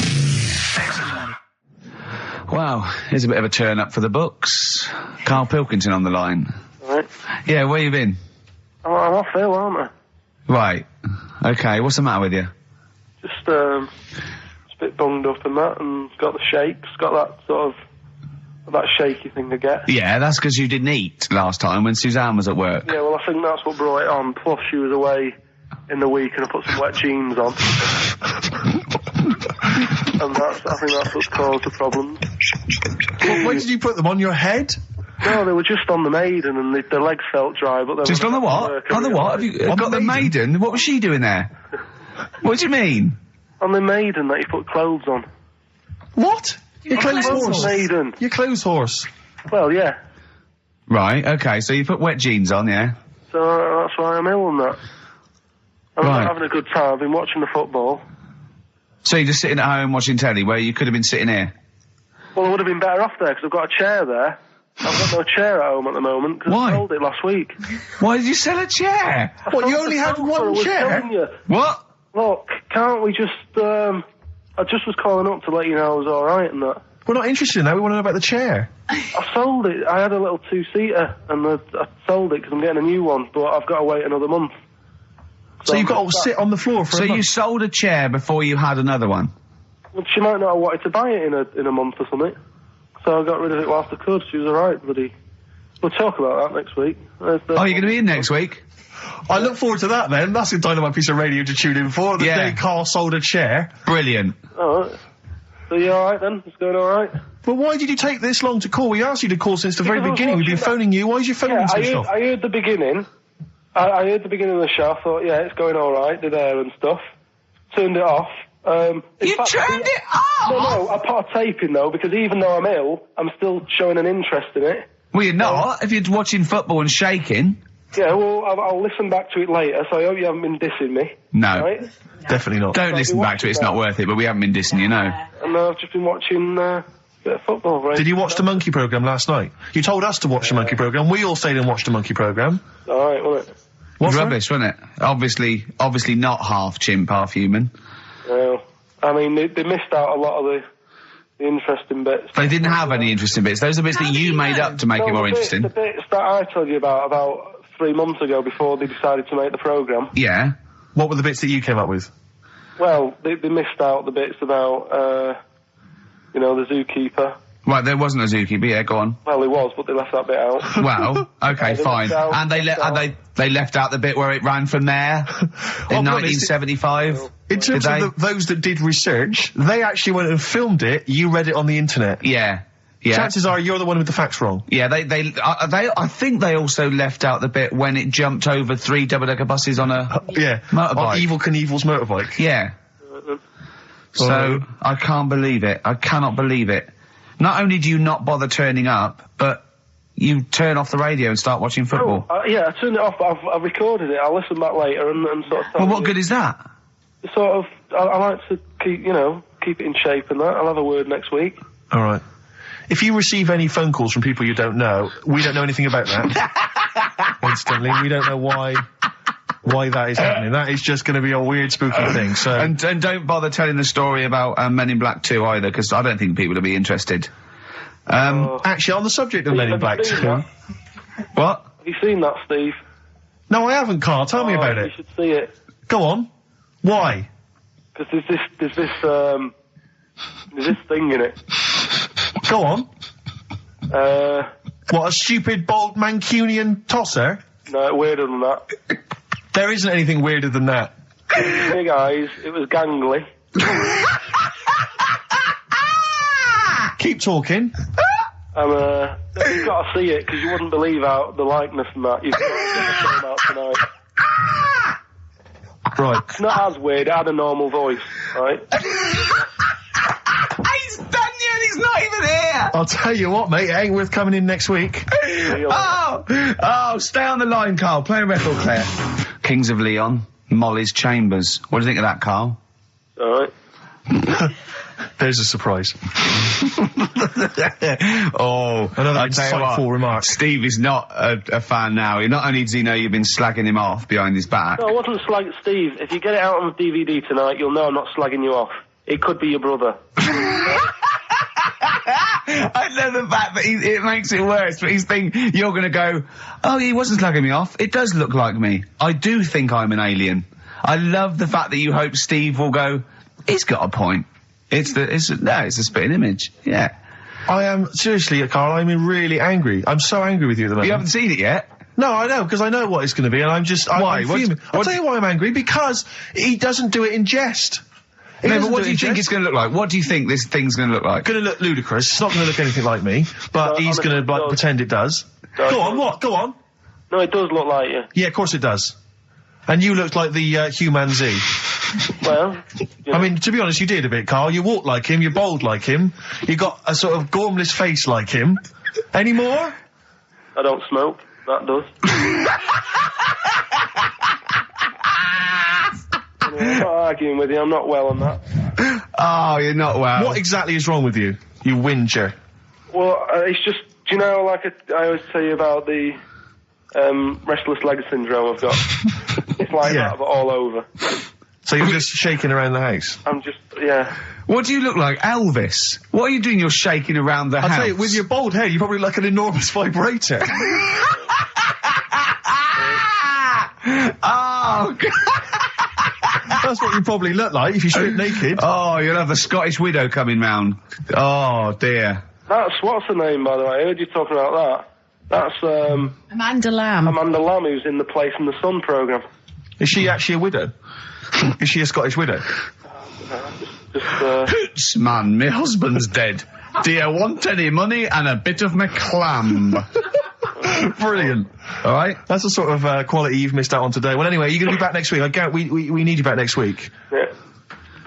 Wow, here's a bit of a turn up for the books. Karl Pilkington on the line. Right. Yeah, where you been? I'm off ill, aren't I? Right. Okay, what's the matter with you? Just a bit bunged up and that, and got the shakes, got that sort of that shaky thing to get. Yeah, that's because you didn't eat last time when Suzanne was at work. Yeah, well, I think that's what brought it on. Plus, she was away in the week, and I put some wet jeans on, and I think that's what caused the problem. Why did you put them on your head? No, they were just on the Maiden, and the legs felt dry. But just on the what? On the what? Have you got the Maiden? What was she doing there? What do you mean? On the Maiden that you put clothes on. What? Your clothes horse. Maiden. Your clothes horse. Well, yeah. Right, okay, so you put wet jeans on, yeah? So that's why I'm ill and that. I'm not having a good time. I've been watching the football. So you're just sitting at home watching telly where you could have been sitting here? Well, I would have been better off there because I've got a chair there. I've got no chair at home at the moment because I sold it last week. Why did you sell a chair? What, you only had one chair? What? Look, can't we just, I just was calling up to let you know I was alright and that. We're not interested in that, we want to know about the chair. I sold it, I had a little 2-seater, and I sold it because I'm getting a new one, but I've got to wait another month. So you've got to sit on the floor for a month? So you sold a chair before you had another one? Well, she might not have wanted to buy it in a month or something. So I got rid of it whilst I could, she was alright, buddy. We'll talk about that next week. Oh, you're going to be in next week? I look forward to that then. That's a dynamite piece of radio to tune in for. The day Karl sold a chair. Brilliant. Alright. So you alright then? It's going alright? But why did you take this long to call? We asked you to call since the very beginning. We've been phoning you. Why did you phone me so long? I heard the beginning. I heard the beginning of the show. I thought, yeah, it's going alright, the there and stuff. Turned it off. Turned it off? No, I put a tape in though, because even though I'm ill, I'm still showing an interest in it. Well, you're not, if you're watching football and shaking. Yeah, well, I'll listen back to it later, so I hope you haven't been dissing me. No. Right? Definitely not. Don't listen back to it, it's not worth it, but we haven't been dissing you, no. And I've just been watching a bit of football, right? Did you watch the Monkey programme last night? You told us to watch the Monkey programme, we all stayed and watched the Monkey programme. Alright, wasn't it? It was rubbish, wasn't it? Obviously not half chimp, half human. Well, I mean, they missed out a lot of the interesting bits. They didn't have any interesting bits. Those are bits that you made up to make it more interesting. The bits that I told you about 3 months ago before they decided to make the programme. Yeah. What were the bits that you came up with? Well, they missed out the bits about, the zookeeper. Right, there wasn't a zookeeper. Yeah, go on. Well, there was, but they left that bit out. Well, okay, fine. And they left out the bit where it ran from there in 1975. In terms of those that did research, they actually went and filmed it. You read it on the internet. Yeah. Yeah. Chances are you're the one with the facts wrong. Yeah, I think they also left out the bit when it jumped over 3 double-decker buses on a motorbike. On Evel Knievel's motorbike. Yeah. So, I can't believe it. I cannot believe it. Not only do you not bother turning up, but you turn off the radio and start watching football. I turned it off, but I've recorded it. I'll listen back later and sort of... Well, what good is that? Sort of, I like to keep it in shape and that. I'll have a word next week. All right. If you receive any phone calls from people you don't know, we don't know anything about that. Instantly, we don't know why that is happening. That is just going to be a weird, spooky thing. So and don't bother telling the story about Men in Black 2 either, because I don't think people will be interested. Actually, on the subject of Men in Black 2, what? Have you seen that, Steve? No, I haven't, Karl. Tell me about it. You should see it. Go on. Why? Because there's this thing in it. Go on. What, a stupid, bald Mancunian tosser? No, weirder than that. There isn't anything weirder than that. Big eyes, it was gangly. Keep talking. You've got to see it, because you wouldn't believe how the likeness and that. You've got to get the film out tonight. Right. It's not as weird, it had a normal voice, right? He's done you and he's not even here! I'll tell you what, mate, it ain't worth coming in next week. Stay on the line, Karl. Play a record player. Kings of Leon, Molly's Chambers. What do you think of that, Karl? Alright. There's a surprise. Another insightful remark. Steve is not a fan now. Not only does he know you've been slagging him off behind his back. No, I wasn't slagging Steve. If you get it out on the DVD tonight, you'll know I'm not slagging you off. It could be your brother. I love the fact that it makes it worse, but he's thinking you're going to go, oh, he wasn't slagging me off. It does look like me. I do think I'm an alien. I love the fact that you hope Steve will go, he's got a point. It's a spitting image. Yeah. I am, seriously, Karl, I'm really angry. I'm so angry with you at the moment. You haven't seen it yet? No, I know, because I know what it's going to be, and I'm just... Why? I'll tell you why I'm angry, because he doesn't do it in jest. No, but what do you think it's going to look like? What do you think this thing's going to look like? Going to look ludicrous. It's not going to look anything like me, but he's going to pretend it does. Go on, what? Go on. No, it does look like you. Yeah, of course it does. And you looked like the Human Z. Well, I mean, to be honest, you did a bit, Karl. You walk like him, you're bold like him, you got a sort of gormless face like him. Any more? I don't smoke. That does. I'm not arguing with you, I'm not well on that. Oh, you're not well. What exactly is wrong with you, you whinger? Well, it's just, do you know, like I always tell you about the restless leg syndrome I've got? It's like that, but all over. So you're just shaking around the house? I'm just, yeah. What do you look like, Elvis? What are you doing? You're shaking around the house. I'll tell you, with your bald head, you probably look like an enormous vibrator. Oh, God. That's what you probably look like if you strip naked. Oh, you'll have the Scottish widow coming round. Oh, dear. That's, what's her name, by the way? I heard you talking about that. That's, Amanda Lamb. Amanda Lamb, who's in the Place in the Sun programme. Is she actually a widow? Is she a Scottish widow? Hoots, man, my husband's dead. Do you want any money and a bit of my clam? Brilliant. All right. That's the sort of quality you've missed out on today. Well, anyway, you're going to be back next week. We need you back next week. Yeah.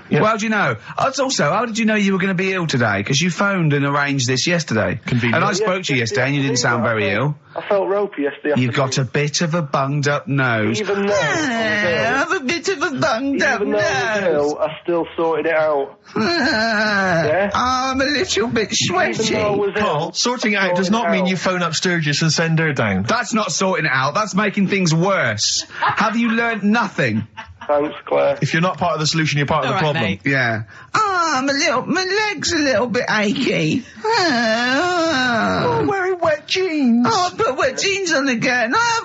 Yep. Well, how do you know? Also, how did you know you were going to be ill today? Because you phoned and arranged this yesterday. Convenient. And I spoke to you yesterday and you didn't sound very ill. I felt ropey yesterday afternoon. You've got a bit of a bunged up nose. Even though I have a bit of a bunged up Even though I was ill, I still sorted it out. Yeah? I'm a little bit sweaty. Karl, sorting it out does not mean you phone up Sturgis and send her down. That's not sorting it out. That's making things worse. Have you learnt nothing? Thanks, Claire. If you're not part of the solution, you're part of the problem. Mate. Yeah. My leg's a little bit achy. Oh, wearing wet jeans. Oh, I put wet jeans on again. My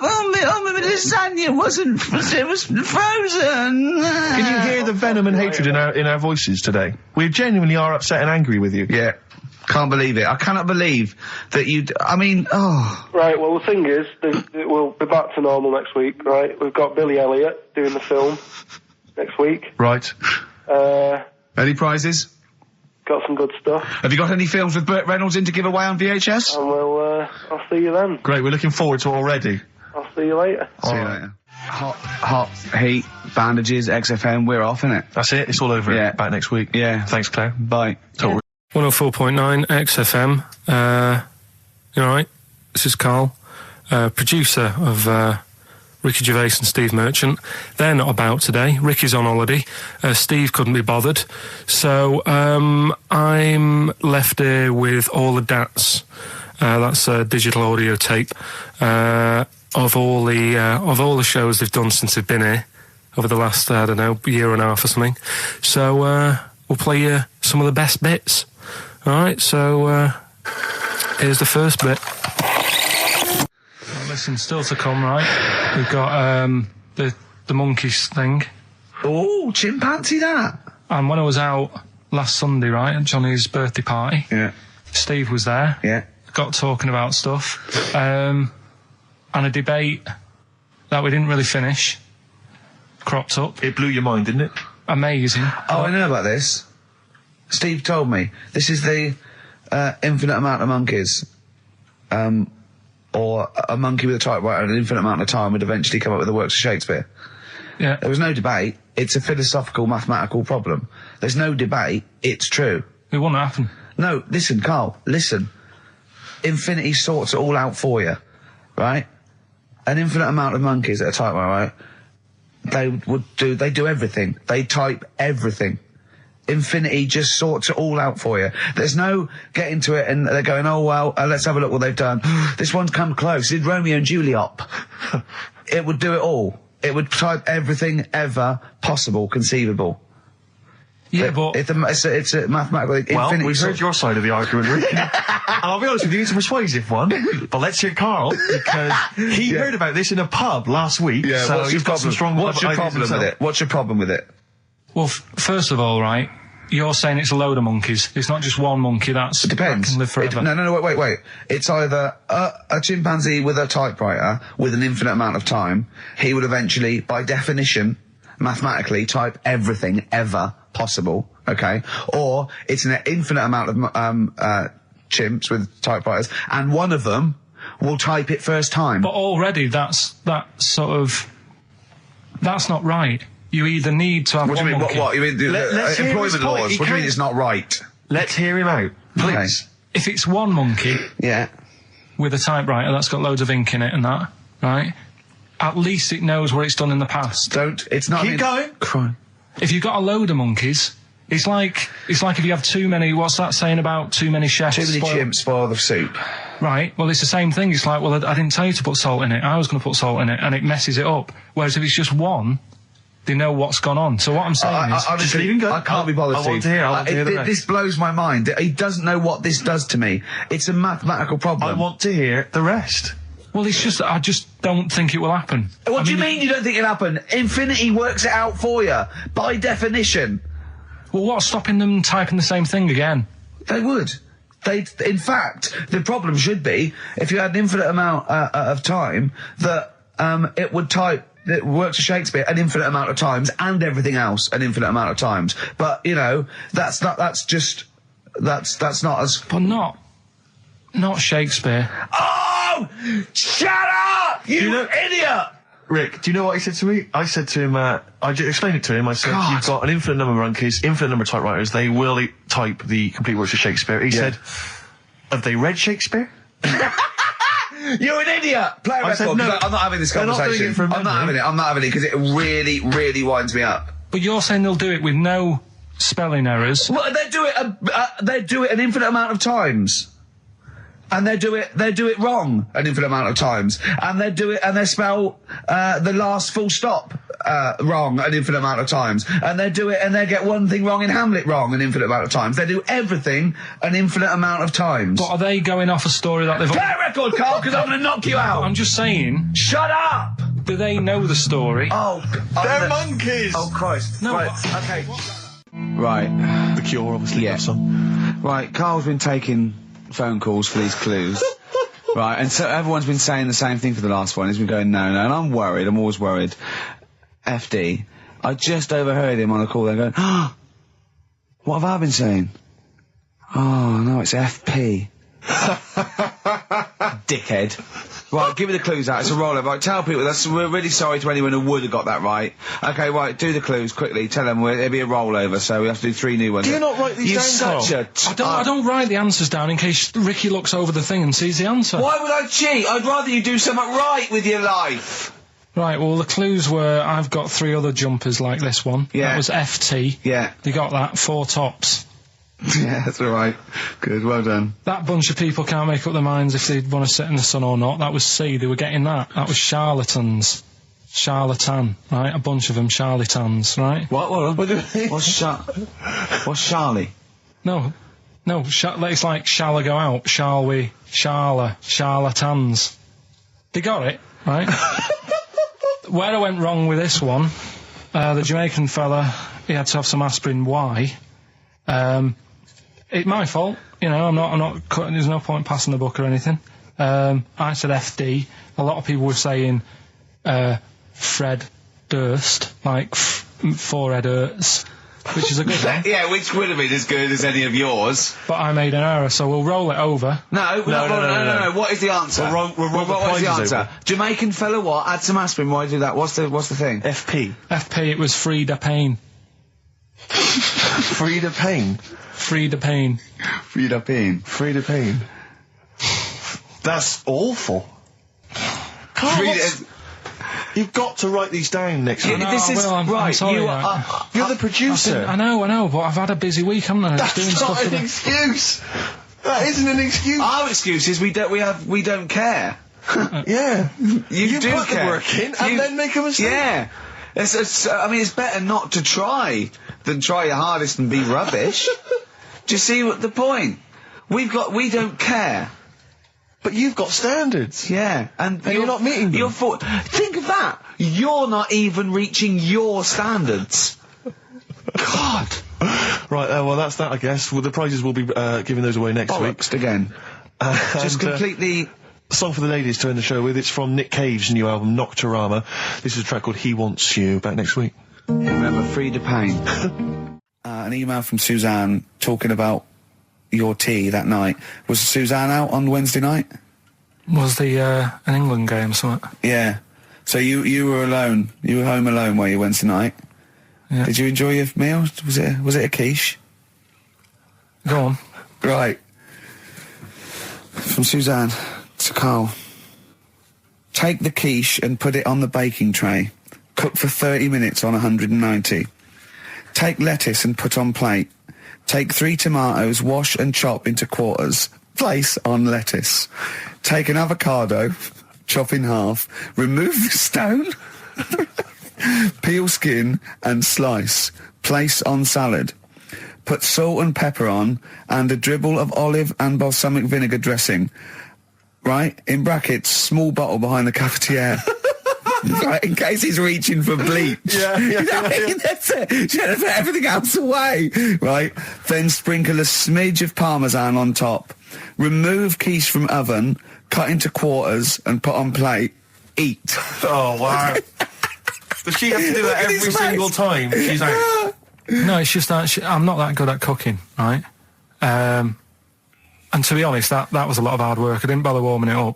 lasagna it was frozen. Can you hear the venom and hatred in our voices today? We genuinely are upset and angry with you. Yeah. Can't believe it. I cannot believe that Right, well, the thing is, we'll be back to normal next week, right? We've got Billy Elliot doing the film next week. Right. Any prizes? Got some good stuff. Have you got any films with Burt Reynolds in to give away on VHS? And I'll see you then. Great, we're looking forward to it already. I'll see you later. See you later. Hot heat, bandages, XFM, we're off, innit? That's it, it's all over. Yeah. Back next week. Yeah. Thanks, Claire. Bye. 104.9 XFM. You alright? This is Karl, producer of Ricky Gervais and Steve Merchant. They're not about today. Ricky's on holiday. Steve couldn't be bothered. So I'm left here with all the DATs. That's a digital audio tape of all the shows they've done since they've been here over the last, I don't know, year and a half or something. So we'll play you some of the best bits. Alright, so here's the first bit. Well, listen, still to come, right? We've got the monkeys thing. Oh, chimpanzee that. And when I was out last Sunday, right, at Johnny's birthday party, Yeah. Steve was there. Yeah. Got talking about stuff. And a debate that we didn't really finish cropped up. It blew your mind, didn't it? Amazing. Oh, I know about this. Steve told me. This is the infinite amount of monkeys. Or a monkey with a typewriter and an infinite amount of time would eventually come up with the works of Shakespeare. Yeah. There was no debate. It's a philosophical, mathematical problem. There's no debate. It's true. It wouldn't happen. No, listen, Karl, listen. Infinity sorts it all out for you, right? An infinite amount of monkeys at a typewriter, right? They do everything. They type everything. Infinity just sorts it all out for you. There's no getting to it and they're going, oh, well, let's have a look what they've done. This one's come close. Did Romeo and Juliet? It would do it all. It would type everything ever possible, conceivable. Yeah, but it's a mathematical Well, infinity. we've heard your side of the argument, Rick. And I'll be honest with you, it's a persuasive one. But let's hear Karl, because he heard about this in a pub last week. Yeah, so what's he's your got some problem? strong What's your ideas problem with himself. it? What's your problem with it? well, first of all, right, you're saying it's a load of monkeys. It's not just one monkey. It Depends. That can live forever. No, wait. It's either a chimpanzee with a typewriter with an infinite amount of time. He would eventually, by definition, mathematically, type everything ever possible. Okay, or it's an infinite amount of chimps with typewriters, and one of them will type it first time. But already, that's not right. You either need to have What do one you mean? monkey. What? You mean Let's hear his employment point. laws? He What do you mean can't- it's not right? Let's hear him out, please. If it's one monkey Yeah. with a typewriter that's got loads of ink in it and that, right? At least it knows what it's done in the past. It's not. Keep going. Crime. If you've got a load of monkeys, it's like if you have too many. What's that saying about too many chefs? Too many chimps spoil the soup. Right. Well, it's the same thing. It's like, well, I didn't tell you to put salt in it. I was going to put salt in it, and it messes it up. Whereas if it's just one, they know what's gone on. So what I'm saying is, honestly, just leave him go. I can't be bothered. I want to hear. I want to hear the rest. This blows my mind. He doesn't know what this does to me. It's a mathematical problem. I want to hear the rest. well, it's just I just don't think it will happen. What do you mean you don't think it'll happen? Infinity works it out for you by definition. Well, what's stopping them typing the same thing again? They would. In fact, the problem should be if you had an infinite amount of time that it would type. It works for Shakespeare an infinite amount of times and everything else an infinite amount of times. But you know, that's not as. But not Shakespeare. Oh, shut up, you idiot! Rick, do you know what he said to me? I said to him, I explained it to him. I said, God. you've got an infinite number of monkeys, infinite number of typewriters. They will type the complete works of Shakespeare. He said, have they read Shakespeare? You're an idiot! Play a I said record, no. 'cause I'm not having this They're not doing conversation. it from I'm not having memory. it. I'm not having it because it really, really winds me up. But you're saying they'll do it with no spelling errors. Well, they do it an infinite amount of times. and they do it wrong an infinite amount of times, and they spell the last full stop wrong an infinite amount of times, and they get one thing wrong in Hamlet wrong an infinite amount of times. They do everything an infinite amount of times. But are they going off a story that they've... Play a record, Carl, because I'm going to knock you out. I'm just saying... Shut up! Do they know the story? Oh, they're monkeys! Oh, Christ. No, right, okay. Right. The Cure, obviously, yeah. Song. Right, Carl's been taking phone calls for these clues. Right, and so everyone's been saying the same thing for the last one. He's been going, no, and I'm worried, I'm always worried. FD, I just overheard him on the call there going, oh, what have I been saying? Oh, no, it's FP. Dickhead. Right, give me the clues out. It's a rollover. Right, tell people we're really sorry to anyone who would have got that right. Okay, right, do the clues quickly. Tell them it'll be a rollover, so we have to do 3 new ones. Do you not write these down, Carl? I don't write the answers down in case Ricky looks over the thing and sees the answer. Why would I cheat? I'd rather you do something right with your life. Right, well, the clues were I've got 3 other jumpers like this one. Yeah. That was FT. Yeah. You got that. 4 tops. Yeah, that's all right. Good, well done. That bunch of people can't make up their minds if they want to sit in the sun or not. That was C. They were getting that. That was charlatans. Charlatan, right? A bunch of them charlatans, right? What What's Charlie? No. It's like, shall I go out? Shall we? Charlatans. They got it, right? Where I went wrong with this one, the Jamaican fella, he had to have some aspirin. Why? It's my fault, you know, I'm not cutting, there's no point passing the book or anything. I said FD. A lot of people were saying, Fred Durst, like, forehead hurts, which is a good one. Yeah, which would have been as good as any of yours. But I made an error, so we'll roll it over. No. What is the answer? What is the answer? Over. Jamaican fella what? Add some aspirin, why do that? What's the thing? FP. FP, it was Frida Payne. Frida Payne? Frida Payne. Frida Payne. Frida Payne. That's awful. Carl, you've got to write these down next week. This is I'm right. sorry, You're the producer. I know, but I've had a busy week, haven't I? That's not an excuse. That isn't an excuse. Our excuse is we don't care. Yeah. You do put care. the work in and then make a mistake. Yeah. I mean, it's better not to try than try your hardest and be rubbish. Do you see what the point? We don't care. But you've got standards. Yeah. And you're not meeting them. Think of that. You're not even reaching your standards. God. Right, well, that's that, I guess. Well, the prizes will be giving those away next week. Again. Just completely... Song for the ladies to end the show with. It's from Nick Cave's new album, Nocturama. This is a track called He Wants You. Back next week. Remember, Frida Payne. An email from Suzanne talking about your tea that night. Was Suzanne out on Wednesday night? Was the an England game or something? Yeah. So you were alone. You were home alone, were you, Wednesday night? Yeah. Did you enjoy your meal? Was it a quiche? Go on. Right. From Suzanne to Karl. Take the quiche and put it on the baking tray. Cook for 30 minutes on 190. Take lettuce and put on plate. Take 3 tomatoes, wash and chop into quarters. Place on lettuce. Take an avocado, chop in half. Remove the stone. Peel skin and slice. Place on salad. Put salt and pepper on and a dribble of olive and balsamic vinegar dressing. Right? In brackets, small bottle behind the cafetiere. Right, in case he's reaching for bleach. Yeah. That's it. Should have put everything else away. Right? Then sprinkle a smidge of parmesan on top. Remove quiche from oven, cut into quarters and put on plate. Eat. Oh, wow. Does she have to do that every single time she's out? No, it's just that I'm not that good at cooking, right? And to be honest, that was a lot of hard work. I didn't bother warming it up.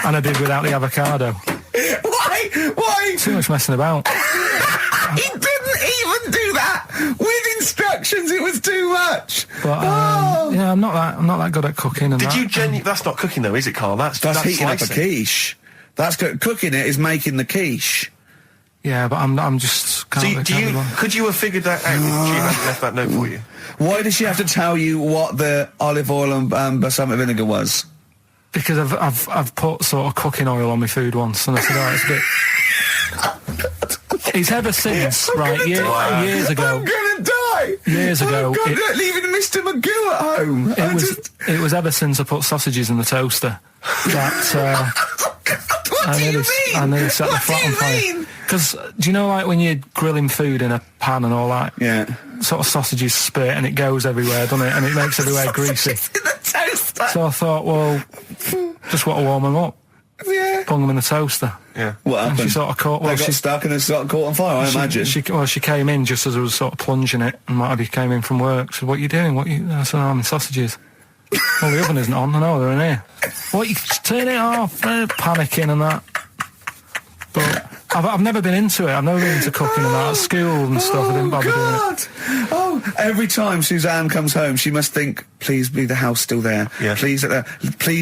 And I did without the avocado. Why? Too much messing about. He didn't even do that with instructions. It was too much. But yeah, I'm not that good at cooking. And Did you That's not cooking though, is it, Karl? That's heating up a slicing. quiche. That's cooking it is making the quiche. Yeah, but I'm just. So could you have figured that out if she hadn't left that note for you? Why did she have to tell you what the olive oil and balsamic vinegar was? Because I've put sort of cooking oil on my food once, and I said, oh, it's a bit... It's ever since, years ago. I'm gonna die! Years ago. Oh, God, leaving Mr. Magoo at home. It was ever since I put sausages in the toaster that... What do you mean? I nearly set the flat on fire. Because, do you know, like, when you're grilling food in a pan and all that? Yeah. Sort of sausages spit and it goes everywhere, doesn't it? And it makes everywhere greasy. In the toaster. So I thought, well, just want to warm them up. Yeah. Bung them in the toaster. Yeah. What happened? And she sort of caught... Well, they got stuck and they sort of caught on fire, I imagine. She came in just as I was sort of plunging it, and Marty came in from work. She said, what are you doing? I said, I'm in sausages. Well, the oven isn't on. I know, they're in here. What, you turn it off? Panicking and that. But I've never been into it. I've never been into cooking and that. At school and stuff, I didn't bother doing it. Oh, every time Suzanne comes home, she must think, please be the house still there. Yeah. Please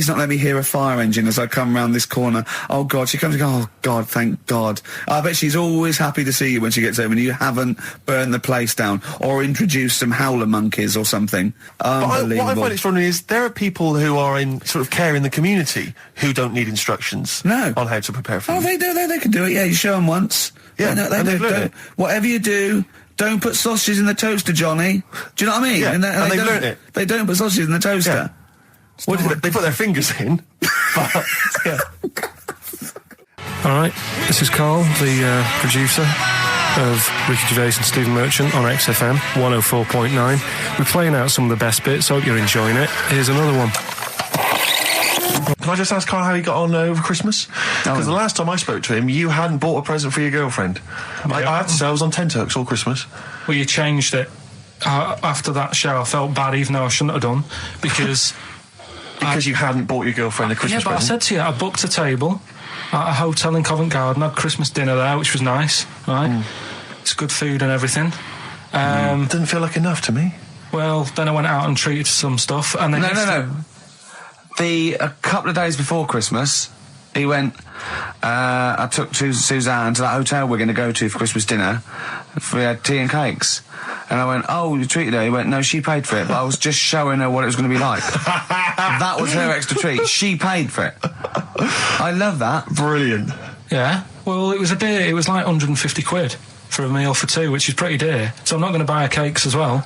not let me hear a fire engine as I come round this corner. Oh, God. She comes and goes, oh, God, thank God. I bet she's always happy to see you when she gets home and you haven't burned the place down or introduced some howler monkeys or something. Unbelievable. What I find extraordinary is there are people who are in sort of care in the community who don't need instructions on how to prepare food. Oh, they do. They can do it. Yeah, you show them once. Yeah, they do. Whatever you do, don't put sausages in the toaster, Johnny. Do you know what I mean? Yeah, and they've learnt it. They don't put sausages in the toaster. Yeah. What they put their fingers in. But, yeah. All right, this is Karl, the producer of Ricky Gervais and Stephen Merchant on XFM 104.9. We're playing out some of the best bits. Hope you're enjoying it. Here's another one. Can I just ask Karl how he got on over Christmas? Because the last time I spoke to him, you hadn't bought a present for your girlfriend. Yeah. I have to say, I was on tenterhooks all Christmas. Well, you changed it. After that show, I felt bad, even though I shouldn't have done, because... because you hadn't bought your girlfriend a Christmas present? Yeah, but I said to you, I booked a table at a hotel in Covent Garden, had Christmas dinner there, which was nice, right? It's good food and everything. Didn't feel like enough to me. Well, then I went out and treated some stuff, and then... No. A couple of days before Christmas, he went, I took Suzanne to that hotel we're going to go to for Christmas dinner. We had tea and cakes. And I went, oh, you treated her? He went, no, she paid for it, but I was just showing her what it was going to be like. That was her extra treat. She paid for it. I love that. Brilliant. Yeah. Well, it was like 150 quid for a meal for two, which is pretty dear. So I'm not going to buy her cakes as well.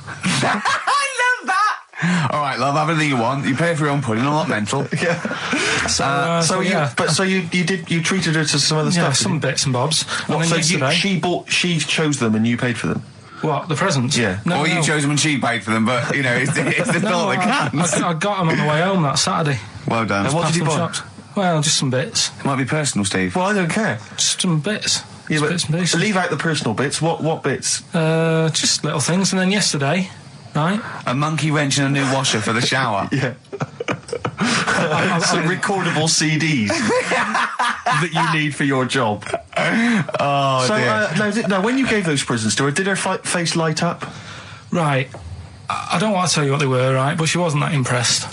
All right, love, have anything you want. You pay for your own pudding. I'm not mental. Yeah. So you treated her to some other stuff. Yeah, some bits and bobs. What, so she chose them and you paid for them. What, the presents? Yeah. No, you chose them and she paid for them, but you know it's the thought that counts. I got them on the way home that Saturday. Well done. And what did you buy? Shops. Well, just some bits. It might be personal, Steve. Well, I don't care. Just some bits. Yeah, but bits and pieces. Leave out the personal bits. What bits? Just little things. And then yesterday, right? A monkey wrench and a new washer for the shower. Yeah. Some recordable CDs that you need for your job. Oh, dear. Now, when you gave those presents to her, did her face light up? Right. I don't want to tell you what they were, right? But she wasn't that impressed.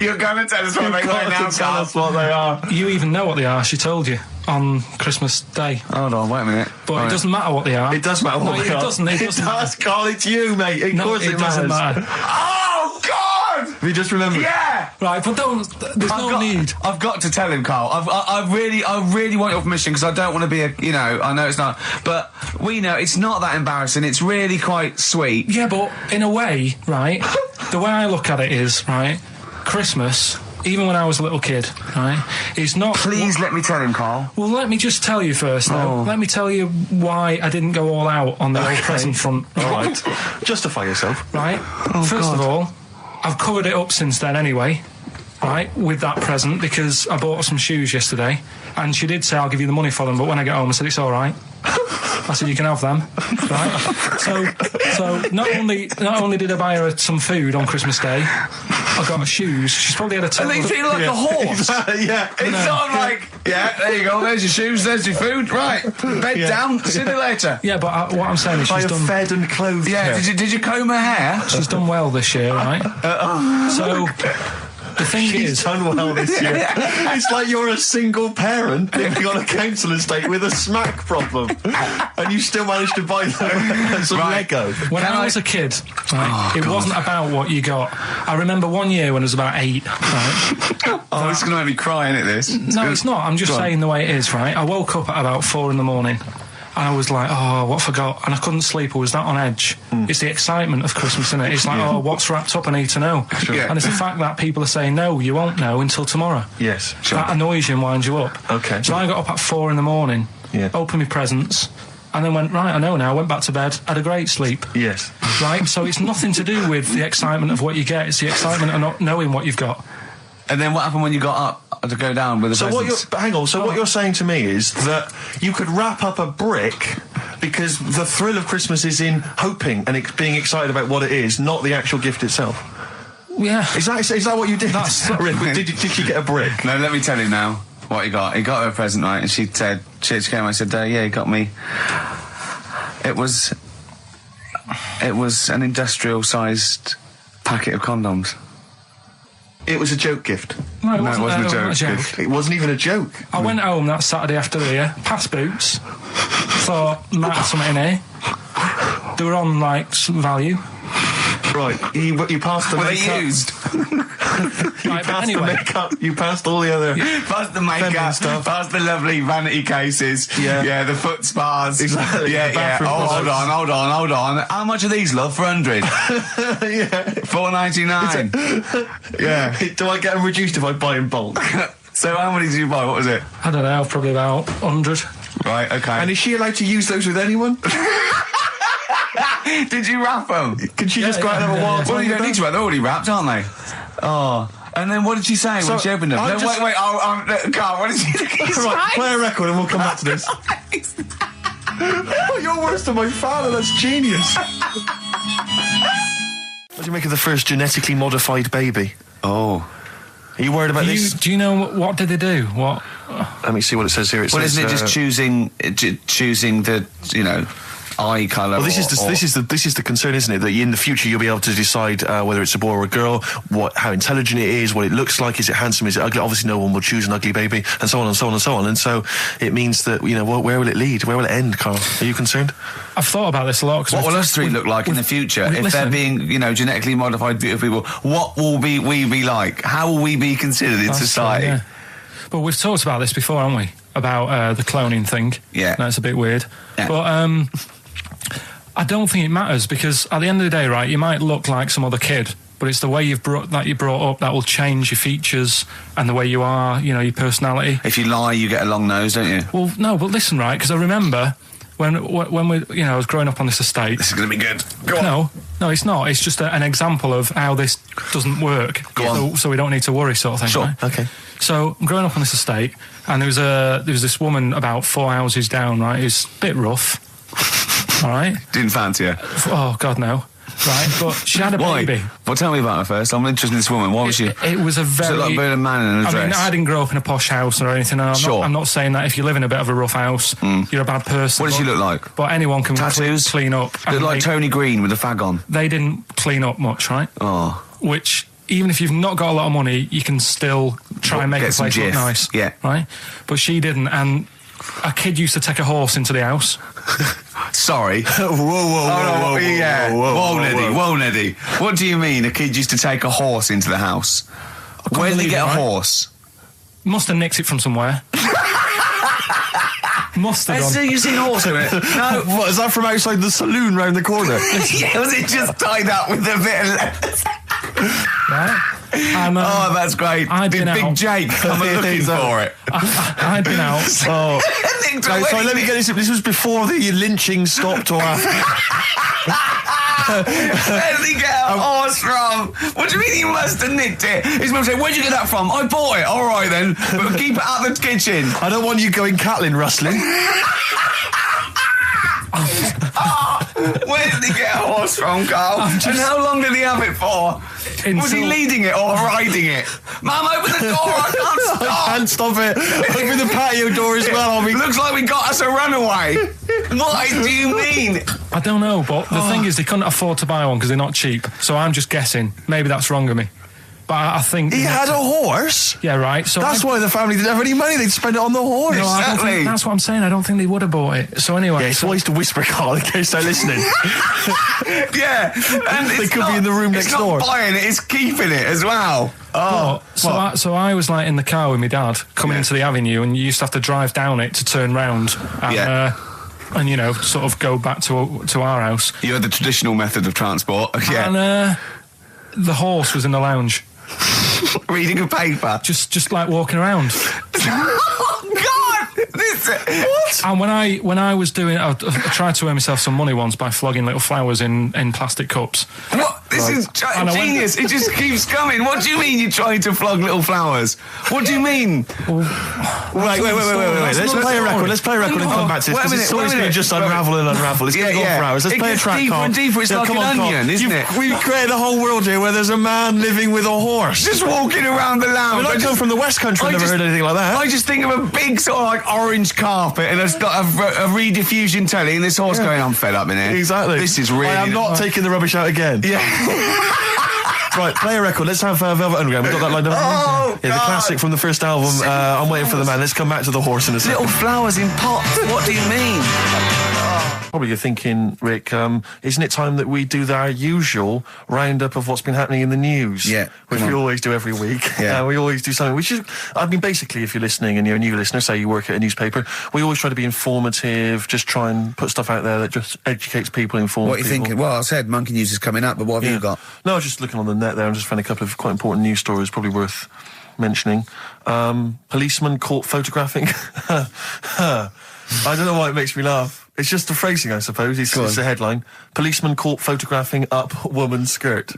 You're going to tell us what they are now, tell us what they are. You even know what they are. She told you on Christmas Day. Hold on, wait a minute. But it doesn't matter what they are. It does matter what they are. It doesn't. It does, Karl. It's you, mate. Of course it doesn't matters. matter. Oh, God! Have you just remembered? Yeah! Right, but there's no need. I've got to tell him, Karl. I really want your permission because I don't want to be I know it's not, but we know it's not that embarrassing. It's really quite sweet. Yeah, but in a way, right, the way I look at it is, right, Christmas, even when I was a little kid, right, it's not... Please let me tell him, Karl. Well, let me just tell you first, though. Let me tell you why I didn't go all out on the old present front. All right. Justify yourself. Right. First of all, I've covered it up since then anyway, right, with that present, because I bought her some shoes yesterday, and she did say, I'll give you the money for them, but when I get home, I said, it's all right. I said, you can have them, right? So not only did I buy her some food on Christmas Day, I got her shoes. She's probably had a... And they feel like a horse. Yeah. It's sort of like, there you go, there's your shoes, there's your food, right. Bed down, see you later. Yeah, but what I'm saying is she's done... fed and clothed. Yeah, her. did you comb her hair? She's done well this year, right? The thing She's is, done well this year. It's like you're a single parent living on a council estate with a smack problem, and you still managed to buy them some Lego. when I was a kid, right, it wasn't about what you got. I remember one year when I was about 8, right? Oh, it's going to make me cry, isn't it, this? No, it's not. I'm just saying the way it is, right? I woke up at about 4 in the morning. And I was like, oh, what I forgot? And I couldn't sleep. I was that on edge. It's the excitement of Christmas, isn't it? It's like, oh, what's wrapped up? I need to know. Sure. Yeah. And it's the fact that people are saying, no, you won't know until tomorrow. Yes, sure. That annoys you and winds you up. Okay. So I got up at 4 in the morning, opened my presents, and then went, right, I know now. Went back to bed, had a great sleep. Yes. Right? So it's nothing to do with the excitement of what you get. It's the excitement of not knowing what you've got. And then what happened when you got up to go down with the presents? What you're saying to me is that you could wrap up a brick because the thrill of Christmas is in hoping and being excited about what it is, not the actual gift itself. Yeah. Is that what you did? Did you get a brick? No, let me tell you now what he got. He got her a present, right? And she said, she came and said, yeah, he got me. It was an industrial-sized packet of condoms. It was a joke gift. No, it wasn't a joke. It wasn't even a joke. I went home that Saturday after the year, past Boots, thought, might have something in here. They were on, like, some value. Right, you passed the Were makeup. they used? The makeup, you passed all the other... Past the makeup, stuff. past the lovely vanity cases. Yeah, the foot spas. Exactly. Yeah. Oh, hold on. How much are these, love, for 100? Yeah. $4.99. Yeah. Do I get them reduced if I buy in bulk? So how many did you buy? What was it? I don't know, probably about 100. Right, okay. And is she allowed to use those with anyone? Did you wrap them? Can she just go out and have a wild... Well, you don't need to wrap. They're already wrapped, aren't they? Oh. And then what did she say when she opened them? No, wait, Karl, what did she say? Right, play a record and we'll come back to this. Oh, you're worse than my father, that's genius. What do you make of the first genetically modified baby? Oh. Are you worried about this? Do you know what did they do? What? Let me see what it says here. Isn't it just choosing the, eye colour? Well, this is the concern, isn't it? That in the future you'll be able to decide whether it's a boy or a girl, how intelligent it is, what it looks like, is it handsome, is it ugly? Obviously, no one will choose an ugly baby, and so on and so on and so on. And so it means that where will it lead? Where will it end, Karl? Are you concerned? I've thought about this a lot. What will us three look like in the future if they're being, genetically modified, beautiful people? What will we be like? How will we be considered in society? Yeah. But we've talked about this before, haven't we? About the cloning thing. Yeah, that's a bit weird. Yeah. But I don't think it matters, because at the end of the day, right, you might look like some other kid, but it's the way you're brought up that will change your features and the way you are, your personality. If you lie, you get a long nose, don't you? Well, no, but listen, right, because I remember when we, I was growing up on this estate. This is going to be good. Go on. No, it's not. It's just an example of how this doesn't work. Go on. So we don't need to worry, sort of thing. Sure. Right? Okay. So I'm growing up on this estate, and there was this woman about 4 houses down, right, who's a bit rough. All right. Didn't fancy her. Oh God, no. Right, but she had a baby. Well, tell me about her first. I'm interested in this woman. Why was she? It was a very... Was it like being a man in a dress? I mean, I didn't grow up in a posh house or anything. And I'm not saying that if you live in a bit of a rough house, you're a bad person. What did she look like? But anyone can tattoos? Clean up. Looked like Tony Green with a fag on. They didn't clean up much, right? Oh. Which, even if you've not got a lot of money, you can still try and make the place look nice. Yeah. Right? But she didn't, and a kid used to take a horse into the house. Sorry. Whoa, Neddy. What do you mean a kid used to take a horse into the house? Where did he get a horse? Must have nicked it from somewhere. Must have done. You've seen a horse in it? No. What, is that from outside the saloon round the corner? Yeah, was it just tied up with a bit of leather? Right. Oh, that's great. Did Big Jake come looking for it? I'd been out. Oh. So let me get this. This was before the lynching stopped or after. Where did he get a horse from? What do you mean he must have nicked it? His mum said, where'd you get that from? I bought it. All right then, but keep it out of the kitchen. I don't want you going cattling rustling. Where did he get a horse from, Karl? And how long did he have it for? Was he leading it or riding it? Mum, open the door, I can't stop. I can't stop it. Open the patio door as well. Looks like we got us a runaway. What do you mean? I don't know, but the thing is they couldn't afford to buy one because they're not cheap. So I'm just guessing. Maybe that's wrong of me. But I think... He had a horse? Yeah, right. So that's why the family didn't have any money. They'd spend it on the horse. No, I don't think, that's what I'm saying. I don't think they would have bought it. So anyway... Yeah, it's always to whisper, Karl, in case they're listening. Yeah. And they could be in the room next door. It's not buying it, it's keeping it as well. Oh, so I was like in the car with my dad coming into the avenue, and you used to have to drive down it to turn round and you know, sort of go back to our house. You had the traditional method of transport. Yeah. And the horse was in the lounge. Reading a paper. Just like walking around. Oh, God! What? And when I was doing, I tried to earn myself some money once by flogging little flowers in plastic cups. What? This is genius. It just keeps coming. What do you mean you're trying to flog little flowers? What do you mean? Wait. Let's play a record. Let's play a record and come back to this, because it's always going to just unravel and unravel. It's going to go on for hours. Let's play a track, deeper Karl. and deeper. It's like an onion, isn't it? We've created a whole world here where there's a man living with a horse. Just walking around the lounge. I come from the West Country. I've never heard anything like that. I just think of a big sort of like orange carpet, and it's got a rediffusion telly, and this horse going, I'm fed up in here. Exactly. This is really... I am not taking the rubbish out again. Yeah. Right, play a record. Let's have Velvet Underground. We've got that lined up. Oh, yeah, the classic from the first album. I'm Waiting for the Man. Let's come back to the horse in a second. Little flowers in pots. What do you mean? Probably you're thinking, Rick, isn't it time that we do our usual roundup of what's been happening in the news? Yeah. Which we always do every week. Yeah. We always do something. Which is, I mean, basically, if you're listening and you're a new listener, say you work at a newspaper, we always try to be informative, just try and put stuff out there that just educates people, informs people. What are you thinking? Well, I said Monkey News is coming up, but what have you got? No, I was just looking on the net there and just found a couple of quite important news stories, probably worth mentioning. Policeman caught photographing. I don't know why it makes me laugh. It's just the phrasing, I suppose. It's the headline. Policeman caught photographing up woman's skirt.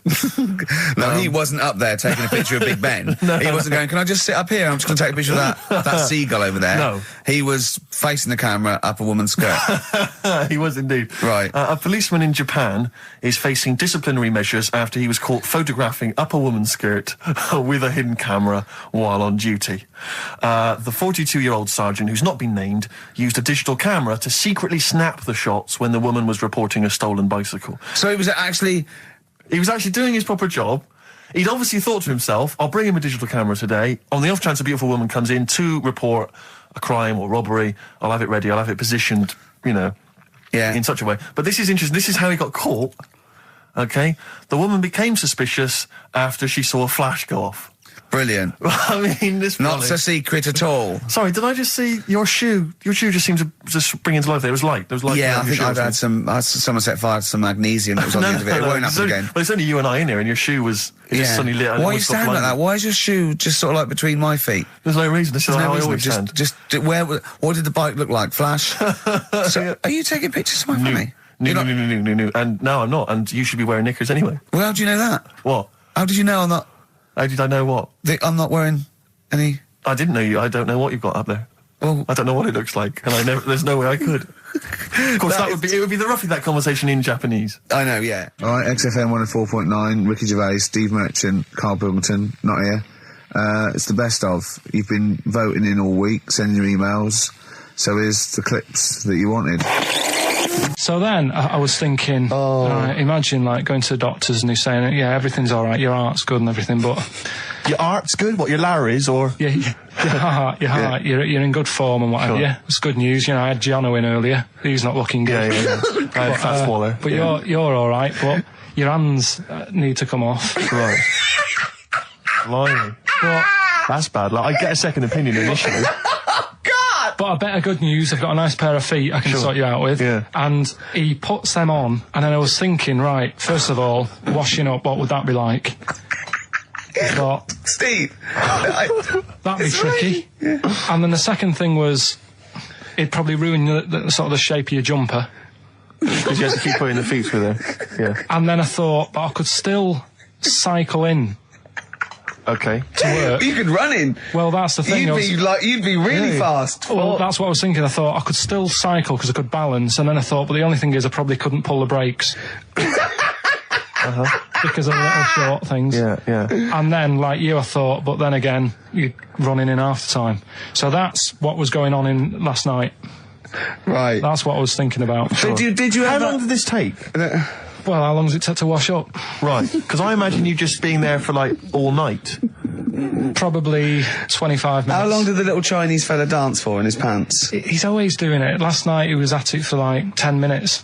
No, he wasn't up there taking a picture of Big Ben. No. He wasn't going, can I just sit up here? I'm just going to take a picture of that seagull over there. No. He was facing the camera up a woman's skirt. He was indeed. Right. A policeman in Japan is facing disciplinary measures after he was caught photographing up a woman's skirt with a hidden camera while on duty. The 42-year-old sergeant, who's not been named, used a digital camera to secretly snap the shots when the woman was reporting a stolen bicycle. So he was actually doing his proper job. He'd obviously thought to himself, I'll bring him a digital camera today. On the off chance a beautiful woman comes in to report a crime or robbery, I'll have it ready, I'll have it positioned, you know, in such a way. But this is interesting. This is how he got caught. Okay? The woman became suspicious after she saw a flash go off. Brilliant. I mean, this not so secret at all. Sorry, did I just see your shoe? Your shoe just seemed to just spring into life there. It was light. There was light. Yeah, I think I've had someone set fire to some magnesium that was on the end of it. It won't happen again. Well, it's only you and I in here, and your shoe was just suddenly lit. Why are you standing like that? Why is your shoe just sort of like between my feet? There's no reason. This is how I always stand. What did the bike look like? Flash? So, are you taking pictures of my family? No. And no, I'm not. And you should be wearing knickers anyway. Well, how do you know that? What? How did you know I'm not? How did I know what? I'm not wearing any... I didn't know you. I don't know what you've got up there. Well, I don't know what it looks like, and there's no way I could. Of course, it would be roughly that conversation in Japanese. I know, yeah. All right, XFM 104.9, Ricky Gervais, Steve Merchant, Karl Pilkington, not here. It's the best of. You've been voting in all week, sending your emails, so here's the clips that you wanted. So then I was thinking, imagine like going to the doctors and he's saying, yeah, everything's all right, your heart's good and everything, but... Your art's good? What, your Larry's, or...? Yeah, your heart, you're in good form and whatever, yeah. It's good news, you know, I had Giano in earlier, he's not looking good. Yeah. I had Fat Swaller. But you're all right, but your hands need to come off. Right. Blimey. But... That's bad, like, I get a second opinion initially. But I better good news, I've got a nice pair of feet I can sort you out with. Yeah. And he puts them on, and then I was thinking, right, first of all, washing up, what would that be like? But Steve! That'd be tricky. Yeah. And then the second thing was, it'd probably ruin the sort of the shape of your jumper. Because you have to keep putting the feet through there. Yeah. And then I thought, but I could still cycle in. Okay. To work. You could run in. Well, that's the thing. You'd be really fast. Well, that's what I was thinking. I thought I could still cycle because I could balance, and then I thought, but the only thing is I probably couldn't pull the brakes. Because of the little short things. Yeah. And then, like you, I thought, but then again, you're running in half the time. So that's what was going on in last night. Right. That's what I was thinking about. So did you How long did this take? Well, how long does it take to wash up? Right, because I imagine you just being there for, like, all night. Probably 25 minutes. How long did the little Chinese fella dance for in his pants? He's always doing it. Last night he was at it for like 10 minutes.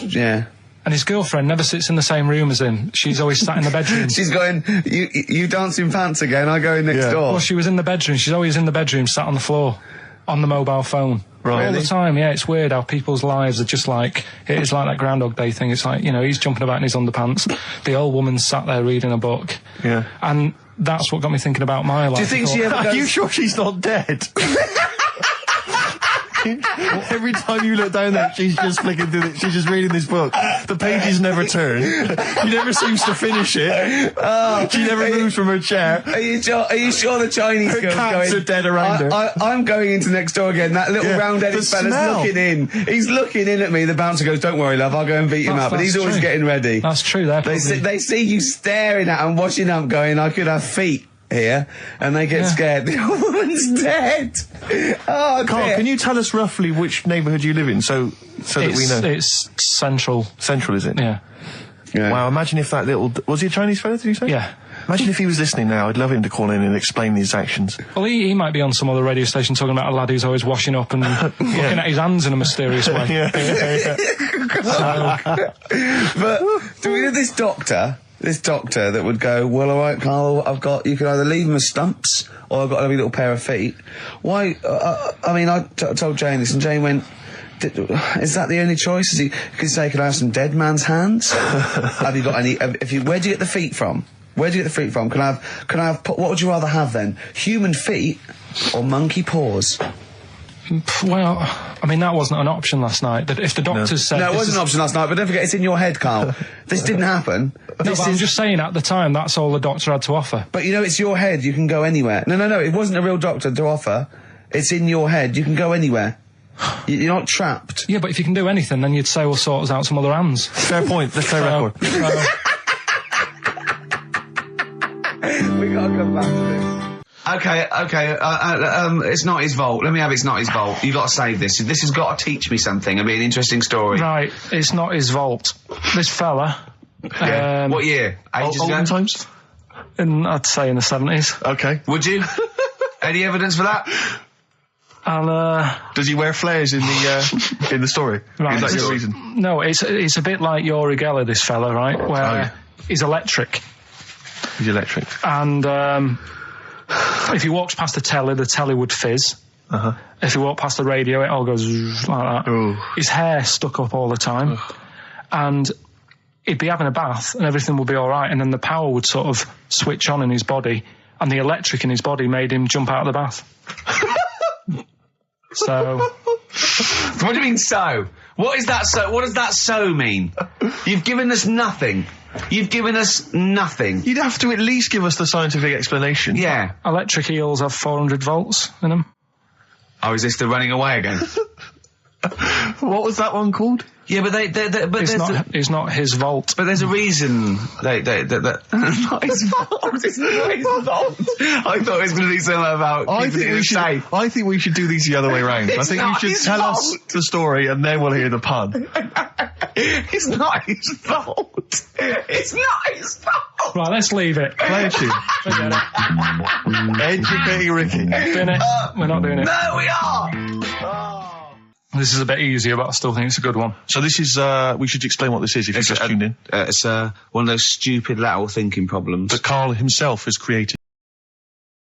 Yeah. And his girlfriend never sits in the same room as him. She's always sat in the bedroom. She's going, you dance in pants again, I go in next door. Well, she was in the bedroom. She's always in the bedroom, sat on the floor, on the mobile phone. Right. All the time, yeah. It's weird how people's lives are just like, it is like that Groundhog Day thing. It's like, he's jumping about in his underpants. The old woman's sat there reading a book. Yeah. And that's what got me thinking about my life. Do you think she ever goes... Are you sure she's not dead? Every time you look down there, she's just flicking through it. She's just reading this book. The pages never turn. She never seems to finish it. She never moves from her chair. Are you sure the Chinese her girl's cats going... are dead around her. I'm going into next door again. That little round-headed fella's looking in. He's looking in at me. The bouncer goes, "Don't worry, love, I'll go and beat him up." But he's always getting ready. That's true. They see you staring at him, washing up, going, "I could have feet here," and they get scared. The old woman's dead. Oh, Carl, dear. can you tell us roughly which neighbourhood you live in, so that we know? It's central. Central, is it? Yeah. Wow, imagine if that little... Was he a Chinese fella, did you say? Yeah. Imagine if he was listening now. I'd love him to call in and explain his actions. Well, he might be on some other radio station talking about a lad who's always washing up and looking at his hands in a mysterious way. But do we know this doctor that would go, "Well, all right, Karl, you can either leave them as stumps or I've got a lovely little pair of feet." Why? I told Jane this, and Jane went, "Is that the only choice?" He could say, "Can I have some dead man's hands?" Have you got any? Where do you get the feet from? Where do you get the feet from? Can I have? What would you rather have then? Human feet or monkey paws? Well, I mean, that wasn't an option last night. That if the doctors said... No, it wasn't an option last night, but don't forget, it's in your head, Karl. This didn't happen. I'm just saying, at the time, that's all the doctor had to offer. But, it's your head. You can go anywhere. No, it wasn't a real doctor to offer. It's in your head. You can go anywhere. You're not trapped. Yeah, but if you can do anything, then you'd say, "We'll sort us out some other hands." Fair point. Let's play record. We gotta come back to this. Okay, it's not his fault. Let me have It's Not His Fault. You've got to save this. This has got to teach me something. It'll be an interesting story. Right, it's not his vault. This fella... what year? Ages ago? Olden times? I'd say in the 70s. Okay. Would you? Any evidence for that? And, does he wear flares in the story? Right, is that your reason? No, it's a bit like Yuri Geller, this fella, right? Where he's electric. He's electric. And, if he walks past the telly would fizz. If he walked past the radio, it all goes like that. Ooh. His hair stuck up all the time. And he'd be having a bath and everything would be all right, and then the power would sort of switch on in his body, and the electric in his body made him jump out of the bath. So... What do you mean, so? What is that so? What does that so mean? You've given us nothing. You've given us nothing. You'd have to at least give us the scientific explanation. Yeah. Electric eels have 400 volts in them. Oh, is this the running away again? What was that one called? Yeah, but it's not his vault. But there's a reason that not his fault. It's not his fault. I thought it was going to be something about keeping it safe. I think we should do these the other way round. I think you should tell us the story and then we'll hear the pun. It's not his fault. It's not his fault. Right, let's leave it. Play a tune. Forget it. Educating Ricky. Doing it. We're not doing it. No, we are. This is a bit easier, but I still think it's a good one. So this is, we should explain what this is if you've just tuned in. It's one of those stupid lateral thinking problems that Karl himself has created.